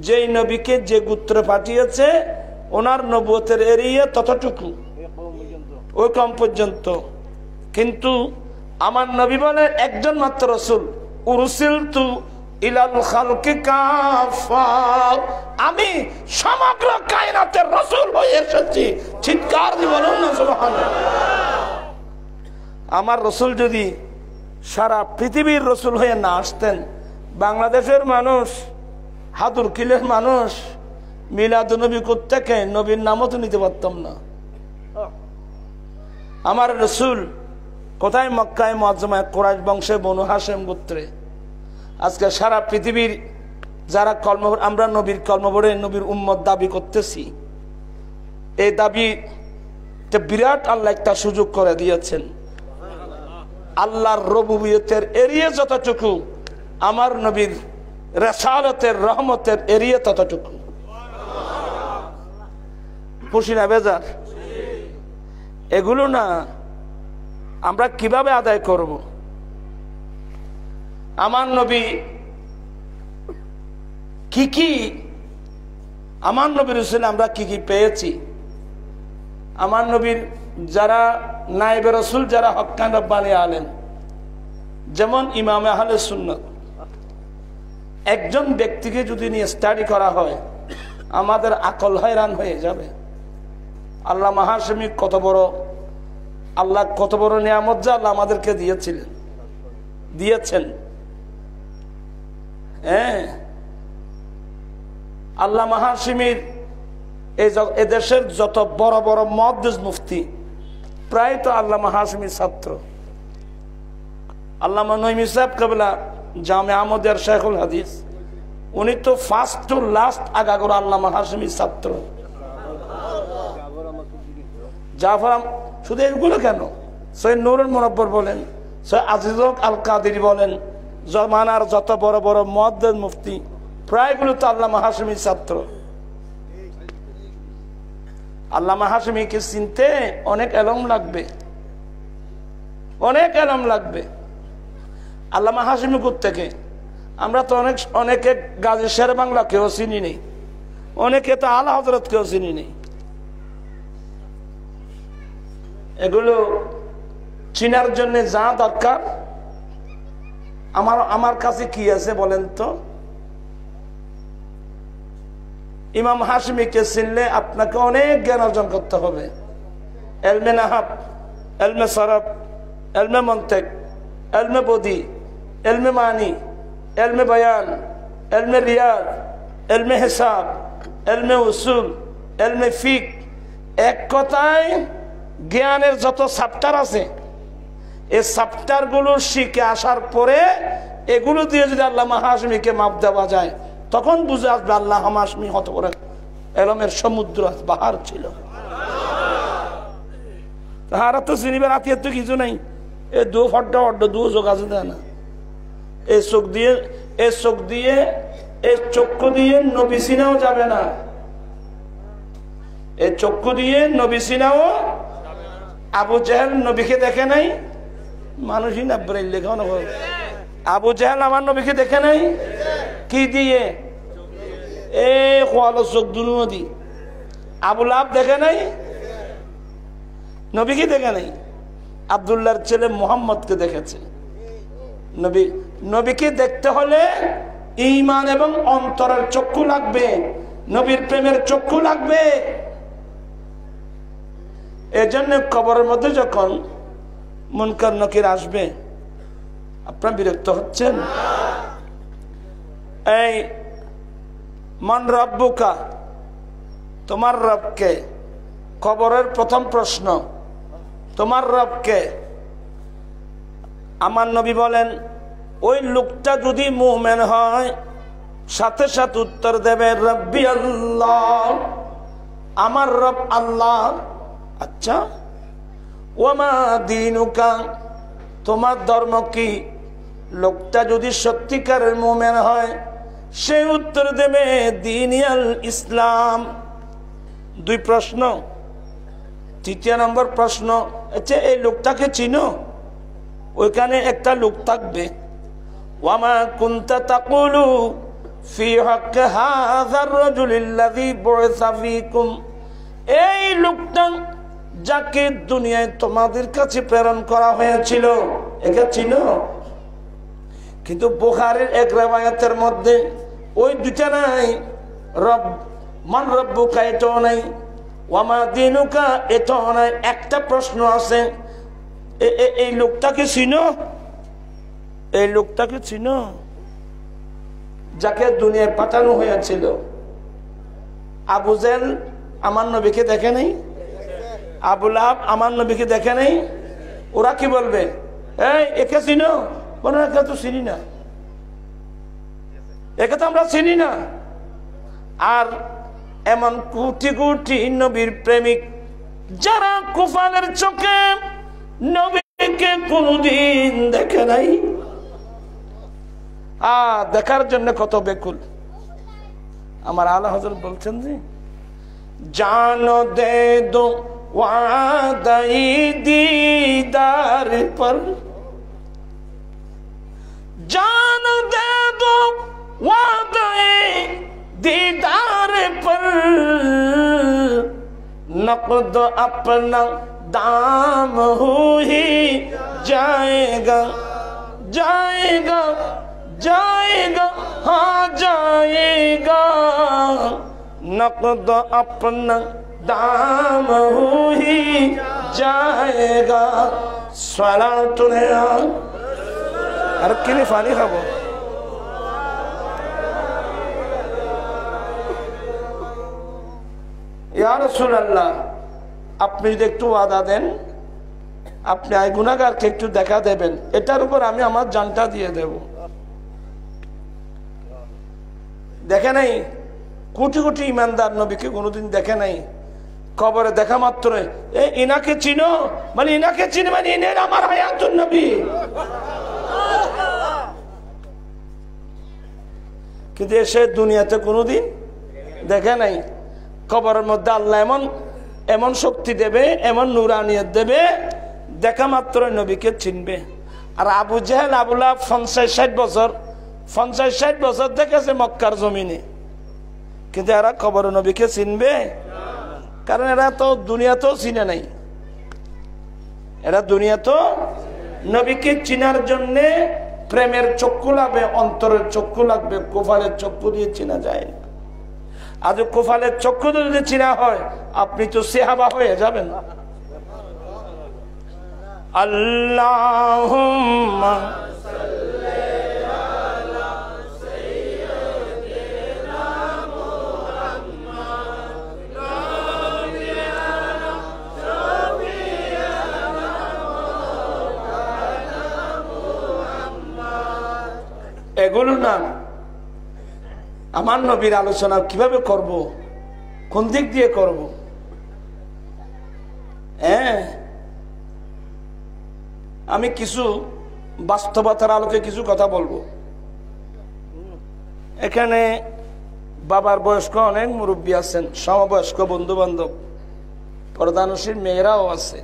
যেই নবীকে যে গোত্র পাঠিয়েছে ওনার নবুয়তের এরিয়া ততটুকু, ওই কম পর্যন্ত। কিন্তু আমার নবী বলেন একজন মাত্র রাসূল, উরসিলতু ইলাল খালকি কাফা, আমি সমগ্র কায়নাতের রাসূল হয়ে এসেছি। চিৎকার দিয়ে বলুন না সুবহানাল্লাহ। আমার রাসূল যদি সারা পৃথিবীর রাসূল হয়ে না আসতেন, বাংলাদেশের মানুষ, হাদুরকিলের মানুষ মিলাদুন্নবী থেকে নবীর নামও তো নিতে পারতাম না। আমার রাসূল কোথায়? মক্কায় মুআজ্জামায় কুরাইশ বংশে বনু হাশেম গোত্রে। আজকে সারা পৃথিবীর যারা আমরা নবীর কলমবরে নবীর উম্মত দাবি করতেছি, এই দাবি বিরাট আল্লাহ একটা সুযোগ করে দিয়েছেন। আল্লাহর রুবুবিয়তের এরিয়া যতটুকু, আমার নবীর রিসালাতের রহমতের এরিয়া ততটুকু। খুশি না বেজার? এগুলো না আমরা কিভাবে আদায় করব? আমার নবী কি আমার নবীর রাসূল আমরা কি পেয়েছি? আমার নবীর যারা নায়েবে রাসূল, যারা হক্কান রব্বানি আলেম, যেমন ইমাম আহলে সুন্নাত, একজন ব্যক্তিকে যদি নিয়ে স্টাডি করা হয় আমাদের আকল হয়রান হয়ে যাবে। আল্লামা হাশমি কত বড়, আল্লাহ কত বড় নিয়ামত যা আল্লাহ আমাদেরকে দিয়েছেন। হ্যাঁ, আল্লামা হাশমির এই দেশের যত বড় বড় মুহাদ্দিস মুফতি প্রায় তো আল্লামা হাশমির ছাত্র। আল্লামা নঈমী সাহেব কেবলা জামে আহমদিয়ার শেখুল হাদিস, উনি তো ফার্স্ট টু লাস্ট আগাগোড়া আল্লামা হাশমির ছাত্র। জাফর শুধু এগুলো কেন, সৈয়দ নুরুল মুনাব্বর বলেন, সৈয়দ আজিজুল আল কাদেরী বলেন, জমানার যত বড় বড় মুহাদ্দিস মুফতি প্রায়গুলো তো আল্লামা হাশমির ছাত্র। আল্লামা হাশমিকে চিনতে অনেক এলম লাগবে, অনেক এলম লাগবে। আল্লামা হাশমি থেকে আমরা তো অনেকে গাজী শের বাংলা কেউ চিনি নেই, অনেকে তো আলা হযরত কেউ চিনি নেই। এগুলো চিনার জন্য যা দরকার, আমার কাছে কি আছে বলেন তো? ইমাম হাশমিকে চিনলে আপনাকে অনেক জ্ঞান অর্জন করতে হবে। এলমে নাহাব, এলমে সরফ, এলমে মন্তেক, এলমে বদি, এলমে মানি, এলমে বয়ান, এলমে রিয়াদ, এলমে হিসাব, এলমে উসুল, এলমে ফিক, এক কথায় জ্ঞানের যত চ্যাপ্টার আছে এই চ্যাপ্টারগুলো শিখে আসার পরে এগুলো দিয়ে যদি আল্লামা হাশমিকে মাপ দেওয়া যায় তখন বুঝে আসবে আল্লামা হাশমি হত করে এলমের সমুদ্র বাহার ছিল। তাহারা তো চিনিবার আত্মীয় তো কিছু নাই, এ দু ফড্ডা অড্ড দু চোখ আছে না, এই চোখ দিয়ে এই চক্ষু দিয়ে নবী চিনাও যাবে না, এই চক্ষু দিয়ে নবী চিনাও। আবু জাহেল নবীকে দেখে নাই, মানুষই না ব্রেইল লেখা। আবু জাহেল আমার নবীকে দেখে নাই, কি দিয়ে? এ খোয়ালো চোখ দুনু নদী। আবু লাহাব দেখে নাই, নবীকে দেখে নাই। আব্দুল্লাহর ছেলে মুহাম্মদকে দেখেছে। নবীকে দেখতে হলে ঈমান এবং অন্তরের চক্ষু লাগবে, নবীর প্রেমের চক্ষু লাগবে। এজন্য কবরের মধ্যে যখন মুনকার নকির আসবে আপনারা বিরক্ত হচ্ছেন? এই মান রব্বুকা, তোমার রবকে? কবরের প্রথম প্রশ্ন তোমার রবকে? আমার নবী বলেন ওই লোকটা যদি মুমিন হয় সাথে সাথে উত্তর দেবে রব্বি আল্লাহ, আমার রব আল্লাহ। আচ্ছা, ওয়ামা দীনুকা, তোমার ধর্ম কি? লোকটা যদি সত্যিকারের মুমিন হয় সে উত্তর দেবে দীনিয়াল ইসলাম। দুই প্রশ্ন। তৃতীয় নম্বর প্রশ্ন, আচ্ছা এই লোকটাকে চিনো? ওইখানে একটা লোক থাকবে, ওয়ামা কুনতা তাকুলু ফি হাক্কি হাযার রাজুলিল্লাযী বুইসা ফীকুম, এই লোকটা যাকে দুনিয়ায় তোমাদের কাছে প্রেরণ করা হয়েছিল, একে চিনো? কিন্তু বুখারীর এক riwayতের মধ্যে ওই দুটা নাই, রব মান রব্বুকা এটাও নাই, ওয়ামা দীনুকা এটাও নাই। একটা প্রশ্ন আছে, এই লোকটাকে চিনো? এই লোকটাকে চিনো যাকে দুনিয়ায় পাঠানো হয়েছিল? আবু জেহেল আমার নবীকে দেখে নাই, আবু লাহাব আমার নবীকে দেখে নাই। ওরা কি বলবে? এই একে চিনো? বলে একে তো চিনি না, একে তো আমরা চিনি না। আর এমন কোটি কোটি নবীর প্রেমিক যারা কুফালের চোখে নবীকে কোনদিন দেখে নাই, দেখার জন্য কত বেকুল। আমার আলা হযরত বলছেন যে জানো দে দো ওয়াদাই দীদার পর, জানো দে দো ওয়াদাই दीदार पर नक़द अपना दाम हो ही जाएगा, जाएगा जाएगा हाँ जाएगा, नक़द अपना दाम हो ही जाएगा। सलातुन अरे किने फानी खाबो ইয়া রাসূলুল্লাহ, আপনি যদি একটু ওয়াদা দেন, আপনি এই গুনাহগারকে একটু দেখা দেবেন, এটার উপর আমি আমার জানটা দিয়ে দেব। দেখে নাই কোটি কোটি ইমানদার নবীকে কোনোদিন দেখে নাই, কবরে দেখা মাত্র এই ইনাকে চিনো, মানে ইনাকে চিনি, মানে ইনি আমার হায়াতুন নবী। কিন্তু এসে দুনিয়াতে কোনোদিন দেখে নাই। কবরের মধ্যে আল্লাহ এমন এমন শক্তি দেবে, এমন নূরানিয়ত দেবে, দেখা মাত্র নবীকে চিনবে। আর আবু জেহেল আবু লাহাব 50-60 বছর দেখেছে মক্কার জমিনে, কিন্তু এরা কবরের নবীকে চিনবে? কারণ এরা তো দুনিয়াতেও চিনে নাই। এরা দুনিয়াতেও নবীকে চিনার জন্যে প্রেমের চক্ষু লাগবে, অন্তরের চক্ষু লাগবে, কোফালের চক্ষু দিয়ে চিনা যায় না। আজ কোফালের চক্ষু যদি চিনা হয় আপনি তো সাহাবা হয়ে যাবেন। আল্লাহুম্মা সাল্লি আলা সাইয়্যিদিনা মুহাম্মাদ নাবিয়ানা শাফিয়ানা মাওলানা মুহাম্মদ। এগুলো না আমার নবীর আলোচনা কিভাবে করব, কোন দিক দিয়ে করব? আমি কিছু বাস্তবতার আলোকে কিছু কথা বলবো। এখানে বাবার বয়স্ক অনেক মুরব্বী আছেন, সমবয়স্ক বন্ধু বান্ধব, প্রধানশীল মেয়েরাও আছে।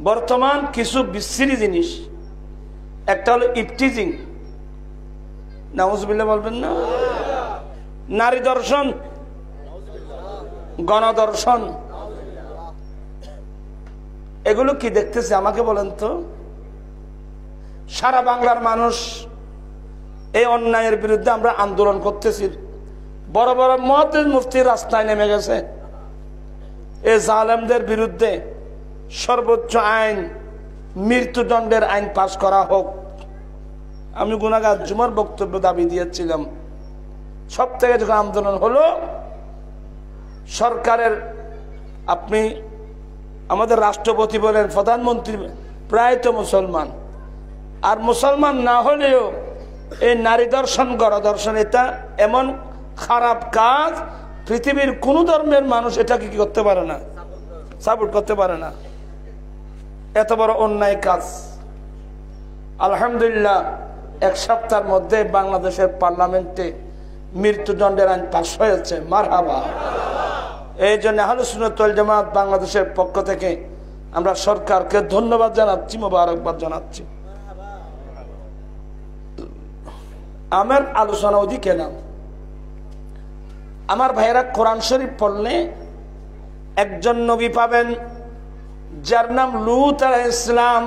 বর্তমান কিছু বিশ্রী জিনিস, একটা হলো ইফটিজিং, নাউজুবিল্লাহ বলবেন না, নারী দর্শন, গণদর্শন, এগুলো কি দেখতেছে আমাকে বলেন তো? সারা বাংলার মানুষ এই অন্যায়ের বিরুদ্ধে আমরা আন্দোলন করতেছি। বড় বড় মুহাদ্দিস মুফতি রাস্তায় নেমে গেছে এই জালেমদের বিরুদ্ধে। সর্বোচ্চ আইন, মৃত্যুদণ্ডের আইন পাশ করা হোক। আমি গুনাহগার জুমার বক্তব্য দাবি দিয়েছিলাম। সব থেকে যখন আন্দোলন হলো, সরকারের আপনি আমাদের রাষ্ট্রপতি বলেন, প্রধানমন্ত্রী প্রায় তো মুসলমান, আর মুসলমান না হলেও এই নারী দর্শন, গণদর্শন, এটা এমন খারাপ কাজ পৃথিবীর কোন ধর্মের মানুষ এটাকে কি করতে পারে না, সাপোর্ট করতে পারে না। এত বড় অন্যায় কাজ। আলহামদুলিল্লাহ, এক সপ্তাহের মধ্যে বাংলাদেশের পার্লামেন্টে মৃত্যুদণ্ডের আইন পাস হয়েছে। মারহাবা। এই জন্য আহলে সুন্নাত ওয়াল জামাত বাংলাদেশের পক্ষ থেকে আমরা সরকারকে ধন্যবাদ জানাচ্ছি, মোবারকবাদ জানাচ্ছি। আমার আলোচনা ওদিকে না। আমার ভাইয়েরা, কোরআন শরীফ পড়লে একজন নবী পাবেন যার নাম লূত আলাইহিস সালাম।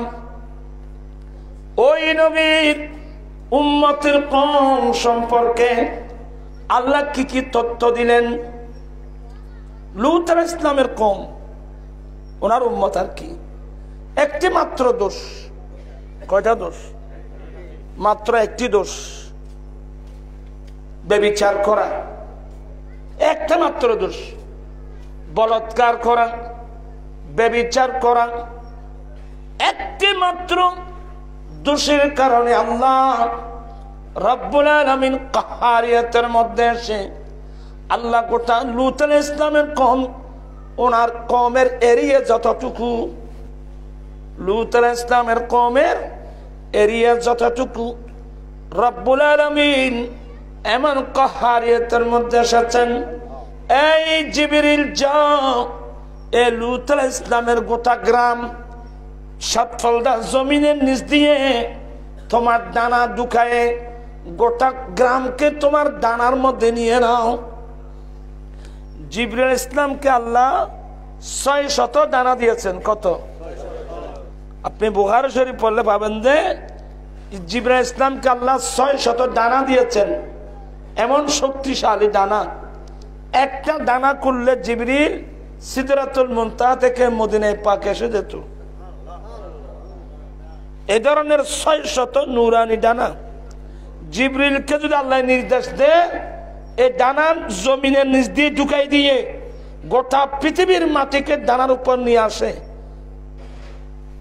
ওই নবীর উম্মতের কওম সম্পর্কে আল্লাহ কি কি তথ্য দিলেন। লূত আলাইহিস সালামের কওম, ওনার উম্মত আর কি, একটি মাত্র দোষ। কয়টা দোষ? মাত্র একটি দোষ, ব্যভিচার করা। একটা মাত্র দোষ, বলাৎকার করা, ব্যভিচার করা। একটি মাত্র দোষের কারণে আল্লাহ রব্বুল আলামিন কাহারিয়াতের মধ্যে এসে আল্লাহ গোটা লূত আলাইহিস সালামের কওম, ওনার কওমের এরিয়া যতটুকু, লূত আলাইহিস সালামের কওমের এরিয়া যতটুকু, রব্বুল আলামিন এমন কাহারিয়াতের মধ্যে এসেছেন, এই জিবরিল যাও, এ লূত আলাইহিস সালামের গোটা গ্রাম সাতফলদা জমিনের নিচ দিয়ে তোমার ডানা ঢুকায়ে গোটা গ্রামকে তোমার ডানার মধ্যে নিয়ে নাও। জিবরিল ইসলামকে আল্লাহ 600 ডানা দিয়েছেন। কত? আপনি বুখারী শরীফ পড়লে পাবেন যে জিবরিল ইসলামকে আল্লাহ 600 ডানা দিয়েছেন। এমন শক্তিশালী ডানা, একটা ডানা করলে জিবরিল সিদরাতুল মুনতাহা থেকে মদিনায় পাক এসে যেত। এই ধরনের 600 নূরানি ডানা জিবরিলকে যদি আল্লাহ নির্দেশ দেয়, এই ডানা জমিনের নিচ দিয়ে ঢুকাই দিয়ে গোটা পৃথিবীর মাটিকে ডানার উপর নিয়ে আসে,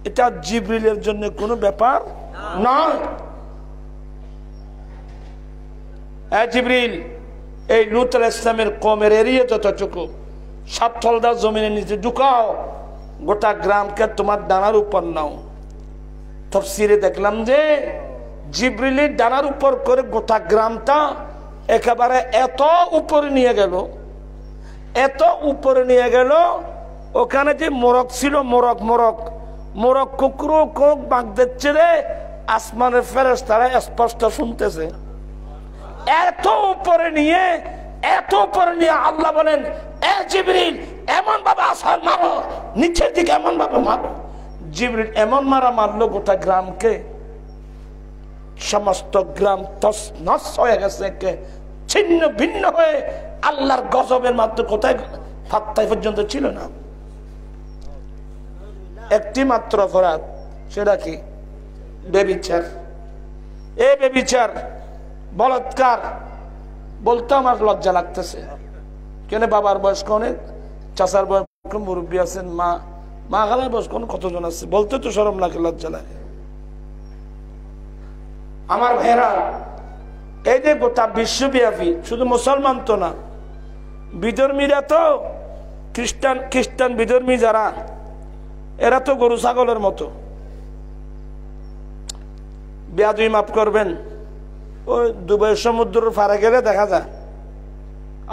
এটা জিবরিলের জন্য কোনো ব্যাপার নয়। জিবরিল, এই লূত আলাইহিস সালামের কওমের এরিয়া যতটুকু সাতফলদা জমিনের নিচে ঢুকাও, গোটা গ্রামকে তোমার ডানার উপর নাও। তাফসীরে দেখলাম যে জিবরিলের ডানার উপর করে গোটা গ্রামটা একেবারে এত উপরে নিয়ে গেল, এত উপরে নিয়ে গেল, ওখানে যে মোরগ ছিল, মোরগ কুকুরও কোক বাঁক দিচ্ছে রে, আসমানের ফেরেশতারা স্পষ্ট শুনতেছে। এত উপরে নিয়ে আল্লাহ বলেন, এ জিবরিল এমন ভাবে আসার মারো, নিচের দিকে এমন ভাবে মারো। জিবরিল এমন মারা মারলো গোটা গ্রামকে, সমস্ত গ্রাম তছনছ হয়ে গেছে, ছিন্ন ভিন্ন হয়ে আল্লাহর গজবের মাত্র কোথায় ফাত্তায় পর্যন্ত ছিল না। একটি মাত্র অপরাধ, সেটা কি? ব্যভিচার। এই ব্যভিচার, বলাৎকার বলতে আমার লজ্জা লাগতেছে। কেন? বাবার বয়স অনেক, চাচার বয়স, মুরব্বী আছেন, মা খালার বয়স কতজন আছে, বলতে তো শরম লাগে, লজ্জা লাগে। আমার ভাইরা, এই যে গোটা বিশ্বব্যাপী, শুধু মুসলমান তো না, বিধর্মীরা তো, খ্রিস্টান বিধর্মী যারা, এরা তো গরু ছাগলের মতো। বেয়াদবি মাফ করবেন, ওই দুবাই সমুদ্রের পারে গেলে দেখা যায়,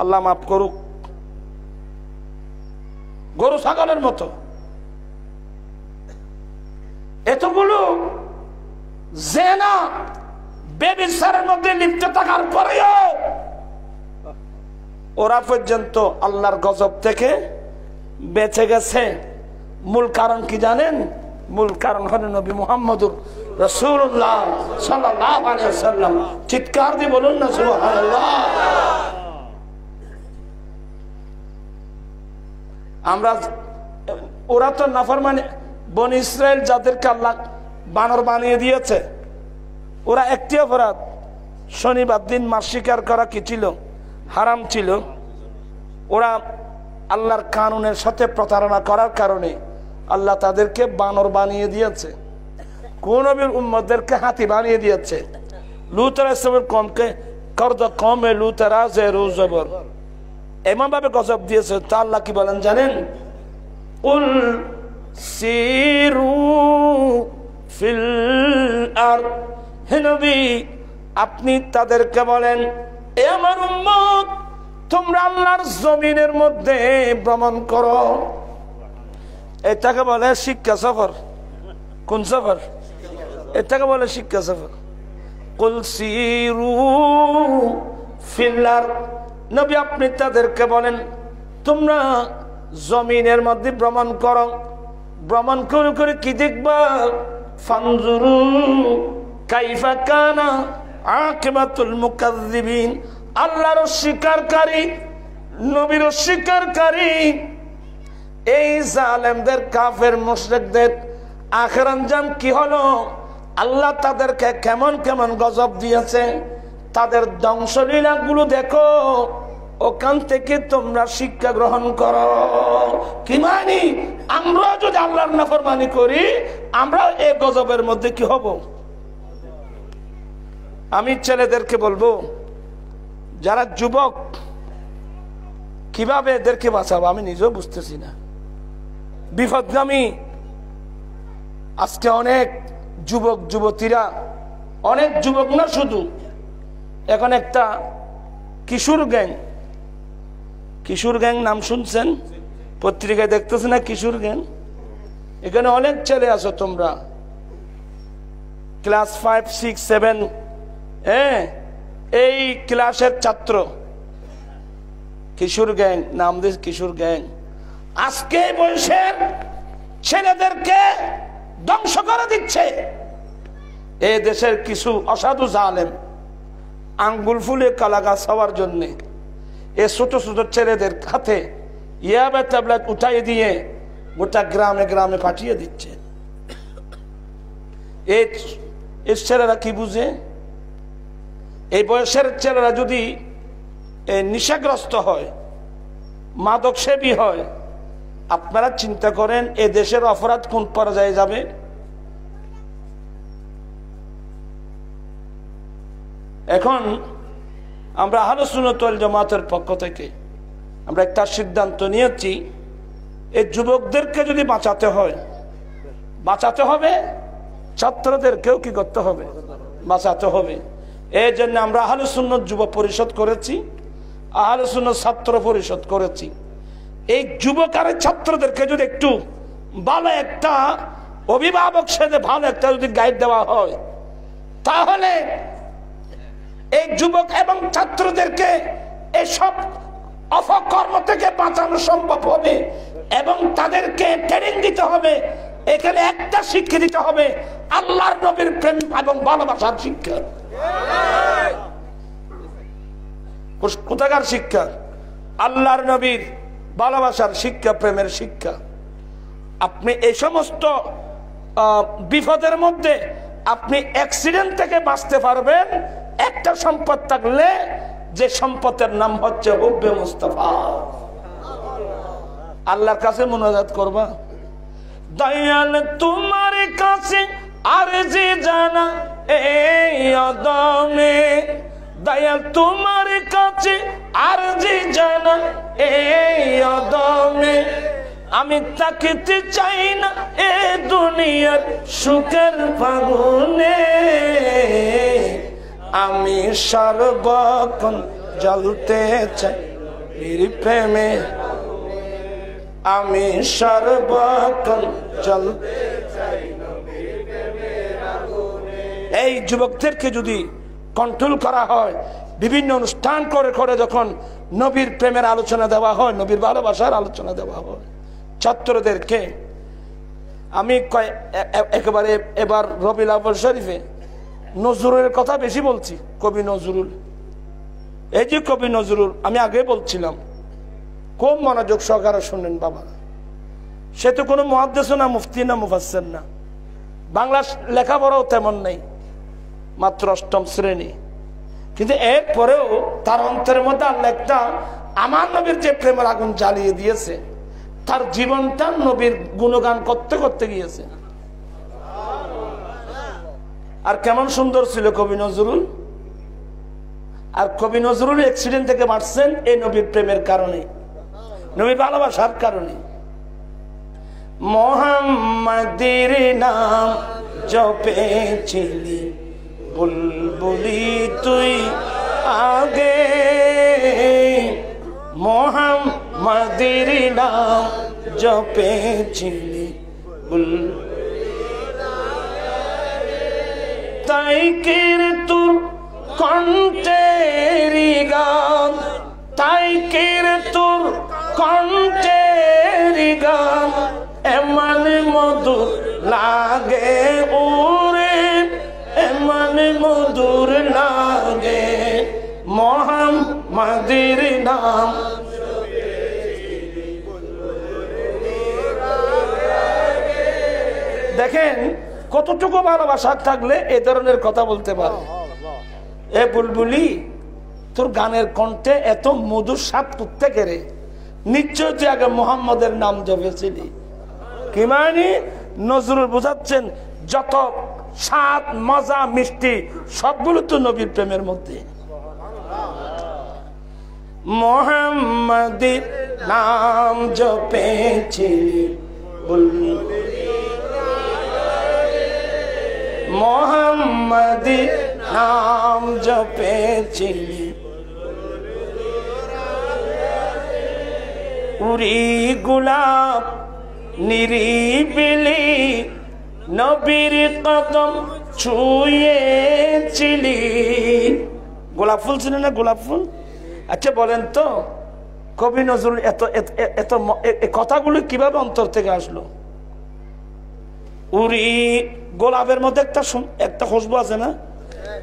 আল্লাহ মাফ করুক, গরু ছাগলের মতো। এতগুলো জেনা ব্যভিচারের মধ্যে লিপ্ত থাকার পরেও ওরা পর্যন্ত আল্লাহর গজব থেকে বেঁচে গেছে। মূল কারণ কি জানেন? মূল কারণ হলো নবী মুহাম্মদুর রাসূলুল্লাহ সাল্লাল্লাহু আলাইহি ওয়াসাল্লাম। চিৎকার দিয়ে বলুন না সুবহানাল্লাহ। আমরা, ওরা তো নাফরমানি, বনি ইসরাইল যাদেরকে আল্লাহ বানর বানিয়ে দিয়েছে, ওরা একটি অপরাধ, শনিবার দিন মাছ শিকার করা কি ছিল? হারাম ছিল। ওরা আল্লাহর কানুনের সাথে প্রতারণা করার কারণে আল্লাহ তাদেরকে বানর বানিয়ে দিয়েছে। কোন নবীর উম্মতদেরকে হাতি বানিয়ে দিয়েছে। লূত আলাইহিস সালামের কওমকে করদ কওমে লূত রাজে রুজবর, এমন ভাবে গজব দিয়েছে। তা আল্লাহ কি বলেন জানেন? কুল সিরু ফিল আরদ, হে নবী আপনি তাদেরকে বলেন, এ আমার উম্মত তোমরা আল্লাহর জমিনের মধ্যে ভ্রমণ করো। এটাকে বলে শিক্ষা সফর। কোন সফর? এটাকে বলে শিক্ষা সফর। কুল সিরু ফিল আরদ, নবী আপনি তাদেরকে বলেন তোমরা জমিনের মধ্যে ভ্রমণ করো। ভ্রমণ করে করে কি দেখবা? ফানজুরু কাইফা কানা আকিবাতুল মুকাজ্জিবিন, আল্লাহর অস্বীকারী নবীর অস্বীকারী এই জালেমদের কাফের মুশরিকদের আখির আঞ্জাম কি হলো? আল্লাহ তাদেরকে কেমন কেমন গজব দিয়েছে, তাদের ধ্বংসলীলা গুলো দেখো, ওখান থেকে তোমরা শিক্ষা গ্রহণ করো। কি মানি? আমরা যদি আল্লাহর নাফরমানি করি আমরা এই গজবের মধ্যে কি হব? আমি ছেলেদেরকে বলবো, যারা যুবক কিভাবে এদেরকে বাঁচাবো আমি নিজেও বুঝতেছি না। বিপদগামী আজকে অনেক যুবক যুবতীরা, অনেক যুবক না শুধু, এখন একটা কিশোর গ্যাং নাম শুনছেন? পত্রিকায় দেখতেছে না কিশোর গ্যাং? এখানে অনেক ছেলে আছো তোমরা, ক্লাস 5, 6, 7, এই ক্লাসের ছাত্র, কিশোর গ্যাং নাম দিস, কিশোর গ্যাং আজকে বয়সের ছেলেদেরকে ধ্বংস করে দিচ্ছে। এই দেশের কিছু অসাধু জালেম আঙ্গুল ফুলে কালা গাছ হওয়ার জন্য এই ছোট ছোট ছেলেদের হাতে ইয়াবা ট্যাবলেট উঠাই দিয়ে গোটা গ্রামে গ্রামে পাঠিয়ে দিচ্ছে। এই ছেলেরা কি বুঝে? এই বয়সের ছেলেরা যদি নেশাগ্রস্ত হয়, মাদক সেবী হয়, আপনারা চিন্তা করেন এ দেশের অপরাধ কোন পর্যায়ে যাবে? এখন আমরা আহলে সুন্নাত ওয়াল জামাতের পক্ষ থেকে আমরা একটা সিদ্ধান্ত নিয়েছি, এই যুবকদেরকে যদি বাঁচাতে হবে, ছাত্রদেরকেও কি করতে হবে? বাঁচাতে হবে। এই জন্য আমরা আহলে সুন্নাত যুব পরিষদ করেছি, আহলে সুন্নাত ছাত্র পরিষদ করেছি। এই যুবক আর ছাত্রদেরকে যদি একটু ভালো একটা অভিভাবক সাথে ভালো একটা যদি গাইড দেওয়া হয়, তাহলে এই যুবক এবং ছাত্রদেরকে এসব অপকর্ম থেকে বাঁচানো সম্ভব হবে। এবং তাদেরকে ট্রেনিং দিতে হবে। এখানে একটা শিক্ষা দিতে হবে, আল্লাহর নবীর প্রেম এবং ভালোবাসার শিক্ষা। কোথাকার শিক্ষা? আল্লাহর নবীর ভালোবাসার শিক্ষা, প্রেমের শিক্ষা। আপনি এই সমস্ত বিপদের মধ্যে আপনি অ্যাক্সিডেন্ট থেকে বাঁচতে পারবেন একটা সম্পদ থাকলে, যে সম্পদের নাম হচ্ছে হুব্বে মুস্তাফা। আল্লাহর কাছে মুনাজাত করবা, দয়াল তোমার কাছে আরজি জানা এই আদমে, দয়াল তোমার কাছে আরজি জানা এই আদমে, আমি তাকিতে চাই না এ দুনিয়ার সুখের ফাগুনে, আমি সর্বক্ষণ জ্বলতে চাই নবীর প্রেমে, আমি সর্বক্ষণ জ্বলতে চাই নবীর প্রেমের আগুনে। এই যুবকদেরকে যদি কন্ট্রোল করা হয়, বিভিন্ন অনুষ্ঠান করে করে যখন নবীর প্রেমের আলোচনা দেওয়া হয়, নবীর ভালোবাসার আলোচনা দেওয়া হয়, ছাত্রদেরকে আমি একেবারে এবার রবিউল আউয়াল শরীফে নজরুলের কথা বেশি বলছি। কবি নজরুল, এই যে কবি নজরুল, আমি আগে বলছিলাম, খুব মনোযোগ সহকারে শুনেন বাবা। সে তো কোনো মুহাদ্দিস না, মুফতি না, মুফাসসির না, বাংলা লেখাপড়াও তেমন নেই, মাত্র 8ম শ্রেণী। কিন্তু এরপরেও তার অন্তরের মধ্যে আল্লাহ একটা আমার নবীর যে প্রেমের আগুন জ্বালিয়ে দিয়েছে, তার জীবনটা নবীর গুণগান করতে করতে গিয়েছে। আর কেমন সুন্দর ছিল কবি নজরুল। আর কবি নজরুল অ্যাক্সিডেন্ট থেকে মারছেন এই নবীর প্রেমের কারণে, নবীর ভালোবাসার কারণে। মোহাম্মদের নাম জপেছিলি বুলবুলি তুই আগে, মোহাম্মদের নাম জপেছিলি তাই কের তোর কণ্ঠেরি গান, তাই কের তোর কণ্ঠেরি গান এমন মধুর লাগে ওরে, এমন মধুর লাগে মোহাম্মদের নাম। দেখেন কতটুকু ভালোবাসা থাকলে এ ধরনের কথা বলতে পারে। এ বুলবুলি তোর গানের কণ্ঠে এত মধুর স্বাদ করতে গেলে নিশ্চয় তুই আগে মোহাম্মদের নাম জপেছিলি। কি মানে নজরুল বোঝাচ্ছেন যত স্বাদ মজা মিষ্টি সবগুলো তো নবীর প্রেমের মধ্যে। মোহাম্মদের নাম জপেছিলি মোহাম্মদের নাম জপেছিলি উরি গোলাপ নিরিবিলি নবীর কদম ছুঁয়েছিলি। গোলাপ ফুল ছিল না, গোলাপ ফুল। আচ্ছা বলেন তো কবি নজরুল এত এত কথাগুলো কিভাবে অন্তর থেকে আসলো? উরি গোলাপের মধ্যে একটা খুশবু আছে না,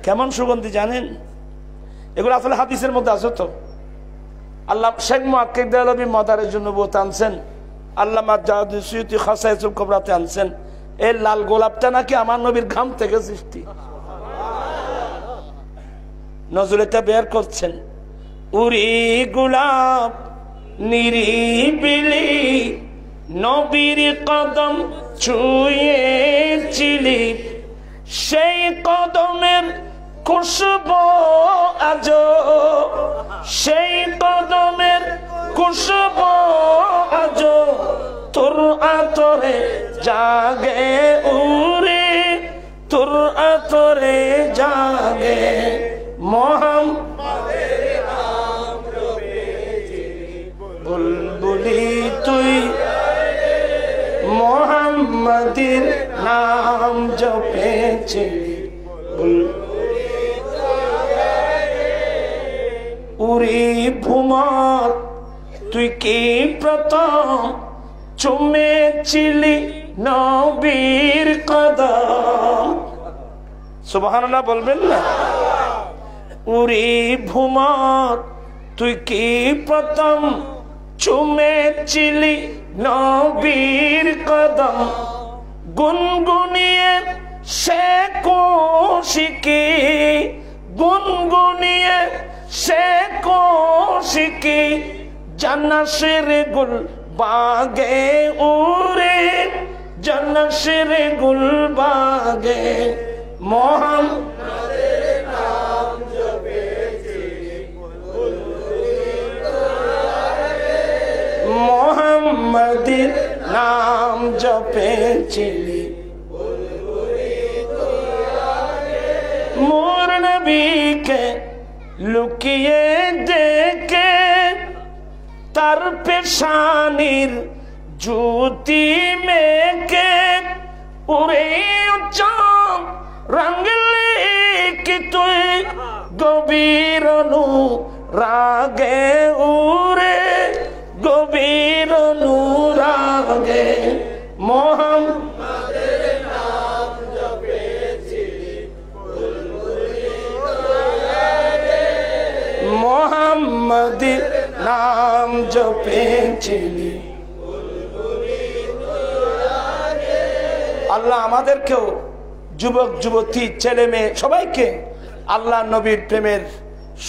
কেমন সুগন্ধি জানেন? এগুলো আসলে হাদিসের মধ্যে আছে। তো আল্লাহ শেখ মুহাক্কিক দেহলভী মাদারের জন্য বোত আনছেন, আল্লামা জাহাদুল সুয়ুতি খাসাইসুল কুবরাতে আনছেন এই লাল গোলাপটা নাকি আমার নবীর ঘাম থেকে সৃষ্টি। নজরুল এটা বের করছেন। উরি গোলাপ নিরিবিলি নবীর কদম ছুঁয়েছিলি, সেই কদমের খুশবু আজ, সেই কদমের খুশবু আজ তোর আতরে জাগে উরে, তোর আতরে জাগে মোহাম্মদের নাম জপেছিলি বুলবুলি তুই, মোহাম্মদের নাম জপেছিলি উরি ভুমর তুই কি প্রথম চুমেছিলি নবীর কদম। সুবহানাল্লাহ বলবেন না? উরি ভুমর তুই কি প্রথম চুমেছিলি নবীর কদম, গুনগুনিয়ে সে কোশিকি, গুনগুনিয়ে সে কোশিকি জান্নাতের গুল বাগে উরে, জান্নাতের গুল বাগে মোহাম্মদের নাম জপেছিলি মোহাম্মদের নাম জপেছিলি মোর নবীকে লুকিয়ে দেখে তার পেশানির জ্যোতি মেকে উড়ে উচ্চম রঙলি কি তুই গভীর রাগে উড়ে, গভীর রাগে মোহাম্মদের নাম জপেছিলি মোহাম্মদের নাম জপেছিলি। আল্লাহ আমাদেরকেও যুবক যুবতী ছেলে মেয়ে সবাইকে আল্লাহ নবীর প্রেমের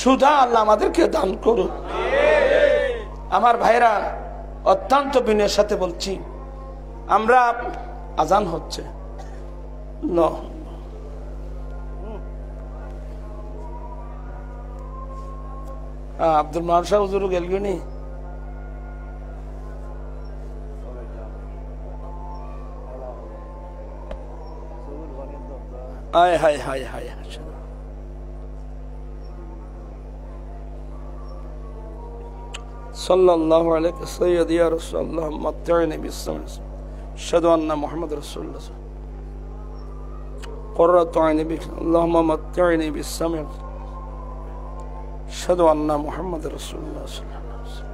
সুধা আল্লাহ আমাদেরকে দান করুন। আমার ভাইরা অত্যন্ত বিনয়ের সাথে বলছি, আমরা আজান হচ্ছে আব্দুল মাল শাহ হুজুর গেলগুনি আয় হায় হায় হায় সাল্লাল্লাহু আলাইহি সাইয়্যিদি ইয়া রাসূলুল্লাহ মাত্তা'নি বিস-সামস আশহাদু আন্না মুহাম্মাদুর রাসূলুল্লাহ قرة عيني بك اللهم متعني بالسمع أشهد أن محمد رسول الله صلى الله عليه وسلم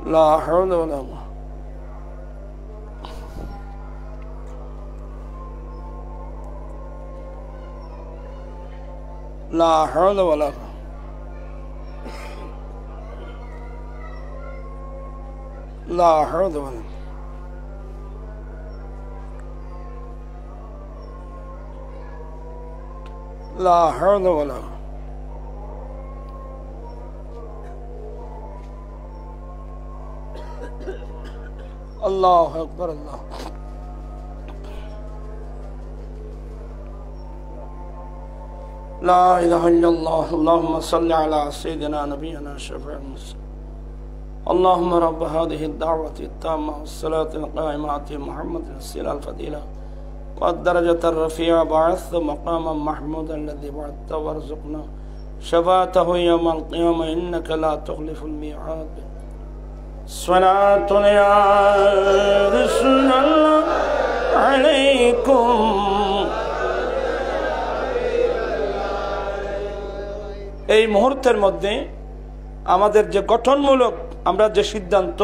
لا حول ولا قوة لا حول ولا قوة لا حول ولا قوة لا حول ولا قوة الله أكبر الله لا إله إلا الله اللهم صل على سيدنا نبينا شفيع المسلمين اللهم رب هذه الدعوة التامة والصلاة القائمة محمد السيرة الفضيلة والدرجة الرفيعة بعث مقاما محمودا الذي بعثت وارزقنا شفاعته يوم القيامة إنك لا تخلف الميعاد صلاة يا رسول الله عليكم এই মুহূর্তের মধ্যে আমাদের যে গঠনমূলক আমরা যে সিদ্ধান্ত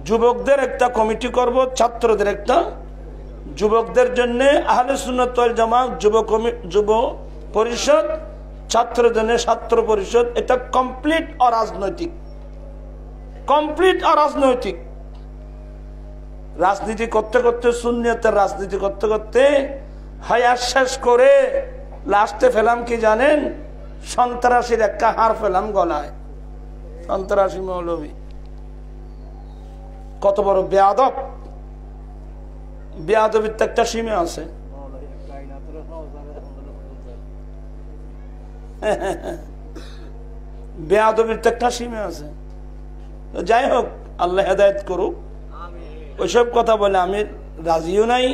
যুবকদের একটা কমিটি করব ছাত্রদের একটা যুবকদের জন্য আহলে সুন্নাত ওয়াল জামাত যুব পরিষদ ছাত্রদের জন্য ছাত্র পরিষদ এটা কমপ্লিট অরাজনৈতিক রাজনীতি করতে করতে সুন্নিয়তের রাজনীতি করতে করতে হায়াত শেষ করে লাস্টে ফেলাম কি জানেন সন্ত্রাসীর একটা হাড় ফেলাম গলায় সন্ত্রাসী মৌলবী কত বড় বেয়াদব বেয়াদবির তো একটা সীমা আছে বেয়াদবির তো একটা সীমা আছে যাই হোক আল্লাহ হেদায়েত করুক ওইসব কথা বলে আমি রাজিও নাই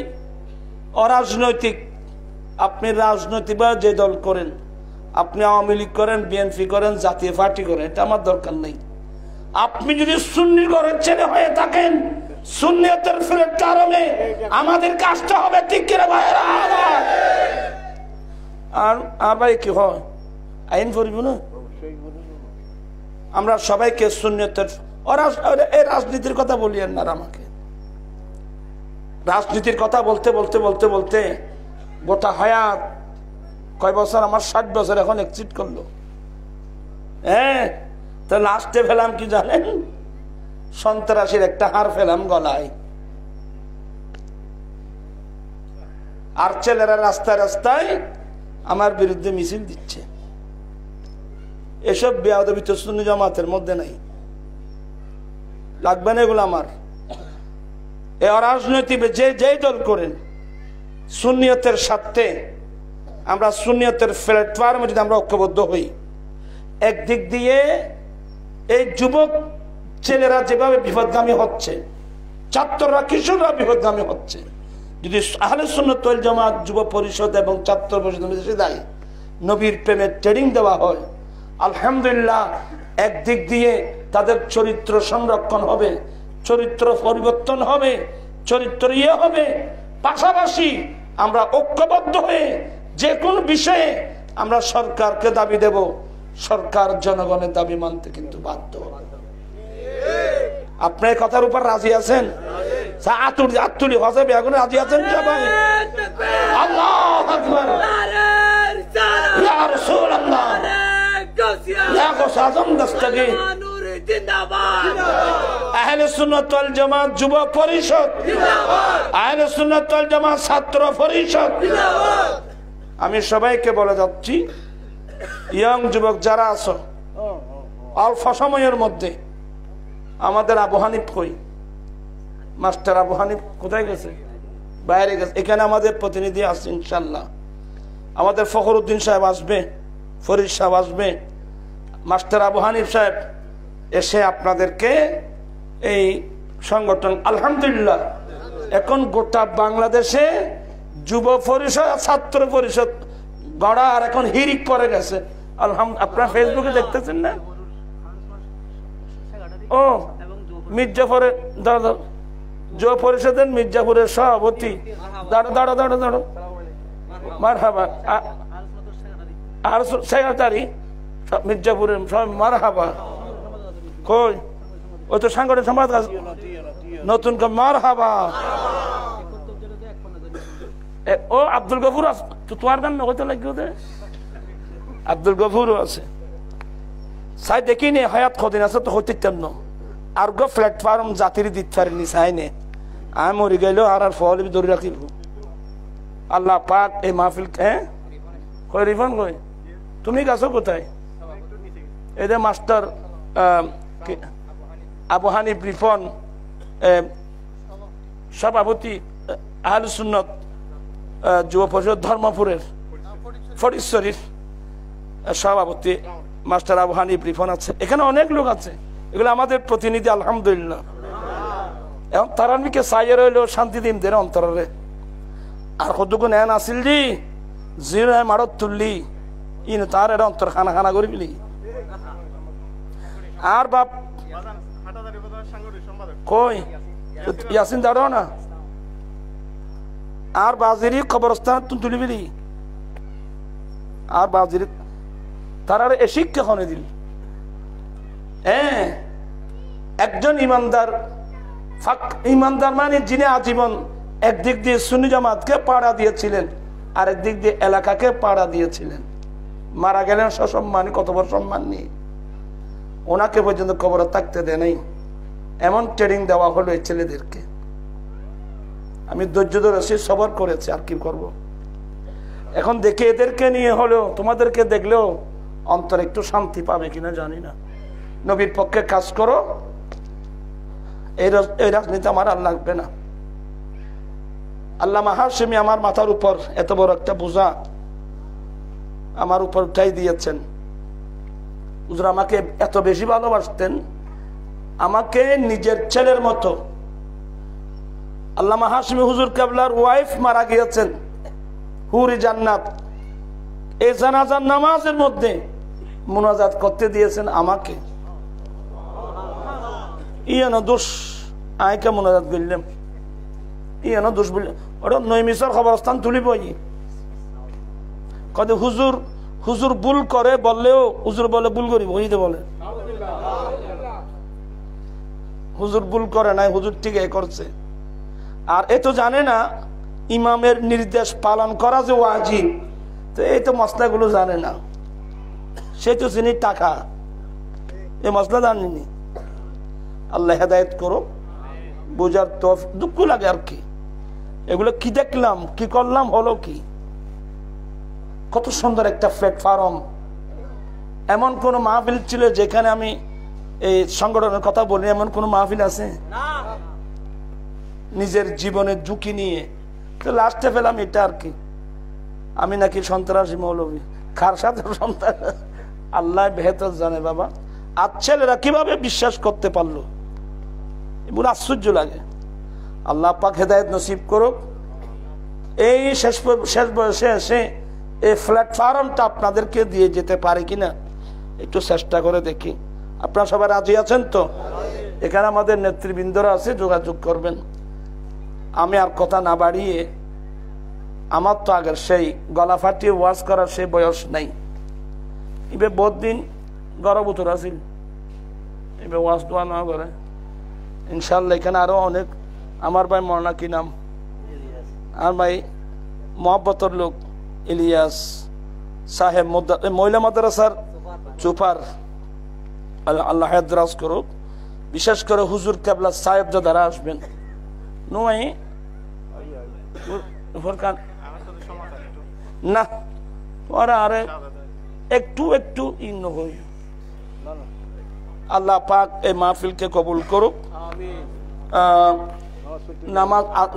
অরাজনৈতিক আপনি রাজনৈতিক বা যে দল করেন আপনি আওয়ামী লীগ করেন বিএনপি করেন জাতীয় পার্টি করেন এটা আমার দরকার নেই আপনি যদি সুন্নি ঘরের ছেলে হয়ে থাকেন সুন্নিয়তের ফিরের কারণে আমাদের কাজটা হবে ঠিক করে ভাইরা আর ভাই কি হয় আইন করিব না আমরা সবাইকে সুন্নিয়তের এই রাজনীতির কথা বলিয়েন না আমাকে রাজনীতির কথা বলতে বলতে বলতে বলতে গোটা হায়াত কয় বছর আমার 60 বছর এখন এক্সিট করলো হ্যাঁ তো লাস্টে ফেলাম কি জানেন সন্ত্রাসীর একটা হাড় ফেলাম গলায় আর ছেলেরা রাস্তায় রাস্তায় আমার বিরুদ্ধে মিছিল দিচ্ছে এসব বেয়াদবি তো সুন্নি জামাতের মধ্যে নাই লাগবে না এগুলো আমার এই অরাজনৈতিক যে দল করেন সুন্নিয়তের স্বার্থে আমরা সুন্নিয়তের প্ল্যাটফর্মে যদি আমরা ঐক্যবদ্ধ হই একদিক দিয়ে এই যুবক ছেলেরা যেভাবে বিপদগামী হচ্ছে ছাত্ররা কিশোররা বিপদগামী হচ্ছে যদি আহলে সুন্নাত ওয়াল জামাত যুব পরিষদ এবং ছাত্র পরিষদ মিলে দেয় নবীর প্রেমের ট্রেনিং দেওয়া হয় আলহামদুলিল্লাহ একদিক দিয়ে তাদের চরিত্র সংরক্ষণ হবে চরিত্র পরিবর্তন হবে চরিত্র হবে পাশাপাশি আমরা ঐক্যবদ্ধ হয়ে যে কোন বিষয়ে আমরা সরকারকে দাবি দেব সরকার জনগণের দাবি মানতে কিন্তু বাধ্য আপনার কথার উপর রাজি আছেন আতুলি হসাবে এখন রাজি আছেন সবাই আল্লাহু আকবার ইয়া রাসূলুল্লাহ ইয়া গসাজম দস্তগি আহলে সুন্নাত ওয়াল জামাত যুব পরিষদ জিন্দাবাদ আহলে সুন্নাত ওয়াল জামাত ছাত্র পরিষদ জিন্দাবাদ আমি সবাইকে বলে যাচ্ছি ইয়ং যুবক যারা আছো অল্প সময়ের মধ্যে আমাদের আবু হানিফ কই মাস্টার আবু হানিফ কোথায় গেছে বাইরে গেছে এখানে আমাদের প্রতিনিধি আছে ইনশাআল্লাহ আমাদের ফখরুদ্দিন সাহেব আসবে ফরিদ সাহেব আসবে, মাস্টার আবু হানিফ সাহেব এসে আপনাদেরকে এই সংগঠন, আলহামদুলিল্লাহ এখন গোটা বাংলাদেশে যুব পরিষদ ছাত্র পরিষদ গড়া আর এখন হিরিক পড়ে গেছে। আপনারা ফেসবুকে দেখতেছেন না? ও মির্জাপুরের যুব পরিষদের মির্জাপুরের সভাপতি, দাঁড়ো দাঁড়ো দাঁড়ো দাঁড়ো, মারহাবা। আর সেক্রেটারি মির্জাপুরের মারহাবা কই? ওই তো সাংগঠনিক সম্পাদক নতুন মারহাবা। ও আব্দুল গফুর তোমার গান নগদ লাগবে, আব্দুল গফুরও আছে। সাই দেখিনি হায়াত কদিন আছে তো হইতে তেমন আর গো প্ল্যাটফর্ম জাতির দিতে পারেনি চাইনে আমি মরি গেলেও আর ফল ধরে রাখিব। আল্লাহ পাক এই মাহফিল কই রিফান কই তুমি গেছো কোথায়? এই যে মাস্টার আবু হানিফ রিফন সভাপতি আহলে সুন্নাত যুব পরিষদ ধর্মপুরের ফটিকছড়ির সভাপতি মাস্টার আবু হানিফ রিফন আছে, এখানে অনেক লোক আছে, এগুলো আমাদের প্রতিনিধি আলহামদুলিল্লাহ। এখন তারামিকে চাইয়ে রইল শান্তি দিন দের অন্তরে আর কতটুকু নেন আসিল জি জিরো মারত তুললি ইন তার এটা অন্তর খানা খানা করে বিলি আর বাপ কই ইয়াসিন দাঁড়াও না আর বাজিরি কবরস্থান তুলি বিলি আর বাজিরি তারা এ শিক্ষা হনে দিল। হ্যাঁ একজন ইমানদার, ইমানদার মানে যিনি আজীবন একদিক দিয়ে সুন্নি জামাতকে পাড়া দিয়েছিলেন আর একদিক দিয়ে এলাকাকে পাড়া দিয়েছিলেন, মারা গেলেন সসম্মানী, কত বড় সম্মান নিয়ে, ওনাকে পর্যন্ত কবরে থাকতে দেয় নাই। এমন ট্রেনিং দেওয়া হলো এই ছেলেদেরকে। আমি ধৈর্য ধরেছি, সবর করেছি, আর কি করব। এখন দেখে এদেরকে নিয়ে হলেও তোমাদেরকে দেখলেও অন্তর একটু শান্তি পাবে কিনা জানি না। নবীর পক্ষে কাজ করো, এই রাজনীতি আমার আর লাগবে না। আল্লামা হাশেমি আমার মাথার উপর এত বড় একটা বোঝা আমার উপর উঠাই দিয়েছেন। হুজুর আমাকে এত বেশি ভালোবাসতেন, আমাকে নিজের ছেলের মতো। আল্লামা হাশেমি হুজুর কেবলার ওয়াইফ মারা গিয়েছেন, হুরি জান্নাত, এই জানাজার নামাজের মধ্যে মুনাজাত করতে দিয়েছেন আমাকে। ইয়ানো দোষ আয়কে মুনাজাত করলাম, ইয়ানো দোষ বললাম, ওটা নৈমিষর খবরস্থান তুলিবই। কদে হুজুর হুজুর ভুল করে বললেও হুজুর বলে ভুল করি বইতে বলে হুজুর ভুল করে নাই, হুজুর ঠিকই করছে। আর এ তো জানে না ইমামের নির্দেশ পালন করা যে ওয়াজিব, তো এই তো মশলাগুলো জানে না, সে তো চিনি টাকা, এই মশলা জানিনি। আল্লাহ হেদায়েত করো, বোঝার তো দুঃখ লাগে আর কি। এগুলো কি দেখলাম, কি করলাম, হলো কি। কত সুন্দর একটা প্ল্যাটফর্ম। এমন কোন মাহফিল ছিল যেখানে আমি এই সংগঠনের কথা বলি, এমন কোন মাহফিল আছে? নিজের জীবনের ঝুঁকি নিয়ে তো লাস্টে পেলাম এটা আর কি, আমি নাকি সন্ত্রাসী মৌলবী, কার সাথে সন্ত্রাস আল্লাহ বেহতর জানে বাবা। আর ছেলেরা কিভাবে বিশ্বাস করতে পারলো, এগুলো আশ্চর্য লাগে। আল্লাহ পাক হেদায়েত নসিব করুক। এই শেষ বয়সে এসে এই প্ল্যাটফর্মটা আপনাদেরকে দিয়ে যেতে পারে কিনা একটু চেষ্টা করে দেখি। আপনারা সবাই রাজি আছেন তো? এখানে আমাদের নেতৃবৃন্দরা আছে, যোগাযোগ করবেন। আমি আর কথা না বাড়িয়ে, আমার তো আগের সেই গলা ফাটিয়ে ওয়াজ করার সেই বয়স নাই। এবে বহুত দিন গর্ভবতর আছিল, এবে ওয়াজ দোয়া না করে ইনশাল্লাহ। এখানে আরো অনেক, আমার ভাই মরনা কি নাম, আর ভাই মহব্বতর লোক ইলিয়াস সাহেব, মহিলা মাদ্রাসার চুপার, আল্লাহ হায়াত করুক। বিশেষ করে হুজুর কেবলা সাহেব যারা আসবেন, নয় না ওরা আরে একটু একটু ইন্ন হই। আল্লাহ পাক এই মাহফিলকে কবুল করুক।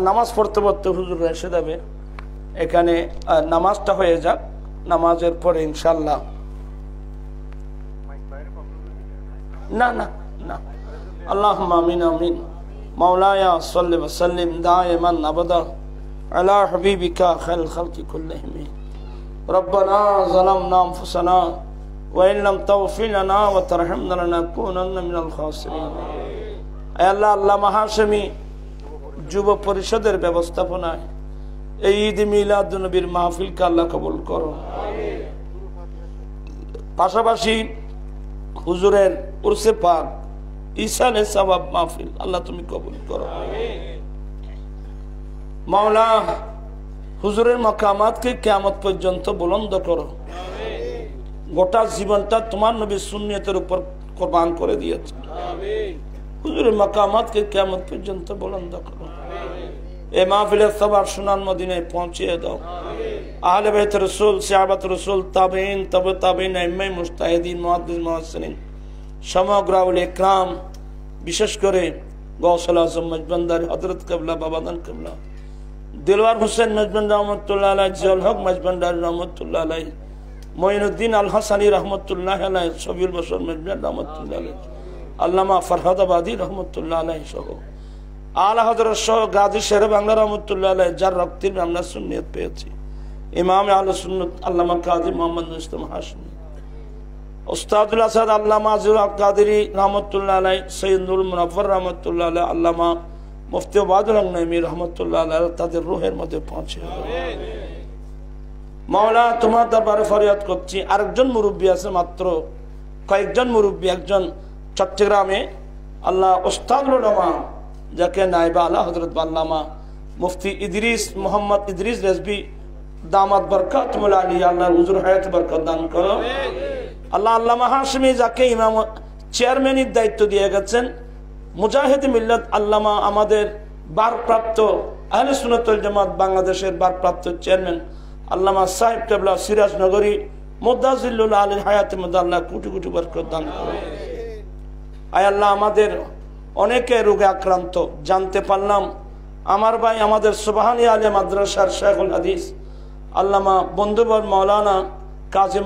নামাজ পড়তে পড়তে হুজুর এসে যাবে, এখানে নামাজটা হয়ে যাক, নামাজের পরে ইনশাল্লাহ না না না আল্লাহুম্মা আমিন আমিন মাওলায়া সাল্লি ওয়া সাল্লিম দাইমান আবাদা আলা হাবিবিকা খায়রুল খালকি কুল্লিহিম রব্বানা যালামনা আনফুসানা ওয়া ইন লাম তাগফির লানা ওয়া তারহামনা লানাকুনান্না মিনাল খাসিরিন। আয় আল্লাহ, আল্লামা হাশেমী যুব পরিষদের ব্যবস্থাপনায় এই ঈদ মিলাদুন নবীর মাহফিলকে আল্লাহ কবুল করো। পাশাপাশি হুজুরের উরসে পাক ঈসানে সওয়াব মাহফিল আল্লাহ তুমি কবুল করো। মাওলা হুজুরের মাকামাতকে কিয়ামত পর্যন্ত বুলন্দ করো। গোটা জীবনটা তোমার নবীর সুন্নিয়তের উপর কুরবান করে দিয়েছে। হুজুরের মাকামাতকে কিয়ামত পর্যন্ত বুলন্দ করো। এই মাহফিলের সবার সুনান মদিনায় পৌঁছিয়ে দাও। আহলে বাইত রাসূল, সাহাবাত রাসূল, তাবেঈন, তাবে তাবেঈন, আইম্মায়ে মুজতাহিদিন, মুহাদ্দিস, মুহসিনিন, সমগ্র আউলে ইকরাম, বিশেষ করে গৌসুল আজম মজবন্দারি হযরত কিবলা বাবাদান কিবলা দিলওয়ার হোসেন মজবন্দারি রহমাতুল্লাহ আলাইহি, জিয়াউল হক মজবন্দারি রহমাতুল্লাহ আলাইহি, মঈনুদ্দিন আল হাসানী রহমাতুল্লাহ আলাইহি, সবিউল বশর মজবন্দারি রহমাতুল্লাহ আলাইহি, আল্লামা ফরহাদাবাদী রহমাতুল্লাহ আলাইহি সহ আলা হযরত সহ গাজী শের বাংলা রহমাতুল্লাহ আলাইহি, যার রক্তে আমরা সুন্নিয়ত পেয়েছি, ইমাম আহলে সুন্নাত আল্লামা কাজী মোহাম্মদ ইসলাম হাশমি, উস্তাদুল আসাদ আল্লামা আজিজুল হক কাদেরী রহমাতুল্লাহ আলাইহি, সৈয়দুল মুনাফফর রহমাতুল্লাহ আলাইহি, আল্লামা মুফতি ওবায়দুল হক নঈমী রহমাতুল্লাহ আলাইহি তাদের রূহের মধ্যে পৌঁছে দাও। মাওলা তোমার দরবারে ফরিয়াদ করছি, আরেকজন মুরব্বী আছে, মাত্র কয়েকজন মুরব্বী, একজন চট্টগ্রামে আল্লাহ উস্তাদুল উলামা যাকে নায়েবে আলা হযরত আল্লামা মুফতি ইদ্রিস মোহাম্মদ ইদ্রিস রেজভী দামাত বরকাতুল আলিয়া, আল্লাহ হুজুর হায়াত বরকত দান করো। আল্লাহ আল্লামা হাশেমী যাকে ইমাম চেয়ারম্যানের দায়িত্ব দিয়ে গেছেন, মুজাহিদ মিল্লাত আল্লামা আমাদের ভারপ্রাপ্ত আহলে সুন্নাত ওয়াল জামাত বাংলাদেশের ভারপ্রাপ্ত চেয়ারম্যান আল্লামা সাহেব কেবলা সিরাজনগরী মুদাজিল্লুল আলী হায়াতে মধ্যে আল্লাহ কোটি কোটি বরকত দান করো। আয় আল্লাহ, আমাদের অনেকে রোগে আক্রান্ত, জানতে পারলাম আমার ভাই আমাদের সুবহানী আলিয়া মাদ্রাসার শেখুল হাদিস আল্লামা বন্ধুবর মাওলানা কাজী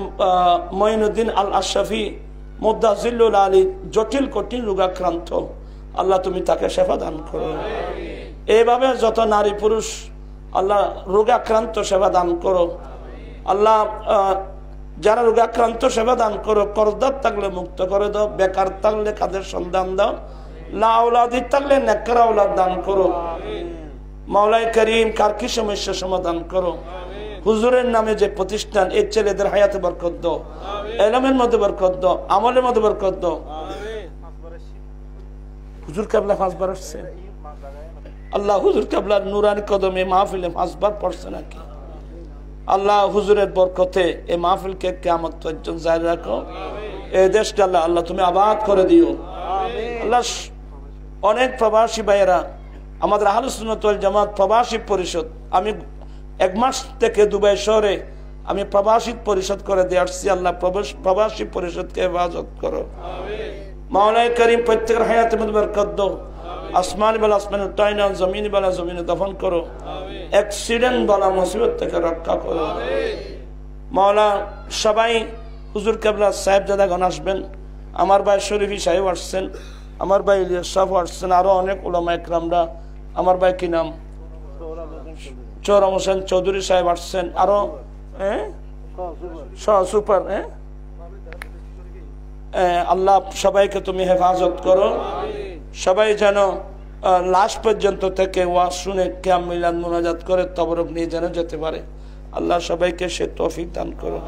মঈনুদ্দিন আল আশরাফি মুদাজিল্লুল আলী জটিল কঠিন রোগাক্রান্ত, আল্লাহ তুমি তাকে শেফা দান করো। এইভাবে যত নারী পুরুষ আল্লাহ রোগাক্রান্ত সেবা দান করো। আল্লাহ যারা রোগাক্রান্ত সেবা দান করো, করদার থাকলে মুক্ত করে দাও, বেকার থাকলে কাদের সন্ধান দাও, লা আওলাদি থাকলে নেককার আওলাদ দান করো। মাওলাই করিম কার কি সমস্যা সমাধান করো। হুজুরের নামে যে প্রতিষ্ঠান, এই ছেলেদের হায়াতে বরকত দাও, ইলমের মধ্যে বরকত দাও, আমলের মধ্যে বরকত দাও। হুজুর কেবলা 5 বার আসছে, আল্লাহ হুজুর কেবলার নুরানি কদমে মাহফিলে 5 বার পড়ছে নাকি? আল্লাহ হুজুরের বরকতে এই মাহফিলকে কিয়ামত পর্যন্ত জারি রাখো। এই দেশকে আল্লাহ আল্লাহ তুমি আবাদ করে দিও। আল্লাহ অনেক প্রবাসী ভাইয়েরা আমাদের আহলে সুন্নাত ওয়াল জামাত প্রবাসী পরিষদ, আমি 1 মাস থেকে দুবাই শহরে আমি প্রবাসী পরিষদ করে দিয়ে আসছি। আল্লাহ প্রবাসী পরিষদকে হেফাজত করো। মাওলাই করিম প্রত্যেকের হায়াতে মধ্যে বরকত দাও। আসমানি বালা আসমানে উঠাই নাও, জমিনি বালা জমিনে দফন করো, অ্যাক্সিডেন্ট বালা মুসিবত থেকে রক্ষা করো। মাওলা সবাই হুজুর কেবলা সাহেবজাদাগণ আসবেন, আমার ভাই শরীফি সাহেব আসছেন, আমার ভাই ইলিয়াস সাহেব আসছেন, আরো অনেক উলামা একরামরা, আমার ভাই কি নাম চৌরাম হোসেন চৌধুরী সাহেব আসছেন, আরো সুপার আল্লাহ সবাইকে তুমি হেফাজত করো। সবাই যেন লাশ পর্যন্ত থেকে ওয়াজ শুনে কিয়াম মিলাদ মুনাজাত করে তবরক নিয়ে যেন যেতে পারে। আল্লাহ সবাইকে সে তৌফিক দান করো।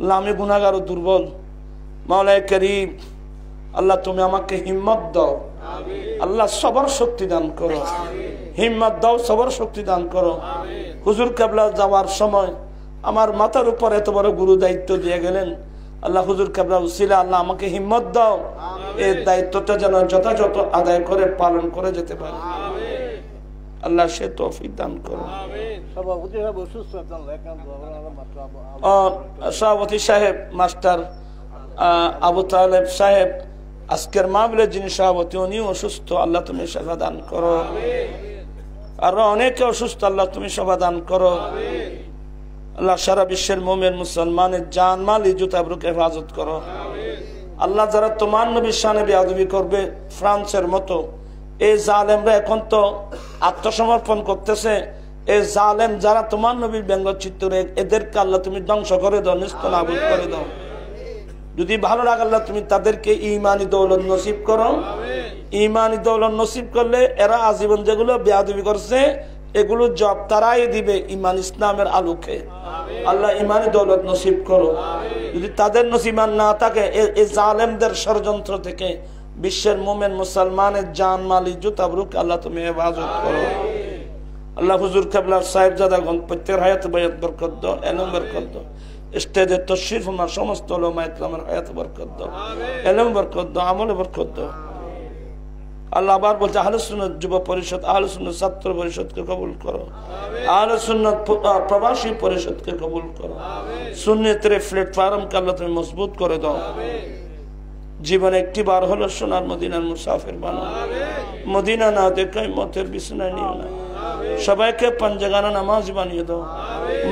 আল্লাহ আমি গুনাহগার ও দুর্বল, মাওলাই করিম আল্লাহ তুমি আমাকে হিম্মত দাও। আল্লাহ সবর শক্তি দান করো, হিম্মত দাও, সবর শক্তি দান করো। হুজুর কেবলা যাওয়ার সময় আমার মাথার উপর এত বড় গুরু দায়িত্ব দিয়ে গেলেন, আল্লাহ হুজুর কেবলা উসিলা আল্লাহ আমাকে হিম্মত দাও, এই দায়িত্বটা যেন যথাযথ আদায় করে পালন করে যেতে পারে। আল্লাহ সে তৌফিক দান করো। সভাপতি সাহেব মাস্টার আবু তালেব সাহেব আজকের মাহফিলের যিনি সভাপতি, উনিও অসুস্থ, আল্লাহ তুমি সেবা দান করো। আরো অনেকে অসুস্থ, আল্লাহ তুমি সেবা দান করো। আল্লাহ সারা বিশ্বের মুমিন মুসলমানের জান মাল ইজ্জত আবরুকে হেফাজত করো। আল্লাহ যারা তোমার নবীর শানে বেয়াদবি করবে ফ্রান্সের মতো, এই জালেমরা এখন তো আত্মসমর্পণ করতেছে, এই জালেম যারা তোমার নবীর ব্যঙ্গচিত্র, এদেরকে আল্লাহ তুমি ধ্বংস করে দাও, নিস্তনাবুদ করে দাও। যদি ভালো লাগে আল্লাহ তুমি তাদেরকে ঈমানি দৌলত নসিব করো। ঈমানি দৌলত নসিব করলে এরা আজীবন যেগুলো বেয়াদবি করছে এগুলো জব তারাই দিবে ঈমান ইসলামের আলোকে। আল্লাহ ঈমানি দৌলত নসিব করো। যদি তাদের নসিবান না থাকে, এই জালেমদের ষড়যন্ত্র থেকে বিশ্বের মোমেন মুসলমানের জান মাল ইজ্জত আবরুকে আল্লাহ তুমি হেফাজত করো। আল্লাহ হুজুর কেবলার সাহেবজাদাগণ প্রত্যেকের হায়াত বায়াত বরকত দাও, এলম বরকত দাও। স্টেজে তশরিফ আমার সমস্ত উলামা ইকরামের হায়াত বরকত দাও, এলম বরকত দাও, আমলে বরকত দাও। আল্লাহ আবার বলছে আহলে সুন্নাত যুব পরিষদ, আহলে সুন্নাত ছাত্র পরিষদকে কবুল করো, আহলে সুন্নাত প্রবাসী পরিষদকে কবুল করো। সুন্নতের প্ল্যাটফর্মকে আল্লাহ তুমি মজবুত করে দাও। জীবনে একটি বার হলো সোনার মদিনার মুসাফির বানাও। মদিনা না দেখাই মতের বিছানায় নিও না। সবাইকে পাঞ্জাগানা নামাজ বানিয়ে দাও।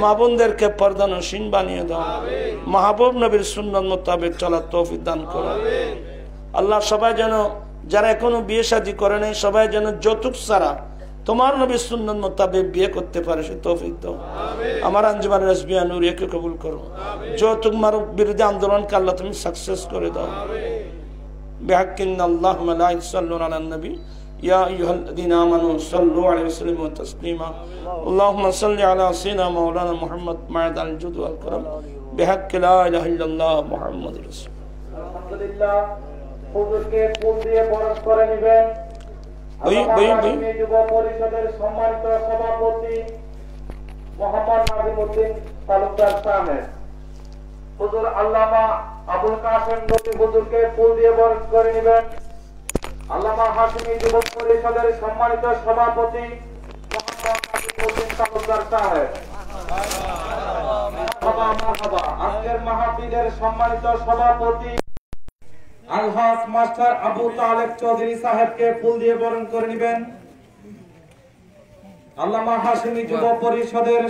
মা বোনদেরকে পর্দানসীন বানিয়ে দাও। মাহবুব নবীর সুন্নাত মোতাবেক চলার তৌফিক দান করো। আল্লাহ সবাই যেন, যারা এখনো বিয়ে শাদী করে নাই, সবাই যেন যৌতুক ছাড়া তোমার নবীর সুন্নাত মোতাবেক বিয়ে করতে পারে সে তৌফিক দাও। আমার আঞ্জুমান রাসবিয়া নূরিয়াকে কবুল করো। যৌতুক মারক বিরোধী আন্দোলনকে আল্লাহ তুমি সাকসেস করে দাও। বিহাক্কিন আল্লাহুম্মা লা ইসাল্লুনা আলান নবী ইয়া আইয়ুহাল্লাযীনা আমানু সাল্লু আলাইহি ওয়া সাল্লিমু তাসলিমা। আল্লাহুম্মা সাল্লি আলা সাইয়্যিদিনা মাওলানা মুহাম্মদ মা'আল জুদ ওয়াল কারাম বিহাক্কি লা ইলাহা ইল্লাল্লাহ মুহাম্মাদুর রাসূল। আলহামদুলিল্লাহ, হুজুরকে ফুল দিয়ে বরণ করে নেবেন যুব পরিষদের সম্মানিত সভাপতি মোহাম্মদ নাজিমউদ্দিন তালুকদার সাহেব। হুজুর আল্লামা আবুল কাসেম নবী হুজুরকে ফুল দিয়ে বরণ করে নেবেন। আল্লামা হাশিমি যুব পরিষদের সম্মানিত সভাপতি মোহাম্মদ নাজিমউদ্দিন তালুকদার সাহেব। মারহাবা। আজকের মাহফিলের সম্মানিত সভাপতি আলহাজ মাস্টার আবু তালেব চৌধুরী সাহেবকে ফুল দিয়ে বরণ করে নেবেন। আল্লামা হাশিমি যুব পরিষদের